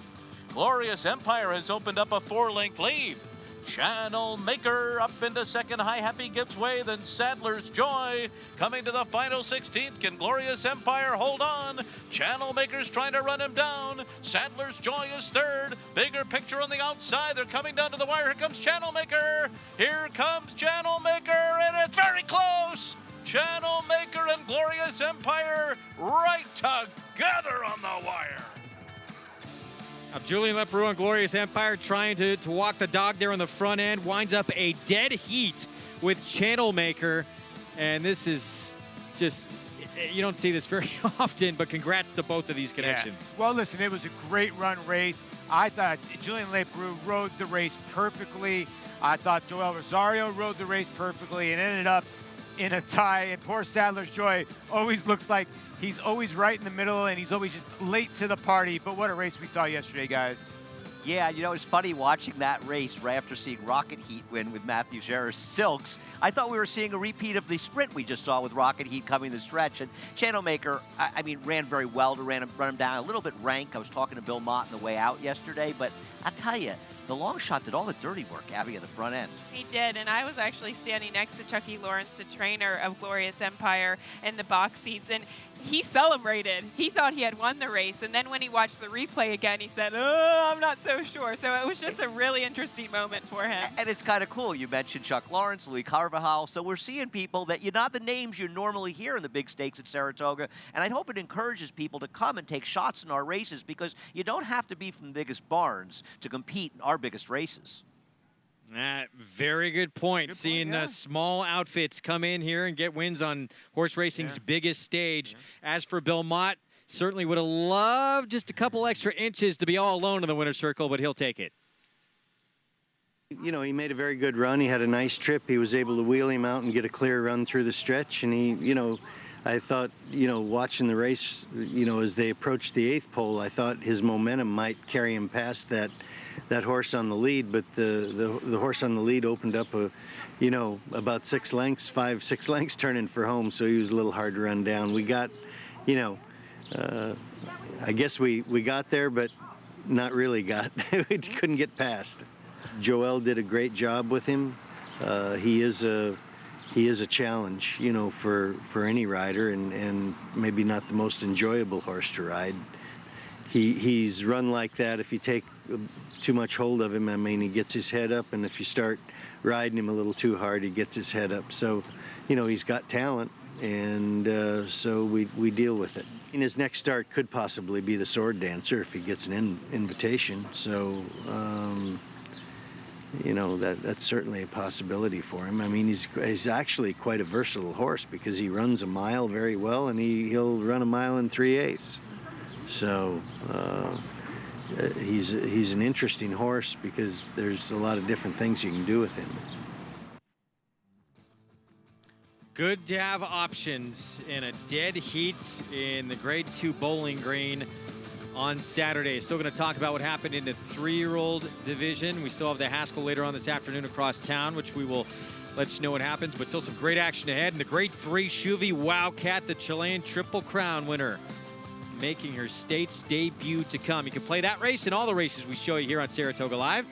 Glorious Empire has opened up a 4-length lead. Channel Maker up into second. High Happy gives way. Then Sadler's Joy coming to the final 16th. Can Glorious Empire hold on? Channel Maker's trying to run him down. Sadler's Joy is third. Bigger picture on the outside. They're coming down to the wire. Here comes Channel Maker. Here comes Channel Maker, and it's very close. Channel Maker and Glorious Empire right together on the wire. Now, Julian Leperoux and Glorious Empire trying to walk the dog there on the front end. Winds up a dead heat with Channel Maker. And this is just, you don't see this very often, but congrats to both of these connections. Yeah. Well, listen, it was a great run race. I thought Julian Leperoux rode the race perfectly. I thought Joel Rosario rode the race perfectly and ended up in a tie. And poor Sadler's Joy always looks like he's always right in the middle, and he's always just late to the party. But what a race we saw yesterday, guys. Yeah, you know, it's funny watching that race right after seeing Rocket Heat win with Matthew Scherer's Silks. I thought we were seeing a repeat of the sprint we just saw with Rocket Heat coming the stretch. And Channel Maker, I mean, ran very well to run him down. A little bit rank. I was talking to Bill Mott on the way out yesterday, but I'll tell you, the long shot did all the dirty work, Abby, at the front end. He did, and I was actually standing next to Chucky Lawrence, the trainer of Glorious Empire, in the box seats, and he celebrated. He thought he had won the race, and then when he watched the replay again, he said, oh, I'm not so sure. So it was just a really interesting moment for him. And it's kind of cool. You mentioned Chuck Lawrence, Louis Carvajal, so we're seeing people that you're not the names you normally hear in the big stakes at Saratoga, and I hope it encourages people to come and take shots in our races, because you don't have to be from the biggest barns to compete in our our biggest races. Very good point. Seeing small outfits come in here and get wins on horse racing's biggest stage. As for Bill Mott, certainly would have loved just a couple extra inches to be all alone in the winner's circle, but he'll take it. You know, he made a very good run. He had a nice trip. He was able to wheel him out and get a clear run through the stretch. And he, you know, I thought, you know, watching the race, you know, as they approached the 8th pole, I thought his momentum might carry him past that horse on the lead, but the horse on the lead opened up you know, about 6 lengths, 5-6 lengths turning for home, so he was a little hard to run down. We got, you know, I guess we got there, but not really got. We couldn't get past. Joel did a great job with him. He is a challenge, you know, for any rider, and maybe not the most enjoyable horse to ride. He's run like that. If you take too much hold of him, I mean, he gets his head up, and if you start riding him a little too hard, he gets his head up. So, you know, he's got talent, and so we deal with it. And his next start could possibly be the Sword Dancer if he gets an invitation. So, you know, that's certainly a possibility for him. I mean, he's actually quite a versatile horse because he runs a mile very well, and he'll run a mile in 3/8. So he's an interesting horse because there's a lot of different things you can do with him. Good to have options in a dead heat in the Grade 2 Bowling Green on Saturday. Still going to talk about what happened in the 3-year-old division. We still have the Haskell later on this afternoon across town, which we will let you know what happens, but still some great action ahead. In the Grade 3 Shuvee Wildcat, the Chilean Triple Crown winner, making her state's debut to come. You can play that race and all the races we show you here on Saratoga Live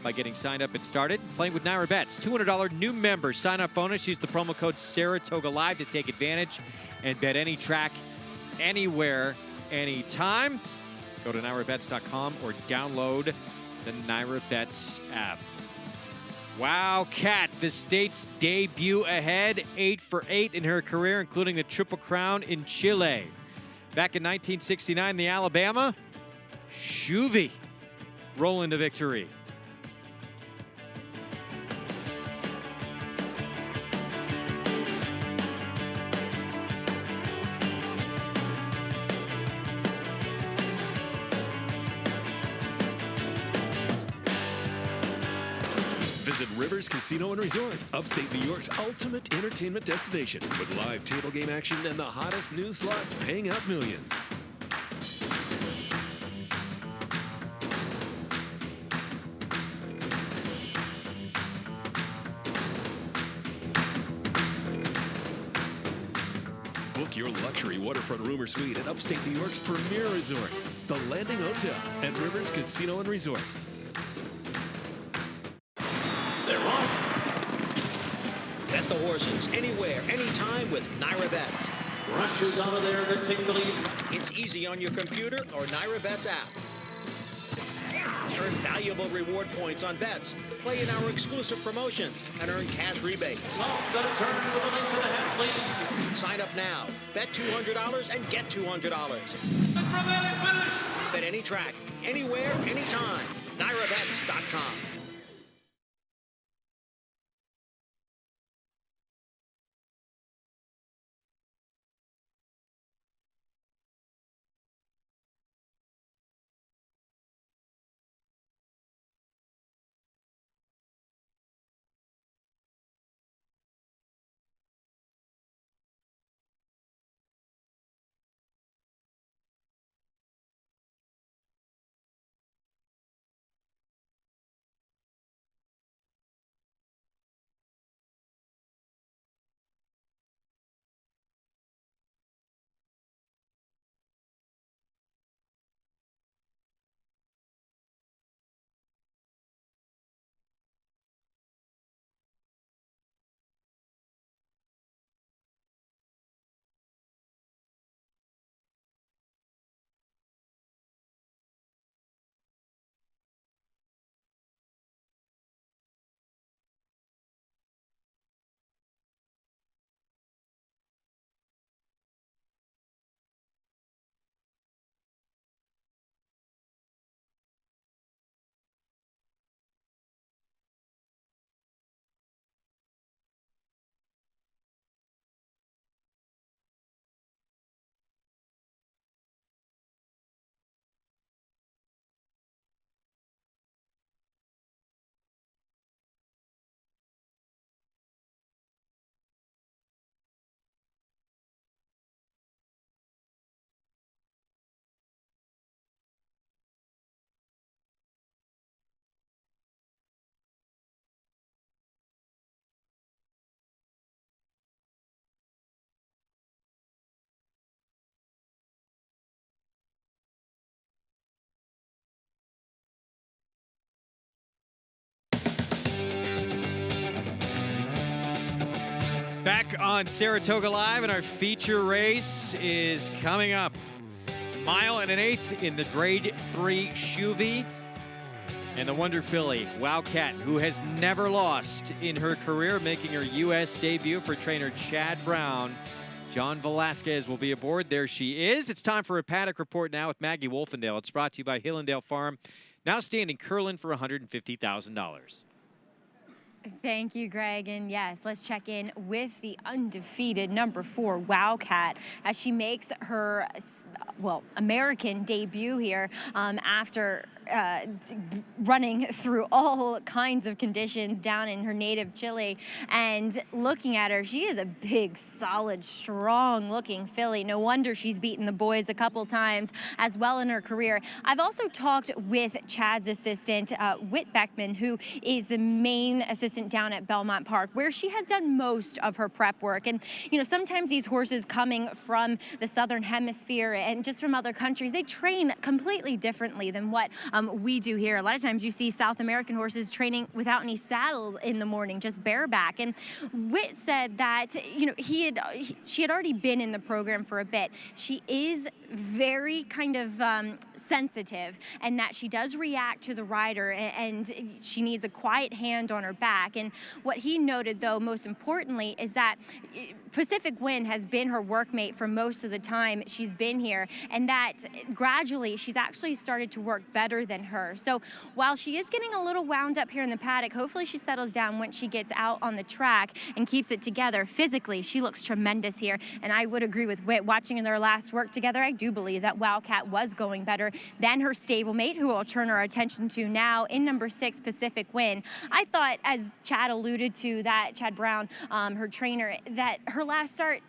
by getting signed up and started. Playing with Naira Bets, $200 new member sign-up bonus. Use the promo code Saratoga Live to take advantage and bet any track, anywhere, anytime. Go to NairaBets.com or download the Naira Bets app. Wildcat, the state's debut ahead, 8 for 8 in her career, including the Triple Crown in Chile. Back in 1969, the Alabama Shuvee rolling to victory. Visit Rivers Casino and Resort, upstate New York's ultimate entertainment destination, with live table game action and the hottest new slots paying out millions. Book your luxury waterfront room or suite at upstate New York's premier resort, the Landing Hotel at Rivers Casino and Resort. They're on. Bet the horses anywhere, anytime with Naira Bets. Brunches out of there to take the lead. It's easy on your computer or Naira Bets app. Earn valuable reward points on bets. Play in our exclusive promotions and earn cash rebates. Sign up now. Bet $200 and get $200. Bet any track, anywhere, anytime. NairaBets.com. Back on Saratoga Live, and our feature race is coming up. Mile and an eighth in the Grade 3 Shuvee. And the Wonder Filly, Wildcat, who has never lost in her career, making her U.S. debut for trainer Chad Brown. John Velazquez will be aboard. There she is. It's time for a Paddock Report now with Maggie Wolfendale. It's brought to you by Hillendale Farm, now standing Curlin for $150,000. Thank you, Greg. And yes, let's check in with the undefeated number 4 Wildcat as she makes her, well, American debut here after running through all kinds of conditions down in her native Chile. And looking at her, she is a big, solid, strong-looking filly. No wonder she's beaten the boys a couple times as well in her career. I've also talked with Chad's assistant, Whit Beckman, who is the main assistant down at Belmont Park, where she has done most of her prep work. And, you know, sometimes these horses coming from the Southern Hemisphere and just from other countries, they train completely differently than what we do here. A lot of times you see South American horses training without any saddles in the morning, just bareback. And Whit said that, you know, she had already been in the program for a bit. She is very kind of sensitive, and that she does react to the rider, and she needs a quiet hand on her back. And what he noted, though, most importantly, is that Pacific Wind has been her workmate for most of the time she's been here, and that gradually she's actually started to work better than her. So while she is getting a little wound up here in the paddock, hopefully she settles down once she gets out on the track and keeps it together. Physically, she looks tremendous here, and I would agree with Whit. Watching their last work together, I do believe that Wildcat was going better than her stablemate, who we'll turn our attention to now in number 6, Pacific Wind. I thought, as Chad alluded to, that Chad Brown, her trainer, that her last start,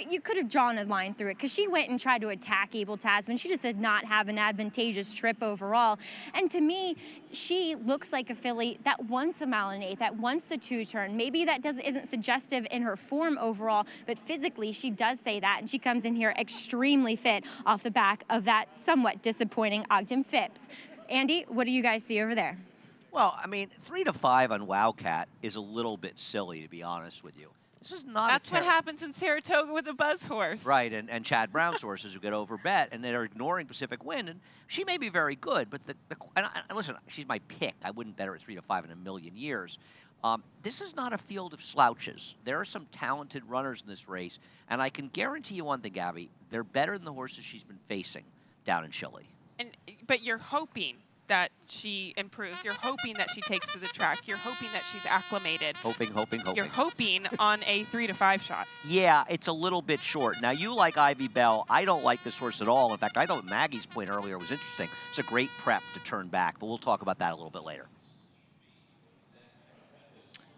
you could have drawn a line through it, because she went and tried to attack Abel Tasman. She just did not have an advantageous trip overall. And to me, she looks like a filly that wants a mile and eighth, that wants the 2-turn. Maybe that isn't suggestive in her form overall, but physically she does say that, and she comes in here extremely fit off the back of that somewhat disappointing Ogden Phipps. Andy, what do you guys see over there? Well, I mean, 3 to 5 on Wildcat is a little bit silly, to be honest with you. This is not. That's what happens in Saratoga with a buzz horse. Right, and Chad Brown's horses who get overbet, and they're ignoring Pacific Wind, and she may be very good, but listen, she's my pick. I wouldn't bet her at 3 to 5 in a million years. This is not a field of slouches. There are some talented runners in this race, and I can guarantee you one thing, Gabby, they're better than the horses she's been facing down in Chile. But you're hoping that she improves. You're hoping that she takes to the track. You're hoping that she's acclimated. Hoping. You're hoping on a 3 to 5 shot. Yeah, it's a little bit short. Now, you like Ivy Bell. I don't like this horse at all. In fact, I thought Maggie's point earlier was interesting. It's a great prep to turn back, but we'll talk about that a little bit later.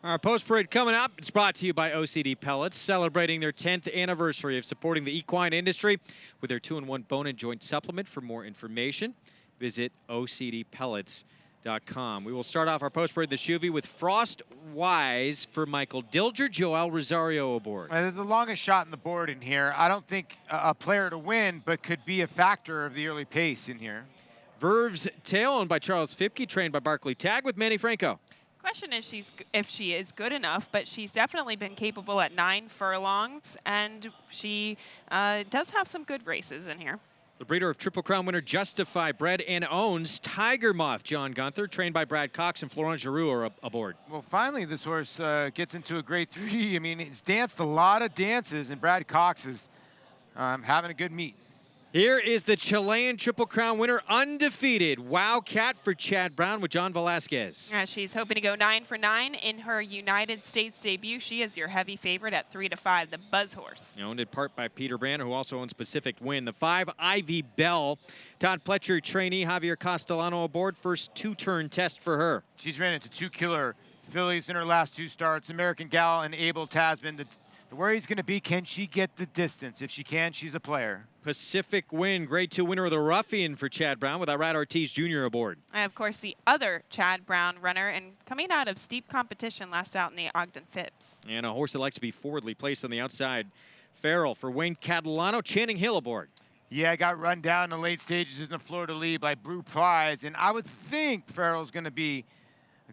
Our post parade coming up. It's brought to you by OCD Pellets, celebrating their 10th anniversary of supporting the equine industry with their 2-in-1 bone and joint supplement. For more information, visit OCDpellets.com. We will start off our post parade the Shuvee with Frost Wise for Michael Dilger, Joel Rosario aboard. There's the longest shot in the board in here. I don't think a player to win, but could be a factor of the early pace in here. Verve's Tail, owned by Charles Fipke, trained by Barclay Tagg with Manny Franco. Question is if she is good enough, but she's definitely been capable at 9 furlongs, and she does have some good races in here. The breeder of Triple Crown winner Justify, bred and owns Tiger Moth, John Gunther, trained by Brad Cox and Florent Giroux are aboard. Well, finally, this horse gets into a grade 3. I mean, it's danced a lot of dances, and Brad Cox is having a good meet. Here is the Chilean Triple Crown winner, undefeated, Wildcat for Chad Brown with John Velazquez. She's hoping to go 9 for 9 in her United States debut. She is your heavy favorite at 3 to 5, the Buzz Horse. Owned in part by Peter Brand, who also owns Pacific Wind. The 5, Ivy Bell. Todd Pletcher trainee Javier Castellano aboard. First 2-turn test for her. She's ran into 2 killer fillies in her last 2 starts, American Gal and Abel Tasman. The worry's going to be, can she get the distance? If she can, she's a player. Pacific Wind, Grade 2 winner of the Ruffian for Chad Brown with Irad Ortiz Jr. aboard. And, of course, the other Chad Brown runner, and coming out of steep competition last out in the Ogden Phipps. And a horse that likes to be forwardly placed on the outside. Farrell for Wayne Catalano, Channing Hill aboard. Yeah, got run down in the late stages in the Florida lead by Brew Prize, and I would think Farrell's going to be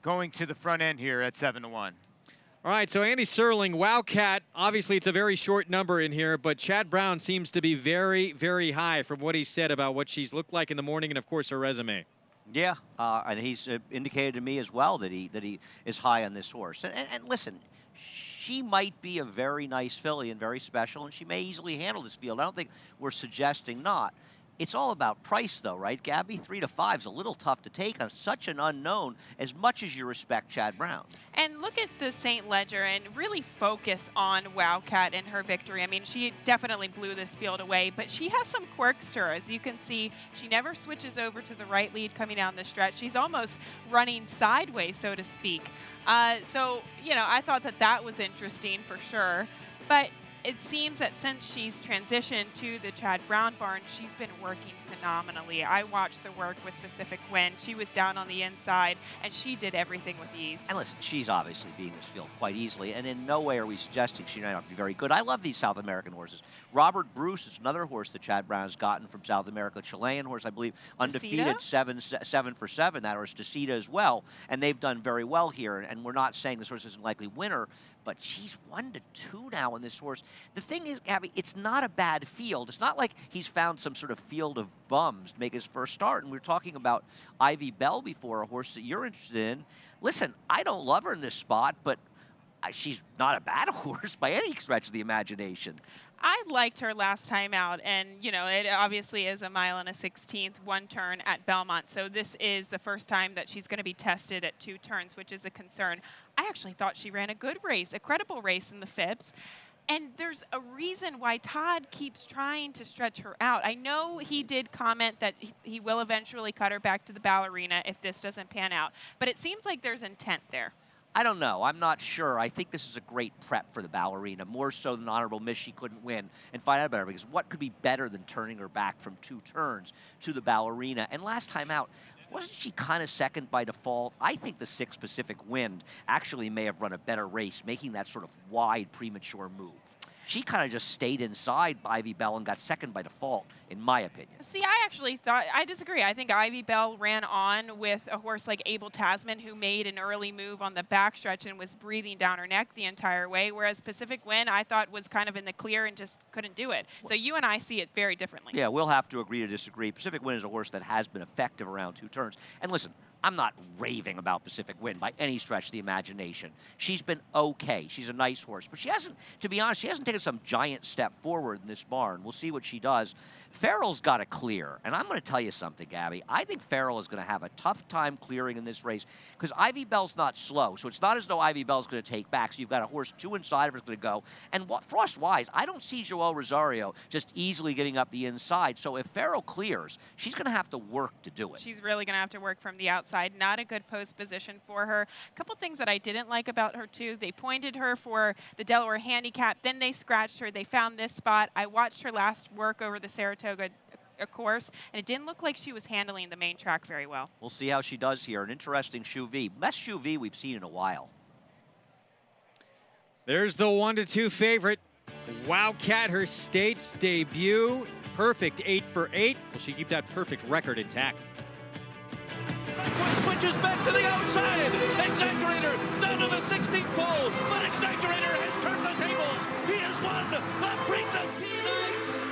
going to the front end here at 7 to 1. All right, so Andy Serling, Wildcat, obviously it's a very short number in here, but Chad Brown seems to be very, very high from what he said about what she's looked like in the morning and, of course, her resume. Yeah, and he's indicated to me as well that he is high on this horse. And listen, she might be a very nice filly and very special, and she may easily handle this field. I don't think we're suggesting not. It's all about price, though, right, Gabby? 3 to 5 is a little tough to take on such an unknown, as much as you respect Chad Brown. And look at the St. Ledger and really focus on Wildcat and her victory. I mean, she definitely blew this field away, but she has some quirks to her. As you can see, she never switches over to the right lead coming down the stretch. She's almost running sideways, so to speak. So, you know, I thought that was interesting for sure. But it seems that since she's transitioned to the Chad Brown barn, she's been working phenomenally. I watched the work with Pacific Wind. She was down on the inside, and she did everything with ease. And listen, she's obviously beating this field quite easily, and in no way are we suggesting she might not be very good. I love these South American horses. Robert Bruce is another horse that Chad Brown has gotten from South America. Chilean horse, I believe, undefeated, 7 for 7. That horse, Decida as well, and they've done very well here. And we're not saying this horse isn't likely winner, but she's 1 to 2 now in this horse. The thing is, Gabby, it's not a bad field. It's not like he's found some sort of field of bums to make his first start. And we were talking about Ivy Bell before, a horse that you're interested in. Listen, I don't love her in this spot, but she's not a bad horse by any stretch of the imagination. I liked her last time out, and, you know, it obviously is a 1 1/16, 1 turn at Belmont, so this is the first time that she's going to be tested at 2 turns, which is a concern. I actually thought she ran a good race, a credible race in the Phibs, and there's a reason why Todd keeps trying to stretch her out. I know he did comment that he will eventually cut her back to the ballerina if this doesn't pan out, but it seems like there's intent there. I don't know. I'm not sure. I think this is a great prep for the ballerina, more so than Honorable Miss she couldn't win, and find out about her, because what could be better than turning her back from 2 turns to the ballerina? And last time out, wasn't she kind of second by default? I think the 6 Pacific Wind actually may have run a better race, making that sort of wide, premature move. She kind of just stayed inside Ivy Bell and got second by default, in my opinion. See, I actually thought, I disagree. I think Ivy Bell ran on with a horse like Abel Tasman, who made an early move on the backstretch and was breathing down her neck the entire way, whereas Pacific Wind, I thought, was kind of in the clear and just couldn't do it. So you and I see it very differently. Yeah, we'll have to agree to disagree. Pacific Wind is a horse that has been effective around 2 turns. And listen, I'm not raving about Pacific Wind by any stretch of the imagination. She's been okay. She's a nice horse. But she hasn't, to be honest, she hasn't taken some giant step forward in this barn. We'll see what she does. Farrell's got to clear. And I'm going to tell you something, Gabby. I think Farrell is going to have a tough time clearing in this race because Ivy Bell's not slow. So it's not as though Ivy Bell's going to take back. So you've got a horse 2 inside of her is going to go. And Frost-wise, I don't see Joel Rosario just easily giving up the inside. So if Farrell clears, she's going to have to work to do it. She's really going to have to work from the outside. Not a good post position for her. A couple things that I didn't like about her, too. They pointed her for the Delaware Handicap. Then they scratched her. They found this spot. I watched her last work over the Saratoga course, and it didn't look like she was handling the main track very well. We'll see how she does here. An interesting Shuvee. Best Shuvee we've seen in a while. There's the 1 to 2 favorite. Wildcat, her state's debut. Perfect 8 for 8. Will she keep that perfect record intact? Switches back to the outside. Exaggerator down to the 16th pole, but Exaggerator has turned the tables. He has won the Preakness. He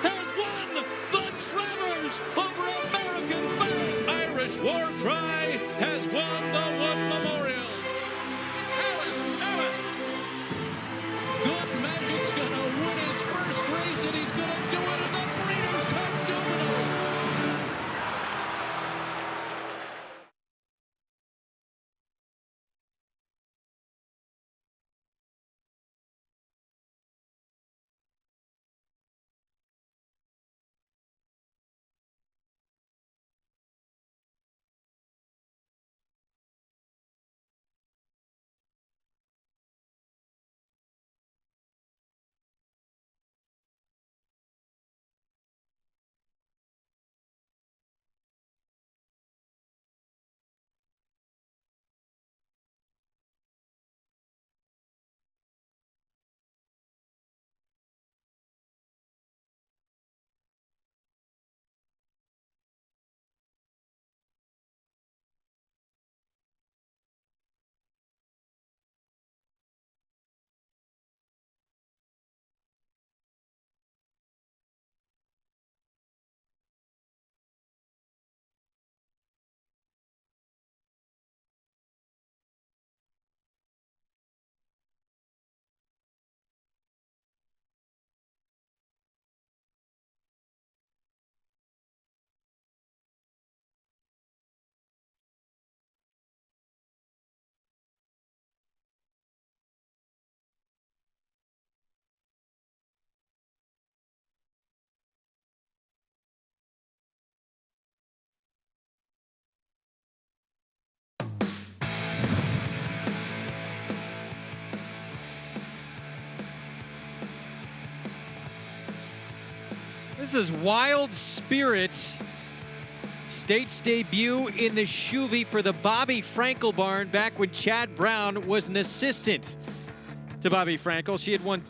has won the Travers over American Flag. Irish War Cry has won the Wood Memorial. Alice. Good Magic's gonna win his first race, and he's gonna do it in the Breeders' Cup Juvenile. This is Wild Spirit. State's debut in the Shuvee for the Bobby Frankel barn back when Chad Brown was an assistant to Bobby Frankel. She had won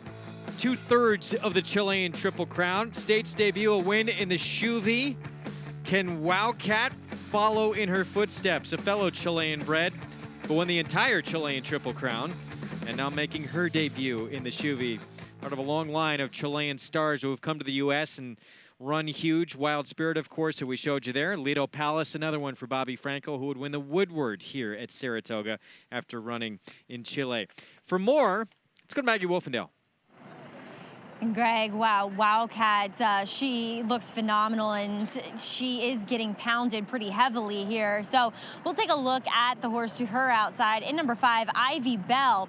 2/3 of the Chilean Triple Crown. State's debut, a win in the Shuvee. Can Wildcat follow in her footsteps? A fellow Chilean bred, but won the entire Chilean Triple Crown, and now making her debut in the Shuvee. Part of a long line of Chilean stars who have come to the U.S. and run huge. Wild Spirit, of course, who we showed you there. Lido Palace, another one for Bobby Frankel, who would win the Woodward here at Saratoga after running in Chile. For more, let's go to Maggie Wolfendale. And Greg, wow, Wildcat, she looks phenomenal, and she is getting pounded pretty heavily here. So we'll take a look at the horse to her outside in number 5, Ivy Bell.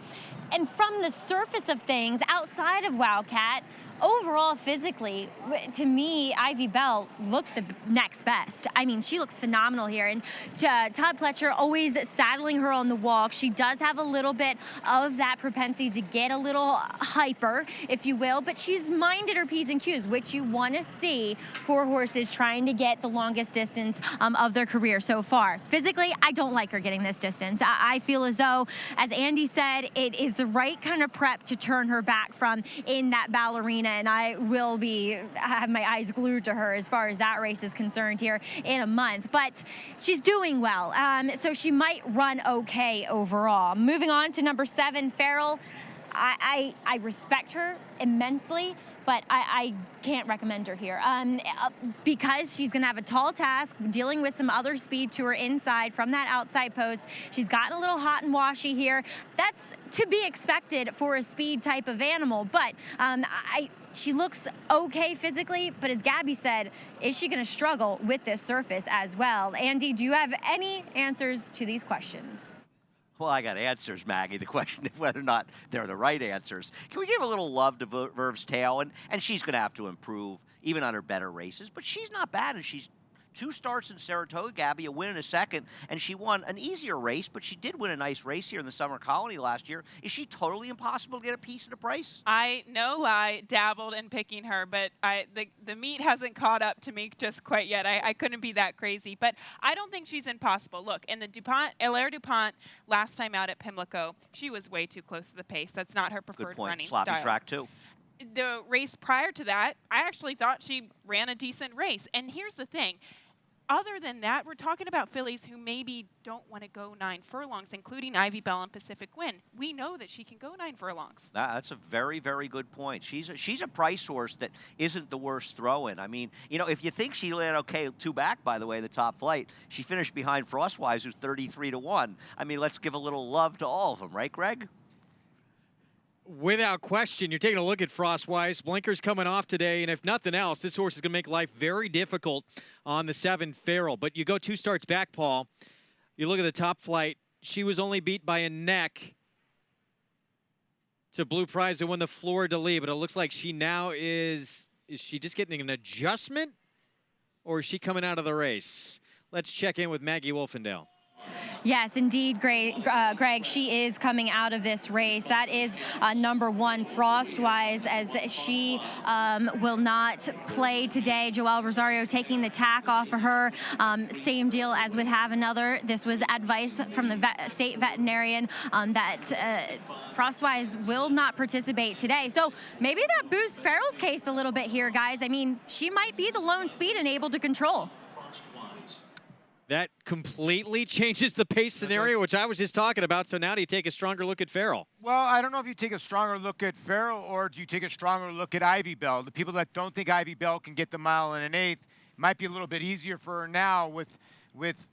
And from the surface of things, outside of Wildcat, overall physically, to me, Ivy Bell looked the next best. I mean, she looks phenomenal here. And Todd Pletcher always saddling her on the walk. She does have a little bit of that propensity to get a little hyper, if you will, but she's minded her P's and Q's, which you want to see for horses trying to get the longest distance of their career so far. Physically, I don't like her getting this distance. I feel as though, as Andy said, it is the right kind of prep to turn her back from in that ballerina, and I will have my eyes glued to her as far as that race is concerned here in a month. But she's doing well, so she might run okay overall. Moving on to number 7, Farrell. I respect her immensely, but I can't recommend her here because she's going to have a tall task dealing with some other speed to her inside from that outside post. She's gotten a little hot and washy here. That's to be expected for a speed type of animal, but she looks okay physically, but as Gabby said, is she going to struggle with this surface as well? Andy, do you have any answers to these questions? Well, I got answers, Maggie. The question is whether or not they're the right answers. Can we give a little love to Verve's tail? And she's going to have to improve even on her better races, but she's not bad, and she's 2 starts in Saratoga, Gabby, a win in a second, and she won an easier race, but she did win a nice race here in the Summer Colony last year. Is she totally impossible to get a piece of the price? I, no lie, dabbled in picking her, but the meat hasn't caught up to me just quite yet. I couldn't be that crazy, but I don't think she's impossible. Look, in the Hilaire DuPont last time out at Pimlico, she was way too close to the pace. That's not her preferred running style. Sloppy track, too. The race prior to that, I actually thought she ran a decent race. And here's the thing. Other than that, we're talking about fillies who maybe don't want to go 9 furlongs, including Ivy Bell and Pacific Wind. We know that she can go 9 furlongs. That's a very, very good point. She's a price horse that isn't the worst throw-in. I mean, you know, if you think she ran okay 2 back, by the way, the top flight, she finished behind Frostwise, who's 33-1. I mean, let's give a little love to all of them, right, Greg? Without question, you're taking a look at Frostwise. Blinkers coming off today, and if nothing else, this horse is going to make life very difficult on the 7 Farrell. But you go 2 starts back, Paul. You look at the top flight. She was only beat by a neck to Blue Prize who won the Fleur de Lis, but it looks like she now is she just getting an adjustment, or is she coming out of the race? Let's check in with Maggie Wolfendale. Yes, indeed, Greg, she is coming out of this race. That is number 1, Frostwise, as she will not play today. Joelle Rosario taking the tack off of her. Same deal as with Have Another. This was advice from the state veterinarian that Frostwise will not participate today. So maybe that boosts Farrell's case a little bit here, guys. I mean, she might be the lone speed and able to control. That completely changes the pace scenario, which I was just talking about. So now do you take a stronger look at Farrell? Well, I don't know if you take a stronger look at Farrell or do you take a stronger look at Ivy Bell. The people that don't think Ivy Bell can get the 1 1/8, it might be a little bit easier for her now with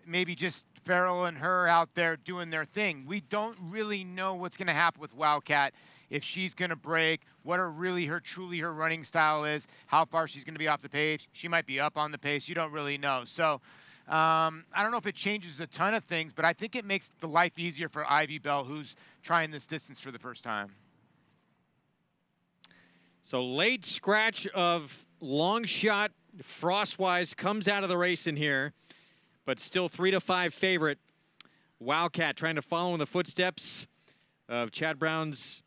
maybe just Farrell and her out there doing their thing. We don't really know what's going to happen with Wildcat, if she's going to break, what truly her running style is, how far she's going to be off the pace. She might be up on the pace. You don't really know. So I don't know if it changes a ton of things, but I think it makes the life easier for Ivy Bell, who's trying this distance for the first time. So late scratch of long shot. Frostwise comes out of the race in here, but still 3-5 favorite. Wildcat trying to follow in the footsteps of Chad Brown's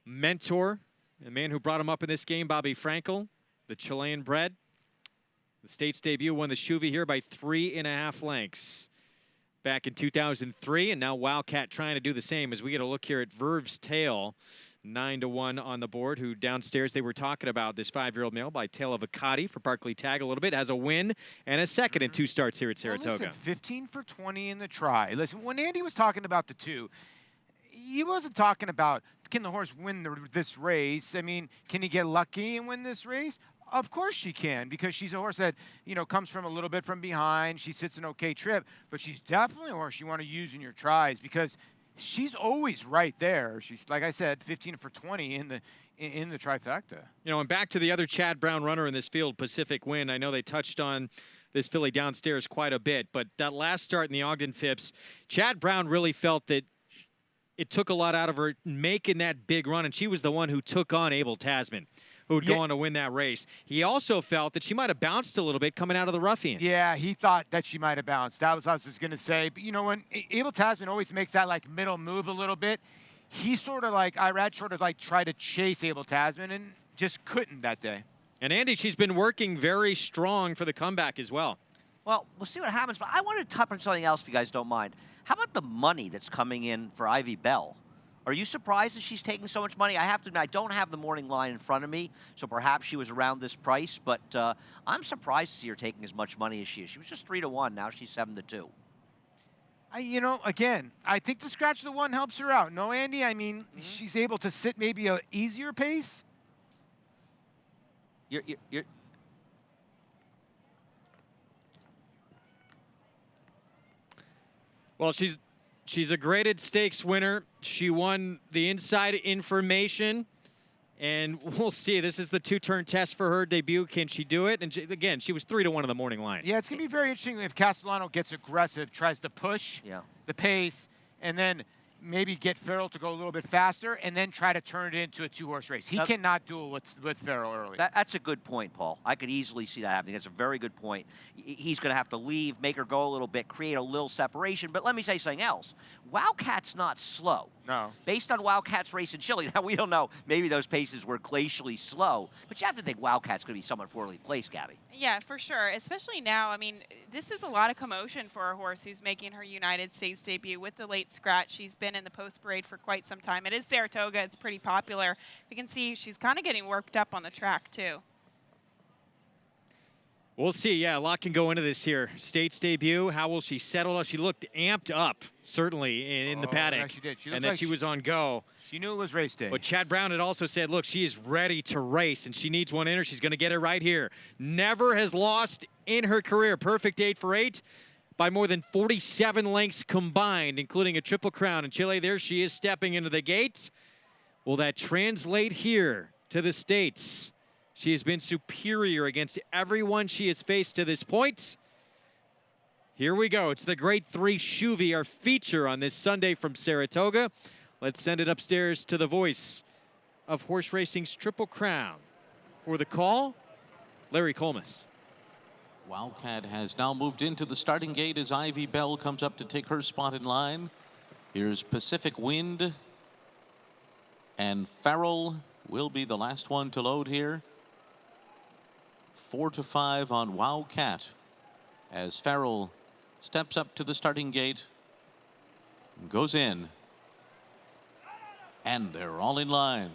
mentor, the man who brought him up in this game, Bobby Frankel, the Chilean bred. The State's debut won the Shuvee here by 3.5 lengths back in 2003, and now Wildcat trying to do the same as we get a look here at Verve's Tail. 9-1 on the board, who downstairs they were talking about this 5-year-old male by Tail of Acati for Barkley Tag a little bit, has a win and a second in 2 starts here at Saratoga. Well, listen, 15 for 20 in the try. Listen, when Andy was talking about the 2, he wasn't talking about can the horse win this race. I mean, can he get lucky and win this race? Of course she can, because she's a horse that, you know, comes from a little bit from behind. She sits an okay trip, but she's definitely a horse you want to use in your tries because she's always right there. She's, like I said, 15 for 20 in the trifecta. You know, and back to the other Chad Brown runner in this field, Pacific Wind. I know they touched on this filly downstairs quite a bit, but that last start in the Ogden Phipps, Chad Brown really felt that it took a lot out of her making that big run, and she was the one who took on Abel Tasman, who would go on to win that race. He also felt that she might have bounced a little bit coming out of the rough-in. Yeah, he thought that she might have bounced. That was what I was just going to say. But, you know, when Abel Tasman always makes that, like, middle move a little bit, he sort of like, Irad sort of like tried to chase Abel Tasman and just couldn't that day. And Andy, she's been working very strong for the comeback as well. Well, we'll see what happens, but I wanted to touch on something else if you guys don't mind. How about the money that's coming in for Ivy Bell? Are you surprised that she's taking so much money? I have to admit, I don't have the morning line in front of me, so perhaps she was around this price, but I'm surprised to see her taking as much money as she is. She was just 3-1, now she's 7-2. You know, again, I think the scratch the 1 helps her out. No, Andy, I mean, she's able to sit maybe an easier pace. You're Well, she's a graded stakes winner. She won the inside information, and we'll see. This is the 2-turn test for her debut. Can she do it? And again, she was 3-1 in the morning line. Yeah, it's going to be very interesting if Castellano gets aggressive, tries to push the pace, and then maybe get Farrell to go a little bit faster, and then try to turn it into a 2-horse race. He cannot duel with Farrell early. That's a good point, Paul. I could easily see that happening. That's a very good point. He's going to have to leave, make her go a little bit, create a little separation. But let me say something else. Wildcat's not slow. No. Based on Wildcat's race in Chile, now we don't know. Maybe those paces were glacially slow. But you have to think Wildcat's going to be somewhat poorly placed, Gabby. Yeah, for sure. Especially now. I mean, this is a lot of commotion for a horse who's making her United States debut with the late scratch. She's been in the post parade for quite some time. It is Saratoga. It's pretty popular. We can see she's kind of getting worked up on the track, too. We'll see. Yeah, a lot can go into this here. State's debut. How will she settle? She looked amped up, certainly, in the paddock. Yeah, she did. And that she was on go. She knew it was race day. But Chad Brown had also said, look, she is ready to race, and she needs one in her. She's going to get it right here. Never has lost in her career. Perfect 8 for 8 by more than 47 lengths combined, including a Triple Crown in Chile. There she is stepping into the gates. Will that translate here to the States? She has been superior against everyone she has faced to this point. Here we go. It's the Grade 3 Shuvee, our feature on this Sunday from Saratoga. Let's send it upstairs to the voice of horse racing's Triple Crown. For the call, Larry Colmus. Wildcat has now moved into the starting gate as Ivy Bell comes up to take her spot in line. Here's Pacific Wind. And Farrell will be the last one to load here. 4-5 on Wildcat as Farrell steps up to the starting gate, goes in, and they're all in line.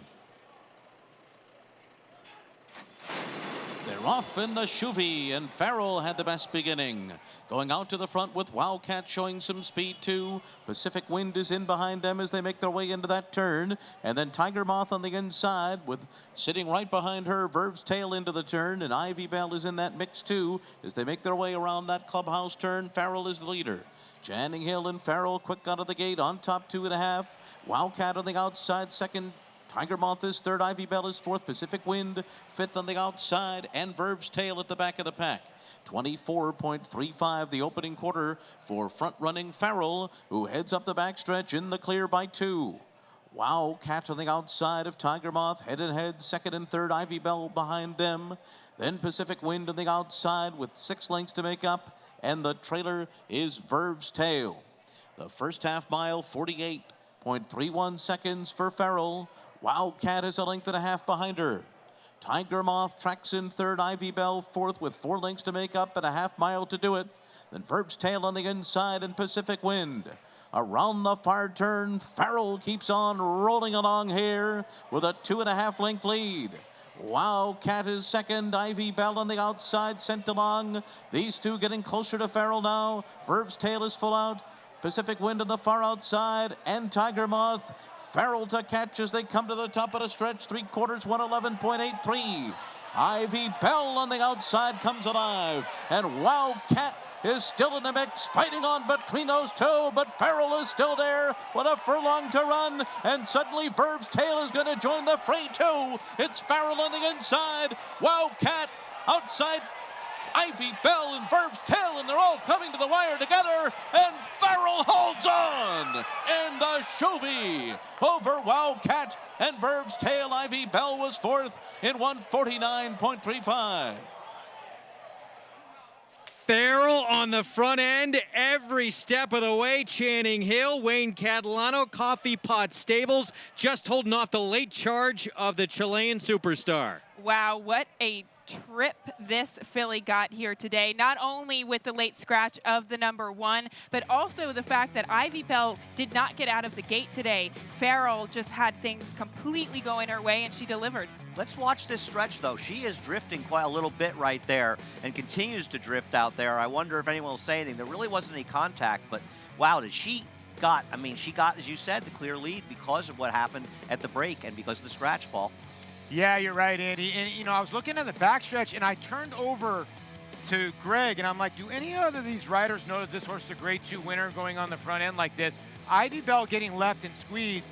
They're off in the Shuvee, and Farrell had the best beginning. Going out to the front with Wildcat showing some speed too. Pacific Wind is in behind them as they make their way into that turn. And then Tiger Moth on the inside with sitting right behind her, Verve's Tail into the turn. And Ivy Bell is in that mix too as they make their way around that clubhouse turn. Farrell is the leader. Channing Hill and Farrell quick out of the gate on top 2.5. Wildcat on the outside second. Tiger Moth is third, Ivy Bell is fourth, Pacific Wind fifth on the outside, and Verve's Tail at the back of the pack. 24.35 the opening quarter for front-running Farrell, who heads up the backstretch in the clear by 2. Wildcat on the outside of Tiger Moth, head and head, second and third, Ivy Bell behind them. Then Pacific Wind on the outside with 6 lengths to make up, and the trailer is Verve's Tail. The first half mile, 48.31 seconds for Farrell. Wildcat is a length and a half behind her. Tiger Moth tracks in third, Ivy Bell fourth with 4 lengths to make up and a half mile to do it. Then Verb's Tail on the inside and Pacific Wind. Around the far turn, Farrell keeps on rolling along here with a 2.5 length lead. Wildcat is second, Ivy Bell on the outside sent along. These two getting closer to Farrell now. Verb's Tail is full out. Pacific Wind on the far outside and Tiger Moth. Farrell to catch as they come to the top of the stretch. 3/4, 111.83. Ivy Bell on the outside comes alive. And Wildcat is still in the mix, fighting on between those two, but Farrell is still there with a furlong to run, and suddenly Verb's Tail is going to join the fray too. It's Farrell on the inside, Wildcat outside, Ivy Bell and Verb's Tail, and they're all coming to the wire together, and Farrell holds on. And the Shuvee over Wildcat and Verb's Tail. Ivy Bell was fourth in 149.35. Farrell on the front end every step of the way. Channing Hill, Wayne Catalano, Coffee Pot Stables just holding off the late charge of the Chilean superstar. Wow, what a trip this filly got here today, not only with the late scratch of the number 1, but also the fact that Ivy Bell did not get out of the gate today. Farrell just had things completely going her way, and she delivered. Let's watch this stretch, though. She is drifting quite a little bit right there and continues to drift out there. I wonder if anyone will say anything. There really wasn't any contact, but wow, she got, as you said, the clear lead because of what happened at the break and because of the scratch ball. Yeah, you're right, Andy. And, I was looking at the backstretch, and I turned over to Greg, and I'm like, do any other of these riders know that this horse is a Grade 2 winner going on the front end like this? Ivy Bell getting left and squeezed,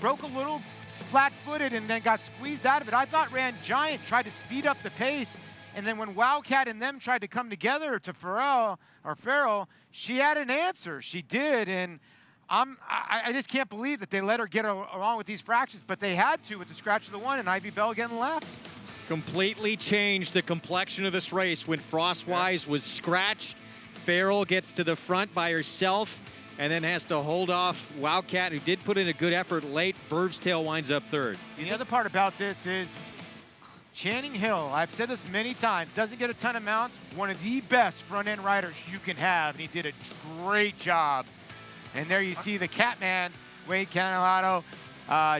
broke a little flat-footed and then got squeezed out of it. I thought Ran Giant tried to speed up the pace, and then when Wildcat and them tried to come together to Farrell, she had an answer. She did, and I just can't believe that they let her get along with these fractions, but they had to with the scratch of the 1 and Ivy Bell getting left. Completely changed the complexion of this race when Frostwise was scratched. Farrell gets to the front by herself and then has to hold off Wildcat, who did put in a good effort late. Verb's Tail winds up third. And the other part about this is Channing Hill, I've said this many times, doesn't get a ton of mounts. One of the best front-end riders you can have, and he did a great job. And there you see the Catman, Wayne Catalano,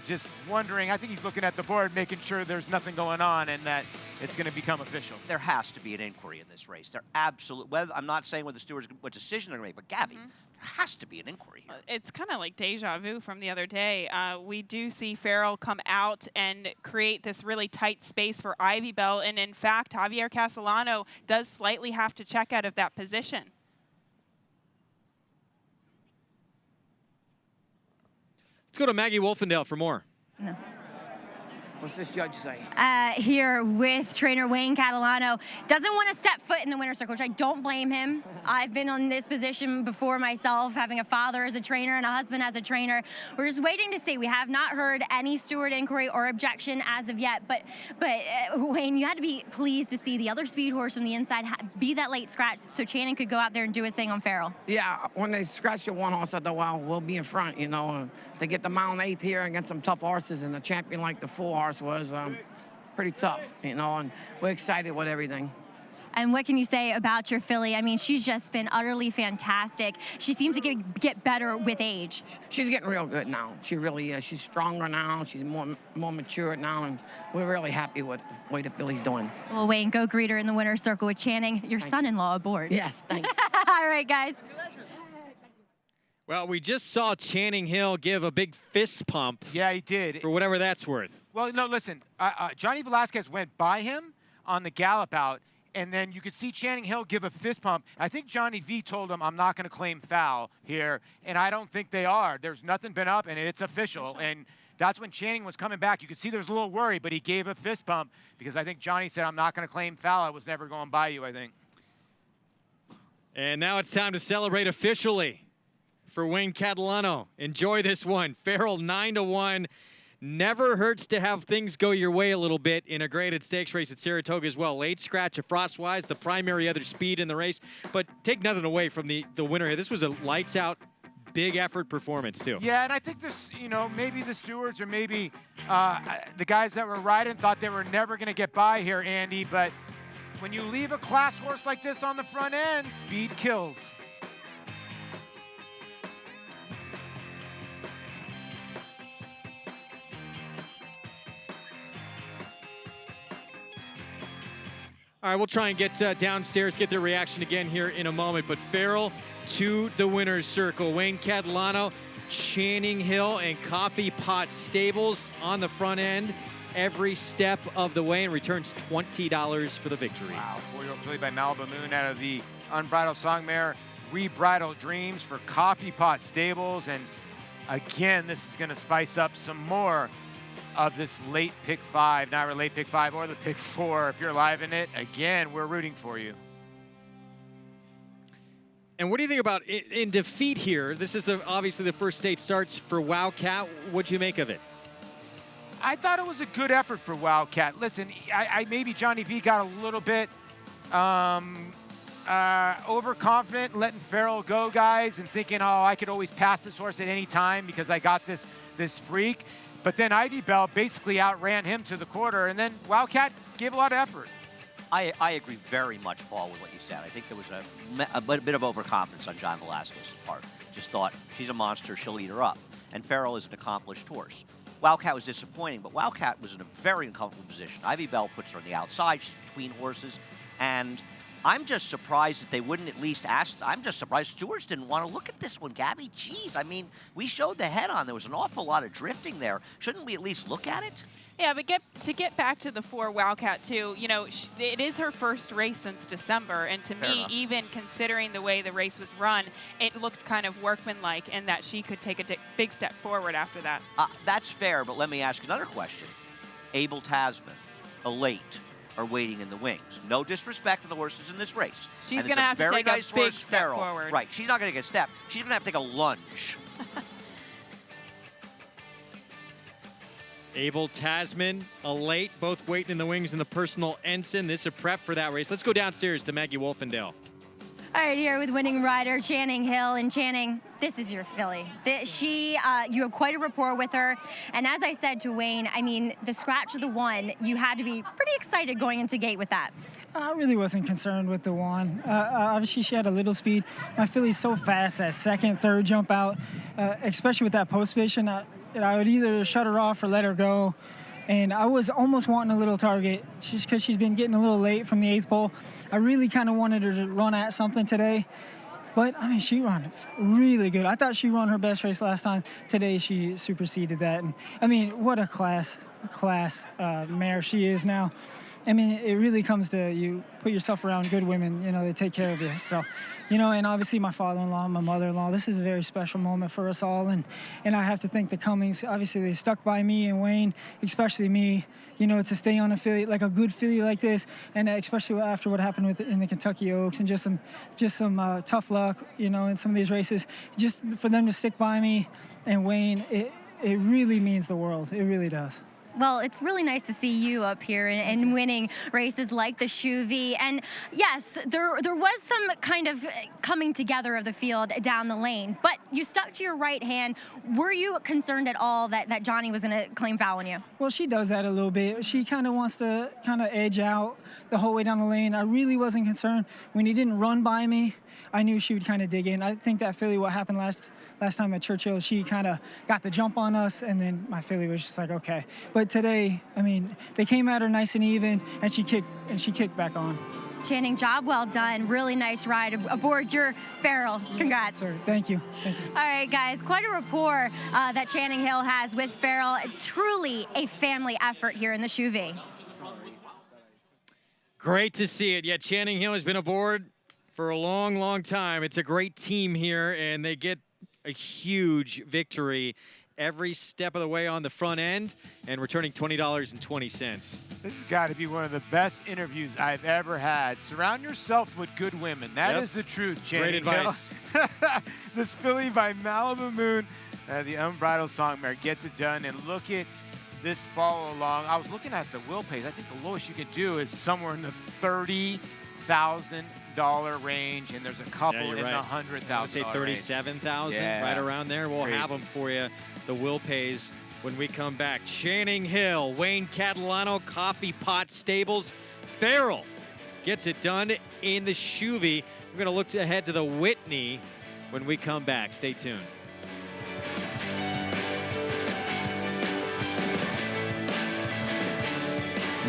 just wondering. I think he's looking at the board, making sure there's nothing going on and that it's going to become official. There has to be an inquiry in this race. There absolutely. I'm not saying what the stewards, what decision they're going to make, but Gabby, there has to be an inquiry here. It's kind of like deja vu from the other day. We do see Farrell come out and create this really tight space for Ivy Bell, and in fact, Javier Castellano does slightly have to check out of that position. Let's go to Maggie Wolfendale for more. No. What's this judge say? Here with trainer Wayne Catalano. Doesn't want to step foot in the winner's circle, which I don't blame him. I've been in this position before myself, having a father as a trainer and a husband as a trainer. We're just waiting to see. We have not heard any steward inquiry or objection as of yet. But Wayne, you had to be pleased to see the other speed horse from the inside be that late scratch so Channing could go out there and do his thing on Farrell. Yeah, when they scratched the 1 horse, I thought, well, we'll be in front, you know. And they get the mount 8th here against some tough horses, and a champion like the 4 horse was pretty tough, you know, and we're excited with everything. And what can you say about your filly? I mean, she's just been utterly fantastic. She seems to get better with age. She's getting real good now. She really is. She's stronger now. She's more mature now, and we're really happy with the way the filly's doing. Well, Wayne, go greet her in the winner's circle with Channing, your son-in-law aboard. Yes, thanks. All right, guys. Well, we just saw Channing Hill give a big fist pump. Yeah, he did. For whatever that's worth. Well, no, listen. Johnny Velazquez went by him on the gallop out, and then you could see Channing Hill give a fist pump. I think Johnny V told him, I'm not going to claim foul here, and I don't think they are. There's nothing been up, and it's official. And that's when Channing was coming back. You could see there was a little worry, but he gave a fist pump because I think Johnny said, I'm not going to claim foul. I was never going by you, I think. And now it's time to celebrate officially for Wayne Catalano. Enjoy this one. Farrell 9-1. Never hurts to have things go your way a little bit in a graded stakes race at Saratoga as well. Late scratch of Frostwise, the primary other speed in the race. But take nothing away from the winner here. This was a lights out big effort performance, too. Yeah, and I think this, you know, maybe the stewards or maybe the guys that were riding thought they were never going to get by here, Andy, but when you leave a class horse like this on the front end, speed kills. All right, we'll try and get downstairs, get their reaction again here in a moment. But Farrell to the winner's circle. Wayne Catalano, Channing Hill, and Coffee Pot Stables on the front end every step of the way and returns $20 for the victory. Wow, 4-year-old filly by Malibu Moon out of the Unbridled Song Mare, Rebridled Dreams for Coffee Pot Stables. And again, this is going to spice up some more of this late pick 5, not late pick 5 or the pick 4. If you're live in it, again, we're rooting for you. And what do you think about in defeat here? This is obviously the first state starts for Wildcat. What'd you make of it? I thought it was a good effort for Wildcat. Listen, maybe Johnny V got a little bit overconfident, letting Farrell go, guys, and thinking, oh, I could always pass this horse at any time because I got this freak. But then Ivy Bell basically outran him to the quarter, and then Wildcat gave a lot of effort. I agree very much, Paul, with what you said. I think there was a bit of overconfidence on John Velazquez's part. Just thought, she's a monster, she'll eat her up. And Farrell is an accomplished horse. Wildcat was disappointing, but Wildcat was in a very uncomfortable position. Ivy Bell puts her on the outside, she's between horses, and I'm just surprised that they wouldn't at least ask. I'm just surprised stewards didn't want to look at this one, Gabby. Jeez, I mean, we showed the head on. There was an awful lot of drifting there. Shouldn't we at least look at it? Yeah, but to get back to the 4 Wildcat too, you know, it is her first race since December, and to me, even considering the way the race was run, it looked kind of workmanlike in that she could take a big step forward after that. That's fair, but let me ask another question. Abel Tasman, Elate, are waiting in the wings. No disrespect to the horses in this race. She's going to have to take a big step forward. Right, she's not going to get a step. She's going to have to take a lunge. Abel Tasman, Elate, both waiting in the wings in the personal ensign. This is a prep for that race. Let's go downstairs to Maggie Wolfendale. All right, here with winning rider Channing Hill. And Channing, this is your filly. You have quite a rapport with her. And as I said to Wayne, I mean, the scratch of the 1, you had to be pretty excited going into gate with that. I really wasn't concerned with the 1. Obviously, she had a little speed. My filly's so fast, that second, third jump out, especially with that post position. I would either shut her off or let her go. And I was almost wanting a little target just because she's been getting a little late from the 8th pole. I really kind of wanted her to run at something today. But, I mean, she ran really good. I thought she ran her best race last time. Today, she superseded that. And, I mean, what a class mare she is now. I mean, it really comes to you put yourself around good women, you know, they take care of you. So, you know, and obviously my father-in-law, my mother-in-law, this is a very special moment for us all. And I have to thank the Cummings. Obviously, they stuck by me and Wayne, especially me, you know, to stay on a filly, like a good filly like this. And especially after what happened in the Kentucky Oaks and just some tough luck, you know, in some of these races. Just for them to stick by me and Wayne, it really means the world. It really does. Well, it's really nice to see you up here and winning races like the Shuvee. And yes, there was some kind of coming together of the field down the lane, but you stuck to your right hand. Were you concerned at all that Johnny was going to claim foul on you? Well, she does that a little bit. She kind of wants to edge out the whole way down the lane. I really wasn't concerned. When he didn't run by me, I knew she would kind of dig in. I think that filly, what happened last time at Churchill, she kind of got the jump on us, and then my filly was just like, okay. But today, I mean, they came at her nice and even, and she kicked back on. Channing, job well done. Really nice ride aboard your Farrell. Congrats. Sure. Thank you. Thank you. All right, guys, quite a rapport that Channing Hill has with Farrell. Truly a family effort here in the Shuvee. Great to see it. Yeah, Channing Hill has been aboard for a long, long time. It's a great team here, and they get a huge victory every step of the way on the front end and returning $20.20. This has got to be one of the best interviews I've ever had. Surround yourself with good women. That is the truth, Channing. Great advice. This filly by Malibu Moon, the Unbridled Song Mare, gets it done. And look at this follow along. I was looking at the wheel pace. I think the lowest you could do is somewhere in the 30 $100,000 range, and there's a couple Yeah, in right. the $100,000 Say 37,000, Yeah. right around there. We'll have them for you. The will pays when we come back. Channing Hill, Wayne Catalano, Coffee Pot Stables, Farrell gets it done in the Shuvee. We're going to look ahead to the Whitney when we come back. Stay tuned.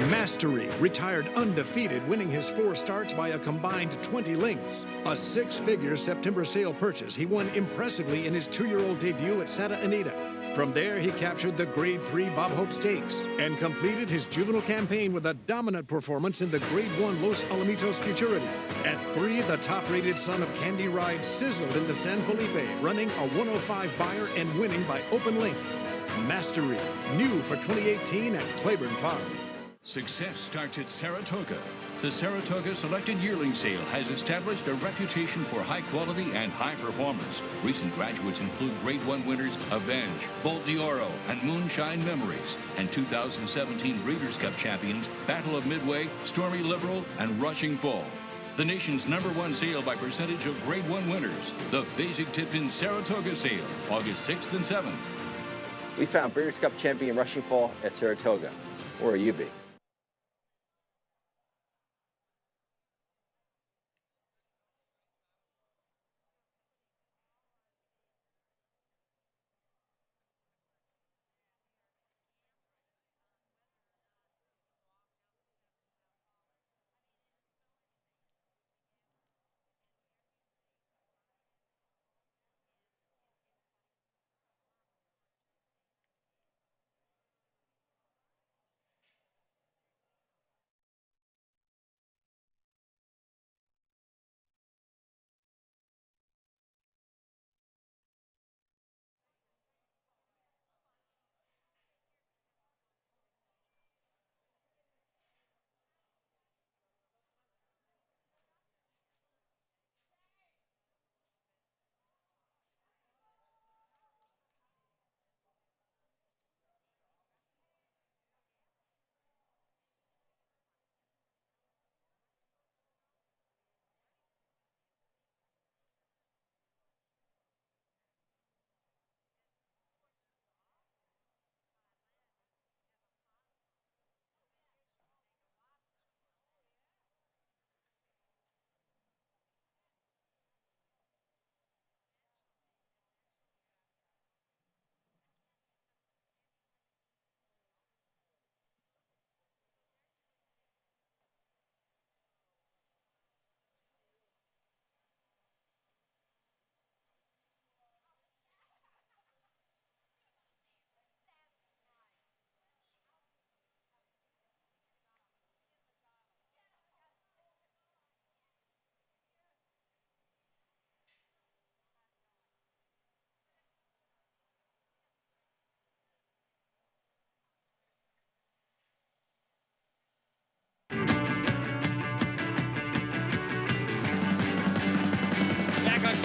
Mastery retired undefeated, winning his 4 starts by a combined 20 lengths. A 6-figure September sale purchase, he won impressively in his 2-year-old debut at Santa Anita. From there, he captured the Grade 3 Bob Hope Stakes and completed his juvenile campaign with a dominant performance in the Grade 1 Los Alamitos Futurity. At 3, the top-rated son of Candy Ride sizzled in the San Felipe, running a 105 buyer and winning by open lengths. Mastery, new for 2018 at Claiborne Farm. Success starts at Saratoga. The Saratoga Selected Yearling Sale has established a reputation for high quality and high performance. Recent graduates include Grade 1 winners Avenge, Bolt d'Oro, and Moonshine Memories, and 2017 Breeders' Cup champions Battle of Midway, Stormy Liberal, and Rushing Full. The nation's #1 sale by percentage of Grade 1 winners, the Fasig-Tipton Saratoga Sale, August 6th and 7th. We found Breeders' Cup champion Rushing Fall at Saratoga. Where will you be?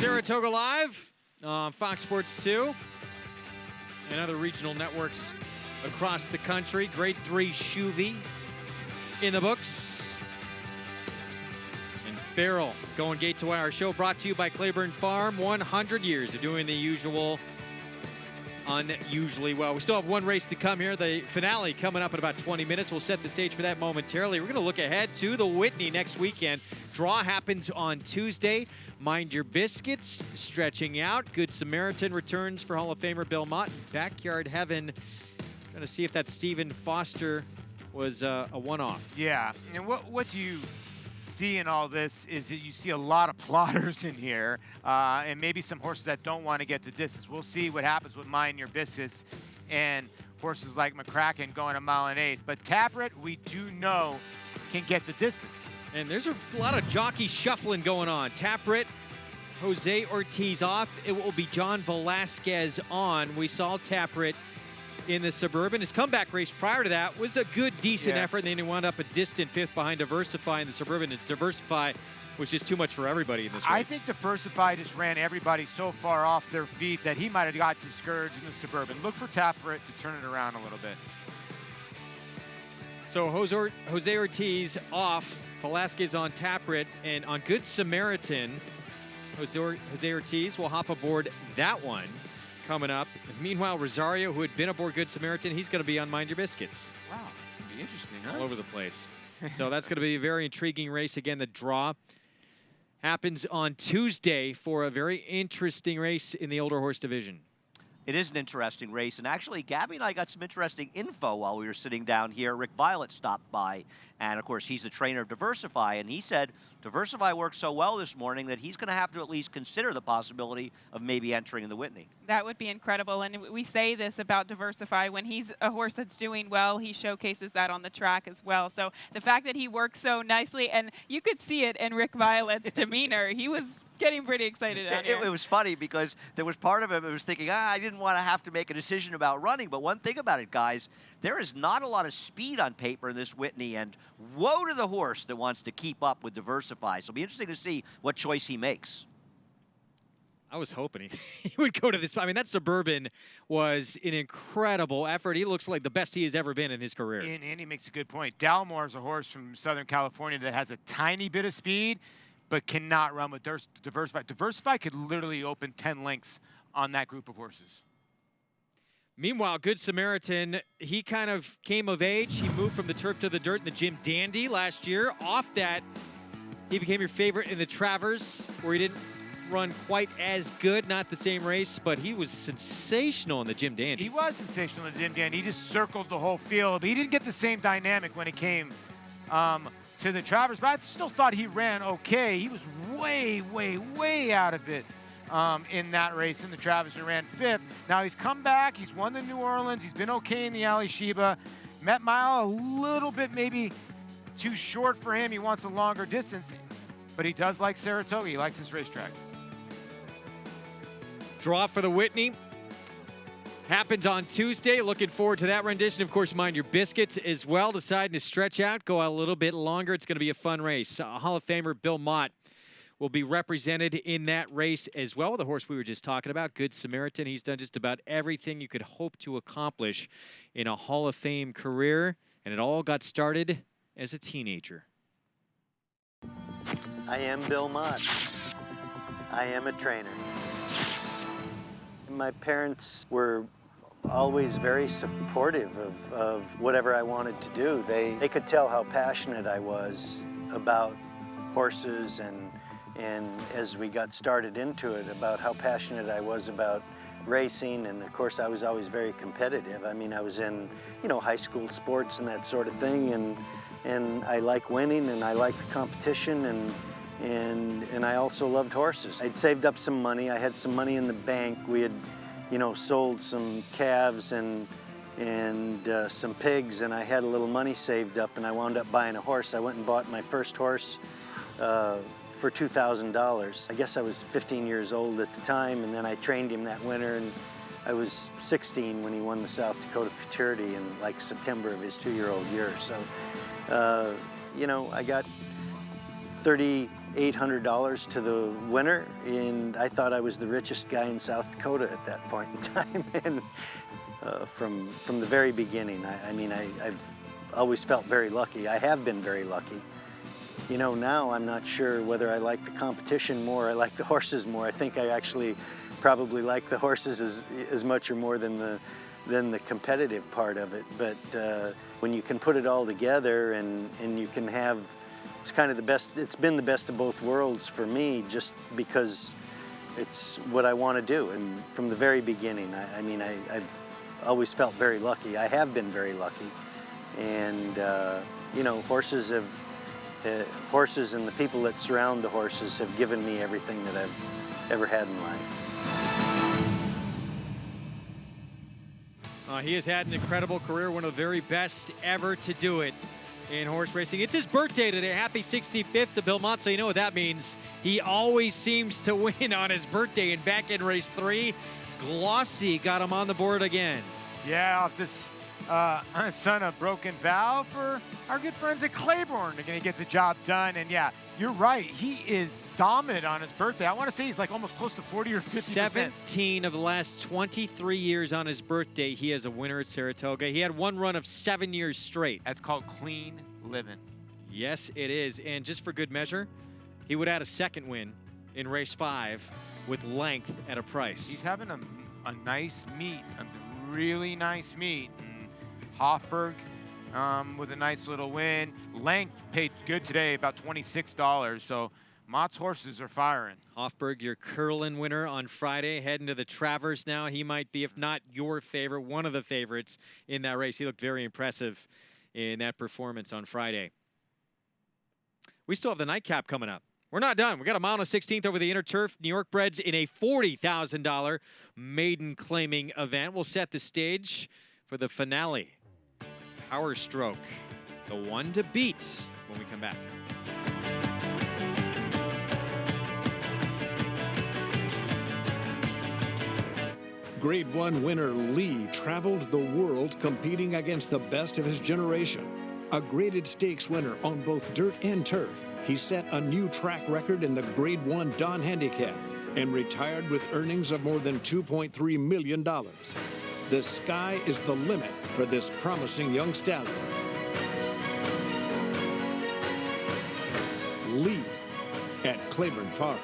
Saratoga Live on Fox Sports 2 and other regional networks across the country. Grade 3 Shuvee in the books. And Farrell going gate to wire. Show brought to you by Claiborne Farm. 100 years of doing the usual unusually well. We still have one race to come here. The finale coming up in about 20 minutes. We'll set the stage for that momentarily. We're going to look ahead to the Whitney next weekend. Draw happens on Tuesday. Mind your biscuits, stretching out. Good Samaritan returns for Hall of Famer Bill Mott. Backyard Heaven. Going to see if that Stephen Foster was a one-off. Yeah, and what do you see in all this is that you see a lot of plotters in here, and maybe some horses that don't want to get the distance. We'll see what happens with Mind Your Biscuits and horses like McCracken going a mile and 1/8. But Taproot, we do know, can get the distance. And there's a lot of jockey shuffling going on. Taproot, Jose Ortiz off. It will be John Velazquez on. We saw Taproot in the Suburban. His comeback race prior to that was a good, decent effort. And then he wound up a distant 5th behind Diversify in the Suburban. And Diversify was just too much for everybody in this race. I think Diversify just ran everybody so far off their feet that he might have got discouraged in the Suburban. Look for Taproot to turn it around a little bit. So Jose Ortiz off Velazquez on Taproot, and on Good Samaritan, Jose Ortiz will hop aboard that one coming up. Meanwhile, Rosario, who had been aboard Good Samaritan, he's going to be on Mind Your Biscuits. Wow, it's be interesting, huh? All over the place. So that's going to be a very intriguing race. Again, the draw happens on Tuesday for a very interesting race in the older horse division. It is an interesting race, and actually, Gabby and I got some interesting info while we were sitting down here. Rick Violet stopped by, and of course, he's the trainer of Diversify, and he said Diversify worked so well this morning that he's going to have to at least consider the possibility of maybe entering in the Whitney. That would be incredible, and we say this about Diversify. When he's a horse that's doing well, he showcases that on the track as well. So the fact that he worked so nicely, and you could see it in Rick Violet's demeanor. He was getting pretty excited out here. It was funny because there was part of him that was thinking, I didn't want to have to make a decision about running. But one thing about it, guys, there is not a lot of speed on paper in this Whitney, and woe to the horse that wants to keep up with Diversify. So it'll be interesting to see what choice he makes. I was hoping he would go to this. I mean, that Suburban was an incredible effort. He looks like the best he has ever been in his career. And Andy makes a good point. Dalmore's a horse from Southern California that has a tiny bit of speed, but cannot run with Diversify. Diversify could literally open 10 lengths on that group of horses. Meanwhile, Good Samaritan, he kind of came of age. He moved from the turf to the dirt in the Jim Dandy last year. Off that, he became your favorite in the Travers, where he didn't run quite as good, not the same race, but he was sensational in the Jim Dandy. He was sensational in the Jim Dandy. He just circled the whole field, but he didn't get the same dynamic when it came to the Travers, but I still thought he ran okay. He was way, way, way out of it in that race in the Travers. He ran 5th. Now he's come back. He's won the New Orleans. He's been okay in the Ali Sheba. Met Mile a little bit maybe too short for him. He wants a longer distance, but he does like Saratoga. He likes this racetrack. Draw for the Whitney happens on Tuesday. Looking forward to that rendition. Of course, Mind Your Biscuits as well. Deciding to stretch out, go out a little bit longer. It's going to be a fun race. Hall of Famer Bill Mott will be represented in that race as well. The horse we were just talking about, Good Samaritan. He's done just about everything you could hope to accomplish in a Hall of Fame career, and it all got started as a teenager. I am Bill Mott. I am a trainer. My parents were always very supportive of whatever I wanted to do. They could tell how passionate I was about horses, and as we got started into it, about how passionate I was about racing. And of course, I was always very competitive. I mean, I was in, high school sports and that sort of thing, and I like winning, and I like the competition, and I also loved horses. I'd saved up some money. I had some money in the bank. We had, sold some calves and some pigs, and I had a little money saved up, and I wound up buying a horse. I went and bought my first horse for $2,000. I guess I was 15 years old at the time, and then I trained him that winter, and I was 16 when he won the South Dakota Futurity in like September of his 2-year-old year. So, I got $3,800 to the winner, and I thought I was the richest guy in South Dakota at that point in time. And from the very beginning, I've always felt very lucky. I have been very lucky. Now I'm not sure whether I like the competition more, I like the horses more. I think I actually probably like the horses as much or more than the competitive part of it. But when you can put it all together and you can have, it's kind of the best, it's been the best of both worlds for me, just because it's what I want to do. And from the very beginning, I've always felt very lucky. I have been very lucky. And, horses and the people that surround the horses have given me everything that I've ever had in life. He has had an incredible career, one of the very best ever to do it in horse racing. It's his birthday today. Happy 65th to Bill Mott, so you know what that means. He always seems to win on his birthday, and back in race 3, Glossy got him on the board again. Yeah, off this son of broken valve for our good friends at Claiborne. Again, he gets the job done, and yeah, you're right. He is dominant on his birthday. I want to say he's like almost close to 40 or 50%. 17 of the last 23 years on his birthday, he is a winner at Saratoga. He had one run of 7 years straight. That's called clean living. Yes, it is. And just for good measure, he would add a second win in race 5 with length at a price. He's having a nice meet, a really nice meet. And Hofberg with a nice little win. Length paid good today, about $26. So Mott's horses are firing. Hofberg, your Curlin winner on Friday, heading to the Travers now. He might be, if not your favorite, one of the favorites in that race. He looked very impressive in that performance on Friday. We still have the Nightcap coming up. We're not done. We got a mile and a 16th over the Inner Turf. New York Breds in a $40,000 maiden claiming event. We'll set the stage for the finale. Power Stroke, the one to beat when we come back. Grade 1 winner Lee traveled the world competing against the best of his generation. A graded stakes winner on both dirt and turf, he set a new track record in the Grade 1 Don Handicap and retired with earnings of more than $2.3 million. The sky is the limit for this promising young stallion. Lee at Claiborne Farm.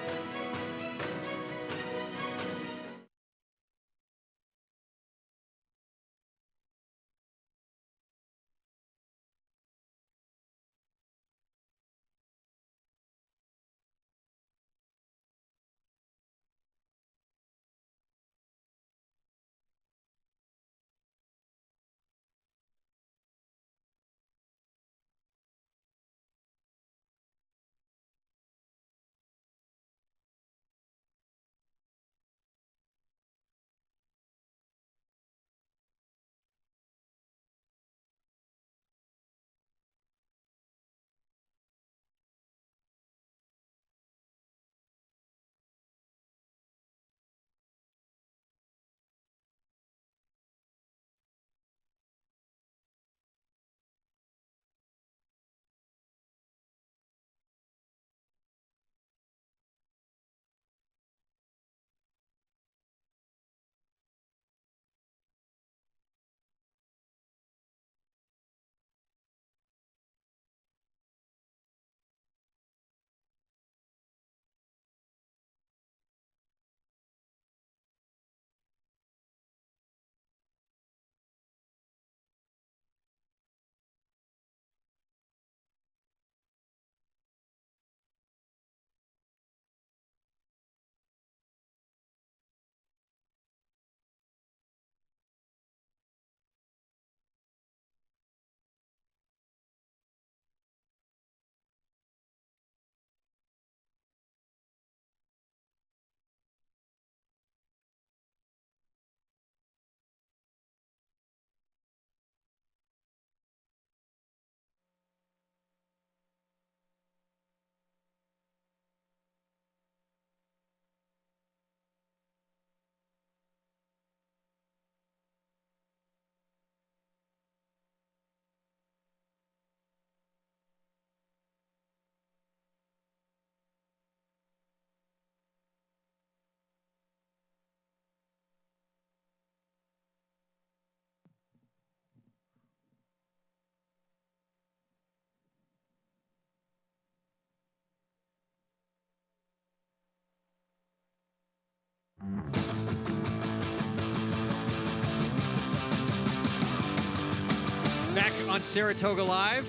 Back on Saratoga Live.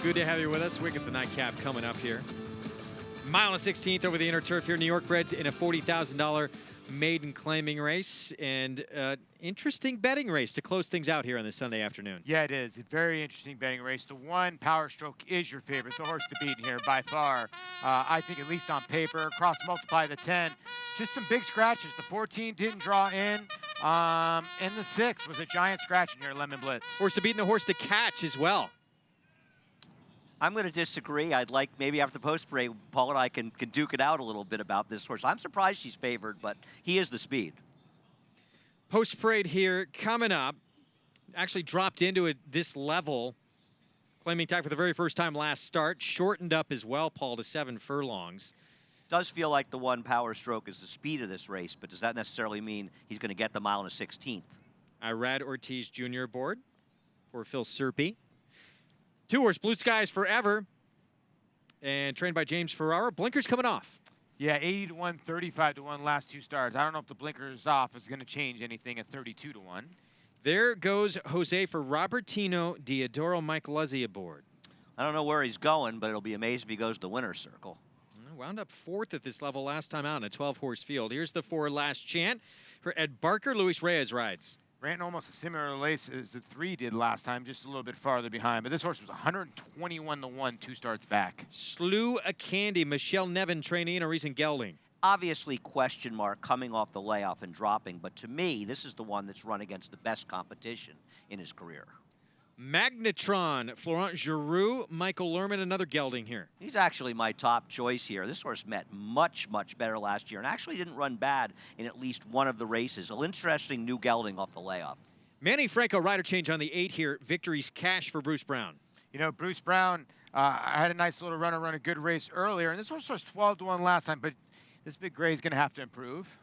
Good to have you with us. We get the Nightcap coming up here. Mile and a 16th over the Inner Turf here. New York Breds in a $40,000 maiden claiming race, and interesting betting race to close things out here on this Sunday afternoon. Yeah, it is. A very interesting betting race. The one Power Stroke is your favorite, the horse to beat here by far. I think at least on paper, cross multiply the 10. Just some big scratches. The 14 didn't draw in. And the 6 was a giant scratch in here, Lemon Blitz. Horse to beat and the horse to catch as well. I'm going to disagree. I'd like maybe after the post parade, Paul and I can duke it out a little bit about this horse. I'm surprised she's favored, but he is the speed. Post parade here coming up. Actually dropped into it this level. Claiming tag for the very first time last start. Shortened up as well, Paul, to 7 furlongs. Does feel like the one Power Stroke is the speed of this race, but does that necessarily mean he's going to get the mile and a 16th? Irad Ortiz Jr. aboard for Phil Serpy. 2-horse Blue Skies Forever, and trained by James Ferrara. Blinkers coming off. Yeah, 80 to 1, 35 to 1 last 2 starts. I don't know if the blinkers off is going to change anything at 32 to 1. There goes Jose for Robertino Diodoro Michelozzi aboard. I don't know where he's going, but it'll be amazing if he goes to the winner's circle. Wound up 4th at this level last time out in a 12-horse field. Here's the 4 last chant for Ed Barker. Luis Reyes rides. Ran almost a similar race as the 3 did last time, just a little bit farther behind. But this horse was 121 to 1, 2 starts back. Slew a Candy, Michelle Nevin training, a recent gelding. Obviously, question mark coming off the layoff and dropping, but to me, this is the one that's run against the best competition in his career. Magnetron, Florent Giroux, Michael Lerman, another gelding here. He's actually my top choice here. This horse met much, much better last year and actually didn't run bad in at least one of the races. An interesting new gelding off the layoff. Manny Franco rider change on the 8 here. Victory's cash for Bruce Brown. You know, Bruce Brown had a nice little runner run a good race earlier, and this horse was 12 to 1 last time, but this Big Gray is going to have to improve.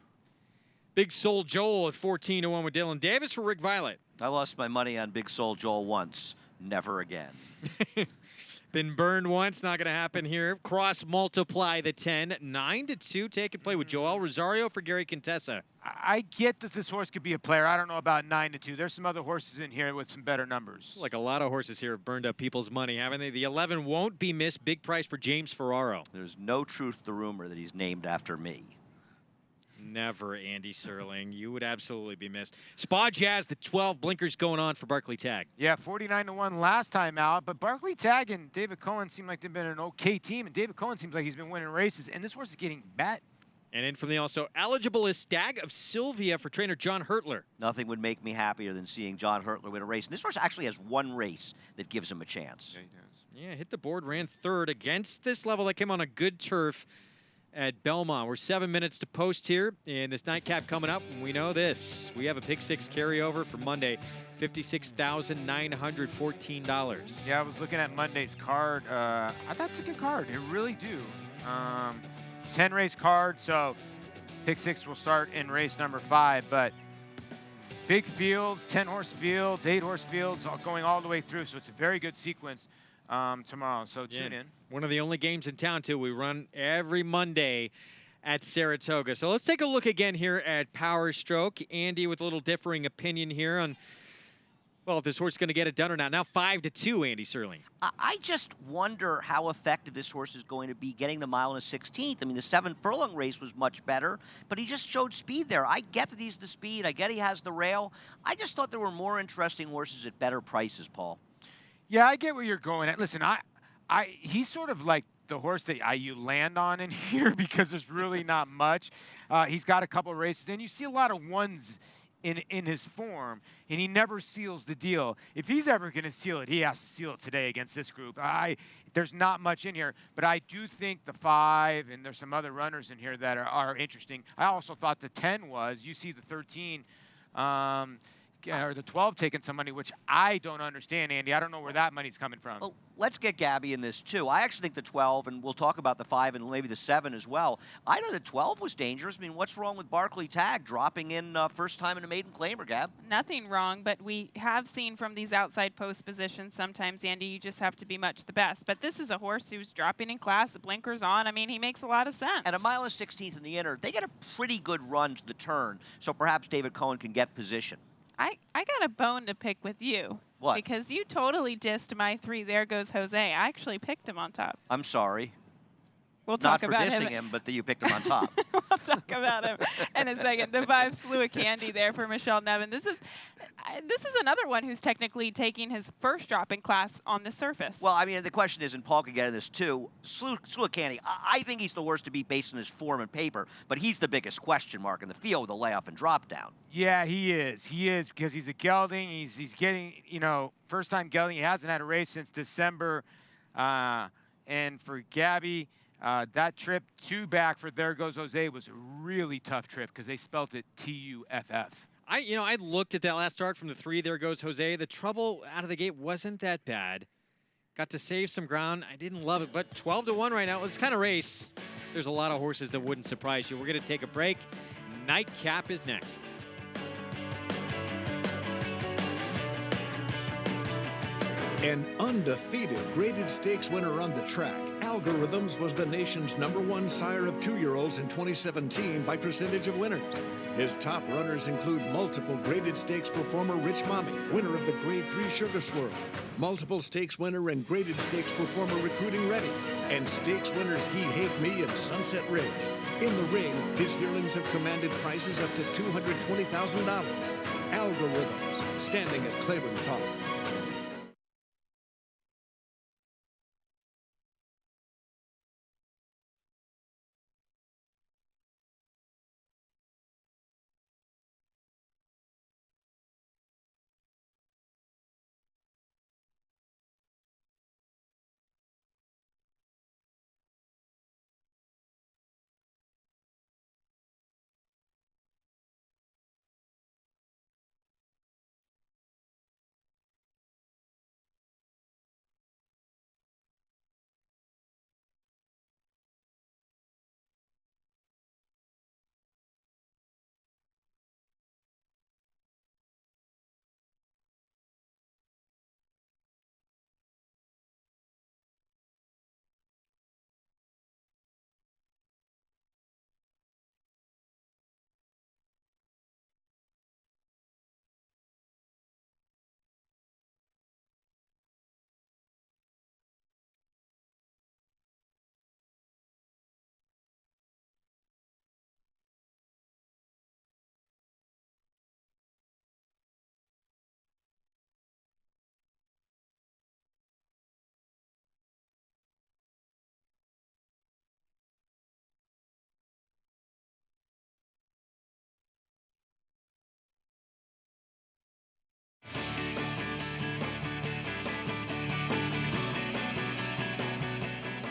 Big Soul Joel at 14 to 1 with Dylan Davis for Rick Violet. I lost my money on Big Soul Joel once. Never again. Been burned once, not going to happen here. Cross multiply the 10, 9 to 2. Take and play with Joel Rosario for Gary Contessa. I get that this horse could be a player. I don't know about 9 to 2. There's some other horses in here with some better numbers. Like a lot of horses here have burned up people's money, haven't they? The 11 won't be missed. Big price for James Ferraro. There's no truth to the rumor that he's named after me. Never, Andy Serling. You would absolutely be missed. Spa Jazz, the 12 blinkers going on for Barkley Tag. Yeah, 49 to 1 last time out, but Barkley Tag and David Cohen seem like they've been an okay team, and David Cohen seems like he's been winning races, and this horse is getting bet. And in from the also eligible is Stag of Sylvia for trainer John Hurtler. Nothing would make me happier than seeing John Hurtler win a race. And this horse actually has one race that gives him a chance. Yeah, he does. Yeah, hit the board, ran 3rd against this level that came on a good turf at Belmont. We're 7 minutes to post here, and this nightcap coming up, and we know this. We have a pick 6 carryover for Monday, $56,914. Yeah, I was looking at Monday's card. I thought it's a good card. I really do. 10 race card, so pick 6 will start in race number 5, but big fields, 10-horse fields, 8-horse fields, going all the way through, so it's a very good sequence tomorrow, so tune in. One of the only games in town, too. We run every Monday at Saratoga. So let's take a look again here at Power Stroke. Andy with a little differing opinion here on, well, if this horse is going to get it done or not. Now 5 to 2, Andy Serling. I just wonder how effective this horse is going to be getting the mile and a 16th. I mean, the 7 furlong race was much better, but he just showed speed there. I get that he's the speed. I get he has the rail. I just thought there were more interesting horses at better prices, Paul. Yeah, I get where you're going at. Listen, he's sort of like the horse that you land on in here because there's really not much. He's got a couple races, and you see a lot of ones in his form, and he never seals the deal. If he's ever going to seal it, he has to seal it today against this group. There's not much in here, but I do think the 5, and there's some other runners in here that are interesting. I also thought the 10 was. You see the 13. Or the 12 taking some money, which I don't understand, Andy. I don't know where that money's coming from. Well, let's get Gabby in this, too. I actually think the 12, and we'll talk about the 5 and maybe the 7 as well. I know the 12 was dangerous. I mean, what's wrong with Barkley Tag dropping in first time in a maiden claimer, Gab? Nothing wrong, but we have seen from these outside post positions sometimes, Andy, you just have to be much the best. But this is a horse who's dropping in class, the blinkers on. I mean, he makes a lot of sense. At a mile and 16th in the inner, they get a pretty good run to the turn, so perhaps David Cohen can get position. I got a bone to pick with you. What? Because you totally dissed my 3, There Goes Jose. I actually picked him on top. I'm sorry. We'll talk about him. Not for dissing him, but that you picked him on top. We'll talk about him in a second. The 5 Slew a Candy there for Michelle Nevin. This is another one who's technically taking his first drop in class on the surface. Well, I mean, the question is, and Paul can get in this too, Slew a Candy, I think he's the worst to beat based on his form and paper, but he's the biggest question mark in the field with the layoff and drop down. Yeah, he is. He is, because he's a gelding. He's getting, first-time gelding. He hasn't had a race since December. And for Gabby, that trip back for There Goes Jose was a really tough trip because they spelt it T-U-F-F. I looked at that last start from the 3, There Goes Jose. The trouble out of the gate wasn't that bad. Got to save some ground. I didn't love it, but 12 to 1 right now. This kind of race, there's a lot of horses that wouldn't surprise you. We're going to take a break. Nightcap is next. An undefeated graded stakes winner on the track, Algorithms was the nation's #1 sire of 2-year-olds in 2017 by percentage of winners. His top runners include multiple graded stakes performer Rich Mommy, winner of the Grade 3 Sugar Swirl, multiple stakes winner and graded stakes performer Recruiting Ready, and stakes winners He Hate Me and Sunset Ridge. In the ring, his yearlings have commanded prices up to $220,000. Algorithms, standing at Claiborne Farm.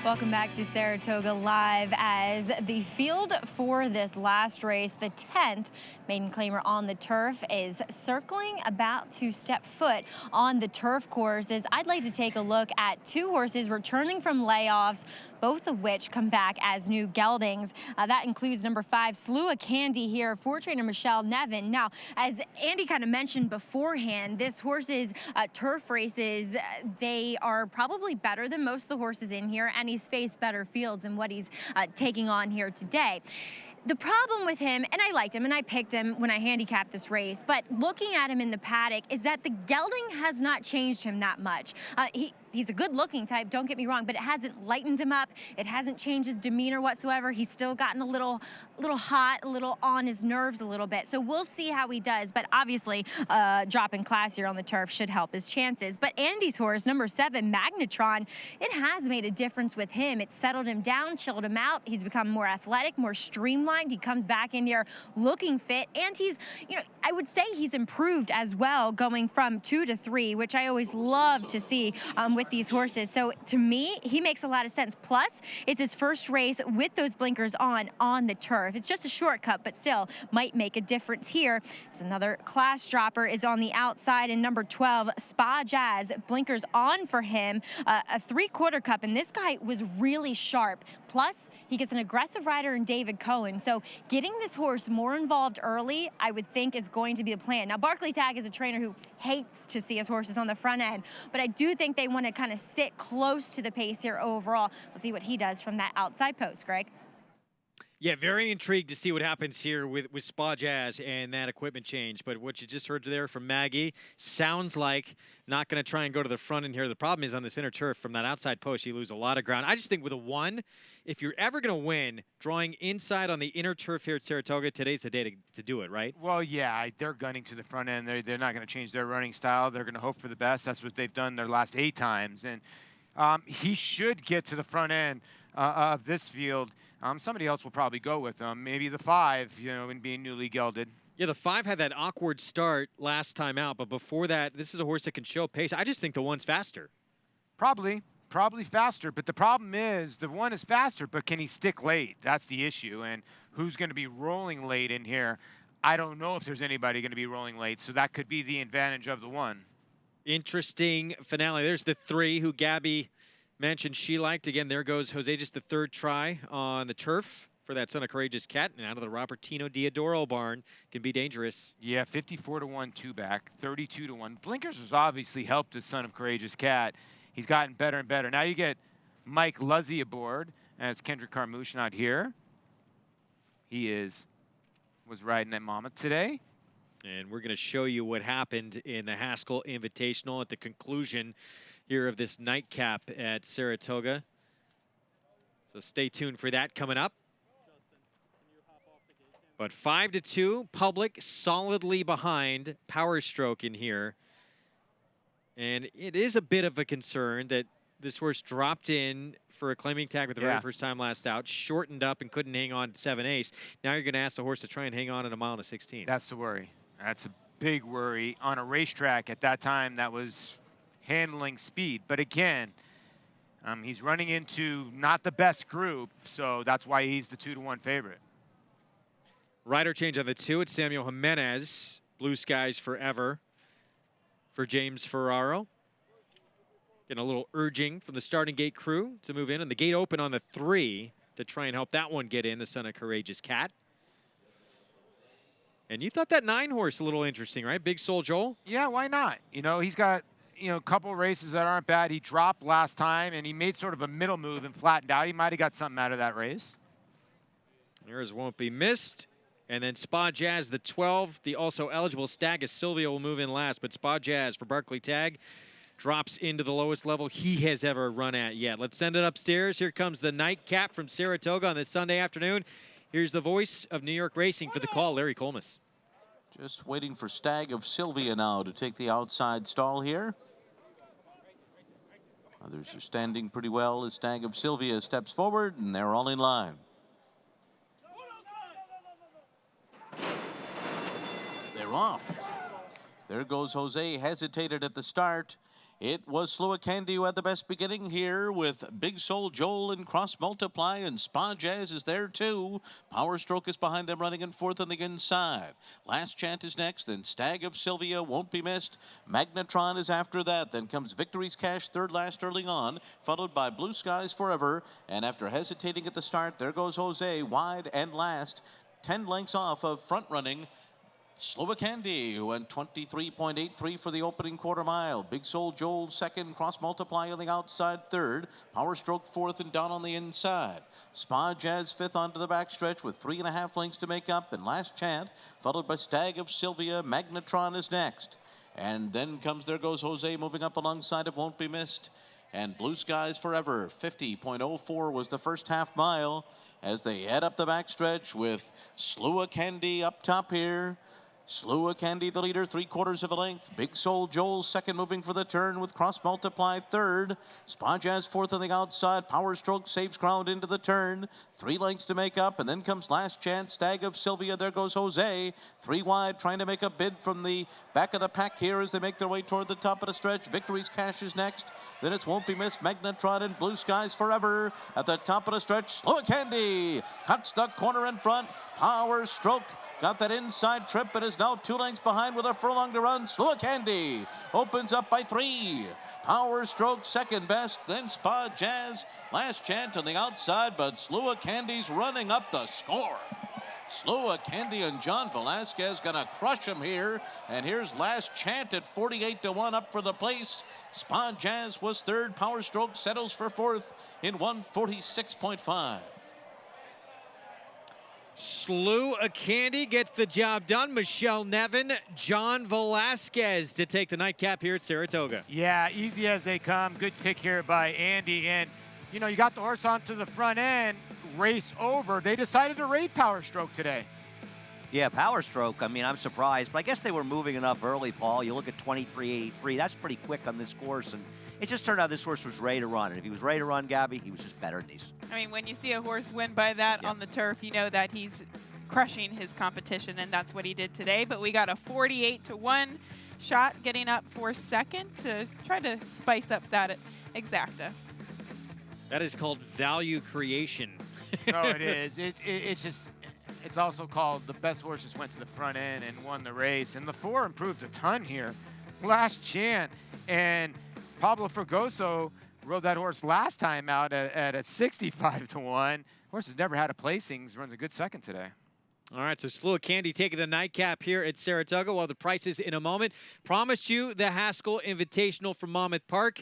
Welcome back to Saratoga Live as the field for this last race, the 10th maiden claimer on the turf, is circling about to step foot on the turf courses. I'd like to take a look at 2 horses returning from layoffs, both of which come back as new geldings. That includes number 5, Slew a Candy here for trainer Michelle Nevin. Now, as Andy kind of mentioned beforehand, this horse's turf races, they are probably better than most of the horses in here, and he's faced better fields than what he's taking on here today. The problem with him, and I liked him and I picked him when I handicapped this race, but looking at him in the paddock is that the gelding has not changed him that much. He's a good looking type, don't get me wrong, but it hasn't lightened him up. It hasn't changed his demeanor whatsoever. He's still gotten a little hot, a little on his nerves a little bit. So we'll see how he does, but obviously drop in class here on the turf should help his chances. But Andy's horse, number 7, Magnetron, it has made a difference with him. It settled him down, chilled him out. He's become more athletic, more streamlined. He comes back in here looking fit, and he's, I would say he's improved as well, going from 2 to 3, which I always love to see with these horses. So to me, he makes a lot of sense. Plus, it's his first race with those blinkers on the turf. It's just a shortcut, but still might make a difference here. It's another class dropper is on the outside, and number 12, Spa Jazz, blinkers on for him. A 3/4 cup, and this guy was really sharp. Plus, he gets an aggressive rider in David Cohen. So getting this horse more involved early, I would think, is going to be the plan. Now, Barclay Tagg is a trainer who hates to see his horses on the front end, but I do think they want to kind of sit close to the pace here overall. We'll see what he does from that outside post, Greg. Yeah, very intrigued to see what happens here with Spa Jazz and that equipment change. But what you just heard there from Maggie sounds like not going to try and go to the front in here. The problem is on this inner turf from that outside post, you lose a lot of ground. I just think with a 1, if you're ever going to win, drawing inside on the inner turf here at Saratoga, today's the day to do it, right? Well, yeah, they're gunning to the front end. They're not going to change their running style. They're going to hope for the best. That's what they've done their last 8 times. And he should get to the front end of this field. Somebody else will probably go with him. Maybe the 5, and being newly gelded. Yeah, the 5 had that awkward start last time out, but before that, this is a horse that can show pace. I just think the 1's faster. Probably faster, but the problem is the 1 is faster, but can he stick late? That's the issue, and who's going to be rolling late in here? I don't know if there's anybody going to be rolling late, so that could be the advantage of the 1. Interesting finale. There's the 3 who Gabby mentioned she liked. Again, there goes Jose, just the 3rd try on the turf. for that Son of Courageous Cat, and out of the Robertino Diodoro barn can be dangerous. Yeah, 54-1 two-back, 32-1. Blinkers has obviously helped his Son of Courageous Cat. He's gotten better and better. Now you get Mike Luzzy aboard as Kendrick Carmouche not here. He was riding at Mama today. And we're going to show you what happened in the Haskell Invitational at the conclusion here of this nightcap at Saratoga. So stay tuned for that coming up. But 5-2, Public solidly behind Power Stroke in here. And it is a bit of a concern that this horse dropped in for a claiming tag with the very first time last out, shortened up and couldn't hang on to 7/8. Now you're going to ask the horse to try and hang on at 1:16. That's the worry. That's a big worry on a racetrack at that time that was handling speed. But again, he's running into not the best group, so that's why he's the 2-1 favorite. Rider change on the 2. It's Samuel Jimenez. Blue Skies Forever for James Ferraro. Getting a little urging from the starting gate crew to move in, and the gate open on the 3 to try and help that one get in, the Son of Courageous Cat. And you thought that 9 horse a little interesting, right? Big Soul Joel? Yeah, why not? You know, he's got, a couple races that aren't bad. He dropped last time, and he made sort of a middle move and flattened out. He might have got something out of that race. Yours won't be missed. And then Spa Jazz, the 12, the also eligible Stag as Sylvia will move in last. But Spa Jazz for Barclay Tag drops into the lowest level he has ever run at yet. Let's send it upstairs. Here comes the nightcap from Saratoga on this Sunday afternoon. Here's the voice of New York Racing for the call, Larry Colmus. Just waiting for Stag of Sylvia now to take the outside stall here. Others are standing pretty well as Stag of Sylvia steps forward, and they're all in line. They're off. There goes Jose, hesitated at the start. It was Slua Candy who had the best beginning here with Big Soul Joel and Cross Multiply, and Spa Jazz is there too. Power Stroke is behind them, running in 4th on the inside. Last Chant is next, then Stag of Sylvia won't be missed. Magnetron is after that. Then comes Victory's Cash, 3rd last early on, followed by Blue Skies Forever. And after hesitating at the start, there goes Jose, wide and last. 10 lengths off of front running Slua Candy, who went 23.83 for the opening quarter mile. Big Soul Joel 2nd, Cross Multiply on the outside 3rd. Power Stroke 4th and down on the inside. Spa Jazz 5th onto the backstretch with 3.5 lengths to make up. Then Last Chant, followed by Stag of Sylvia. Magnetron is next. And then there goes Jose moving up alongside of Won't Be Missed. And Blue Skies Forever, 50.04 was the first half mile as they head up the backstretch with Slua Candy up top here. Slua Candy, the leader, 3/4 of a length. Big Soul Joel, 2nd, moving for the turn with Cross Multiply 3rd. Spa Jazz 4th on the outside. Power Stroke saves ground into the turn. 3 lengths to make up, and then comes Last Chance. Stag of Sylvia, there goes Jose. 3 wide, trying to make a bid from the back of the pack here as they make their way toward the top of the stretch. Victory's Cash is next. Then it's Won't Be Missed, Magnetron, and Blue Skies Forever. At the top of the stretch, Slua Candy cuts the corner in front. Power Stroke got that inside trip and is now 2 lengths behind with a furlong to run. Slua Candy opens up by 3. Power Stroke 2nd best, then Spa Jazz. Last Chant on the outside, but Slua Candy's running up the score. Slua Candy and John Velazquez gonna crush him here. And here's Last Chant at 48-1 up for the place. Spa Jazz was 3rd. Power Stroke settles for 4th in 146.5. Slua Candy gets the job done. Michelle Nevin, John Velazquez to take the nightcap here at Saratoga. Yeah, easy as they come. Good pick here by Andy. And, you got the horse onto the front end, race over. They decided to rate Power Stroke today. Yeah, Power Stroke, I mean, I'm surprised, but I guess they were moving enough early, Paul. You look at 23.83, that's pretty quick on this course, and it just turned out this horse was ready to run. And if he was ready to run, Gabby, he was just better than these. I mean, when you see a horse win by that on the turf, you know that he's crushing his competition, and that's what he did today. But we got a 48-1 shot getting up for 2nd to try to spice up that exacta. That is called value creation. No, it is. It's also called the best horse just went to the front end and won the race. And the 4 improved a ton here. Last Chant and Pablo Fragoso Rode that horse last time out at a 65 to 1. Horse has never had a placing. Runs a good second today. All right, so Slew of Candy taking the nightcap here at Saratoga. While the prices in a moment. Promised you the Haskell Invitational from Monmouth Park.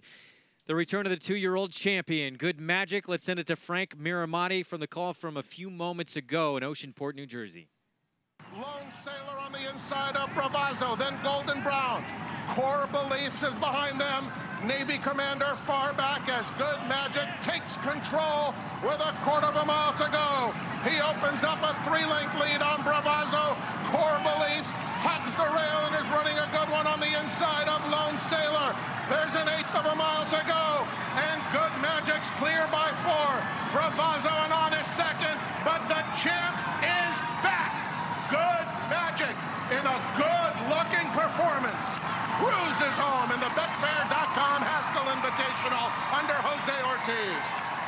The return of the 2-year-old champion. Good Magic. Let's send it to Frank Miramati from the call from a few moments ago in Oceanport, New Jersey. Lone Sailor on the inside of Bravazzo, then Golden Brown. Core Beliefs is behind them. Navy Commander far back as Good Magic takes control with 1/4 mile to go. He opens up a 3-length lead on Bravazzo. Core Beliefs hugs the rail and is running a good one on the inside of Lone Sailor. There's an 1/8 mile to go, and Good Magic's clear by 4. Bravazzo and on is second, but the champ is back. Good Magic in a good-looking performance. Cruises home in the Betfair.com Haskell Invitational under Jose Ortiz.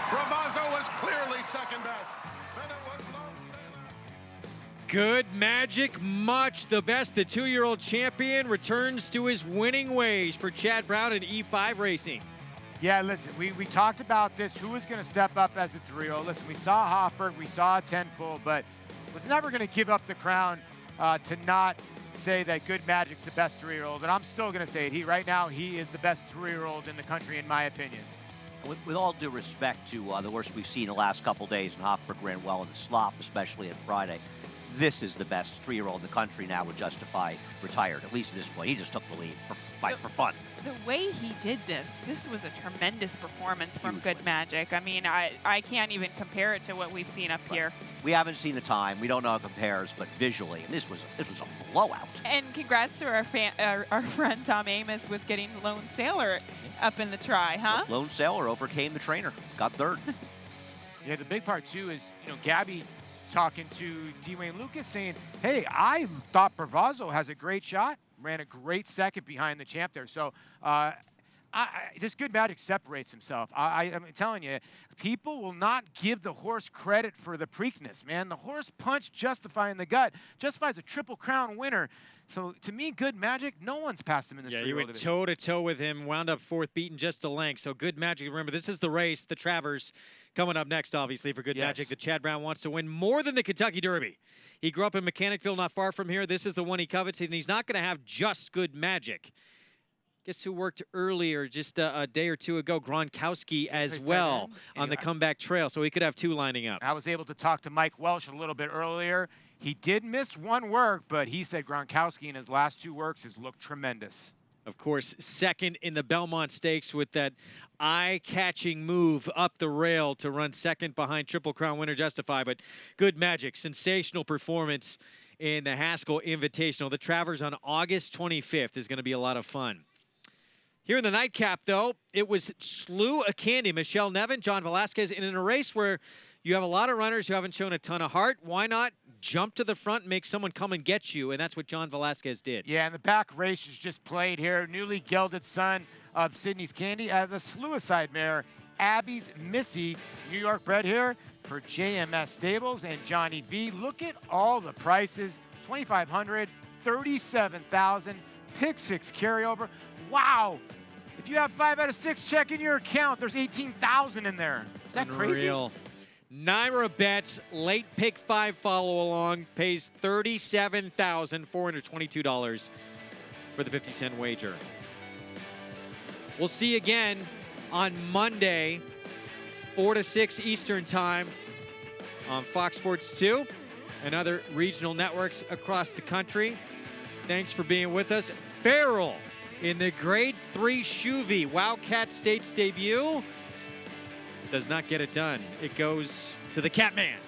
Bravazzo was clearly second best. Then it was Lone Sailor. Good Magic, much the best. The 2-year-old champion returns to his winning ways for Chad Brown and E5 Racing. Yeah, listen, we talked about this. Who was going to step up as a 3-year-old? Listen, we saw Hoffberg, we saw Tenfold, but was never going to give up the crown to not say that Good Magic's the best 3-year-old. And I'm still going to say it. Right now, he is the best 3-year-old in the country, in my opinion. With all due respect to the horse we've seen the last couple days, and Hoffberg ran well in the slop, especially on Friday, this is the best 3-year-old in the country now with Justify retired, at least at this point. He just took the lead for fun. The way he did this was a tremendous performance from Good Magic. I mean, I can't even compare it to what we've seen up here. We haven't seen the time. We don't know how it compares, but visually, this was a blowout. And congrats to our friend Tom Amos with getting Lone Sailor up in the try, huh? Lone Sailor overcame the trainer, got third. Yeah, the big part, too, is, Gabby talking to Dwayne Lucas saying, hey, I thought Bravazzo has a great shot, ran a great second behind the champ there. So this Good Magic separates himself. I'm telling you, people will not give the horse credit for the Preakness, man. The horse punch justifying the gut justifies a Triple Crown winner. So to me, Good Magic, no one's passed him in this 3-year-old you went division. toe-to-toe with him, wound up 4th, beaten just a length. So Good Magic, remember, this is the race, the Travers, coming up next, obviously, for Good Magic. The Chad Brown wants to win more than the Kentucky Derby. He grew up in Mechanicville, not far from here. This is the one he covets, and he's not going to have just Good Magic. Guess who worked earlier, just a day or two ago? Gronkowski as well on the comeback trail, so he could have 2 lining up. I was able to talk to Mike Welsh a little bit earlier. He did miss 1 work, but he said Gronkowski in his last 2 works has looked tremendous. Of course, second in the Belmont Stakes with that eye-catching move up the rail to run second behind Triple Crown winner Justify. But Good Magic, sensational performance in the Haskell Invitational. The Travers on August 25th is going to be a lot of fun. Here in the nightcap, though, it was Slew of Candy, Michelle Nevin, John Velazquez, and in a race where you have a lot of runners who haven't shown a ton of heart. Why not jump to the front and make someone come and get you? And that's what John Velazquez did. Yeah, and the back race is just played here. Newly gelded son of Sydney's Candy, the Slewicide mare, Abby's Missy, New York bred here for JMS Stables and Johnny V. Look at all the prices: $2,500, $37,000, pick 6 carryover. Wow! If you have 5 out of 6, check in your account. There's $18,000 in there. Is that Unreal. Crazy? Naira Bets late pick 5 follow along pays $37,422 for the 50-cent wager. We'll see you again on Monday, 4 to 6 Eastern time on Fox Sports 2 and other regional networks across the country. Thanks for being with us. Farrell in the Grade 3 Shuvee Wildcat States debut does not get it done. It goes to the Catman.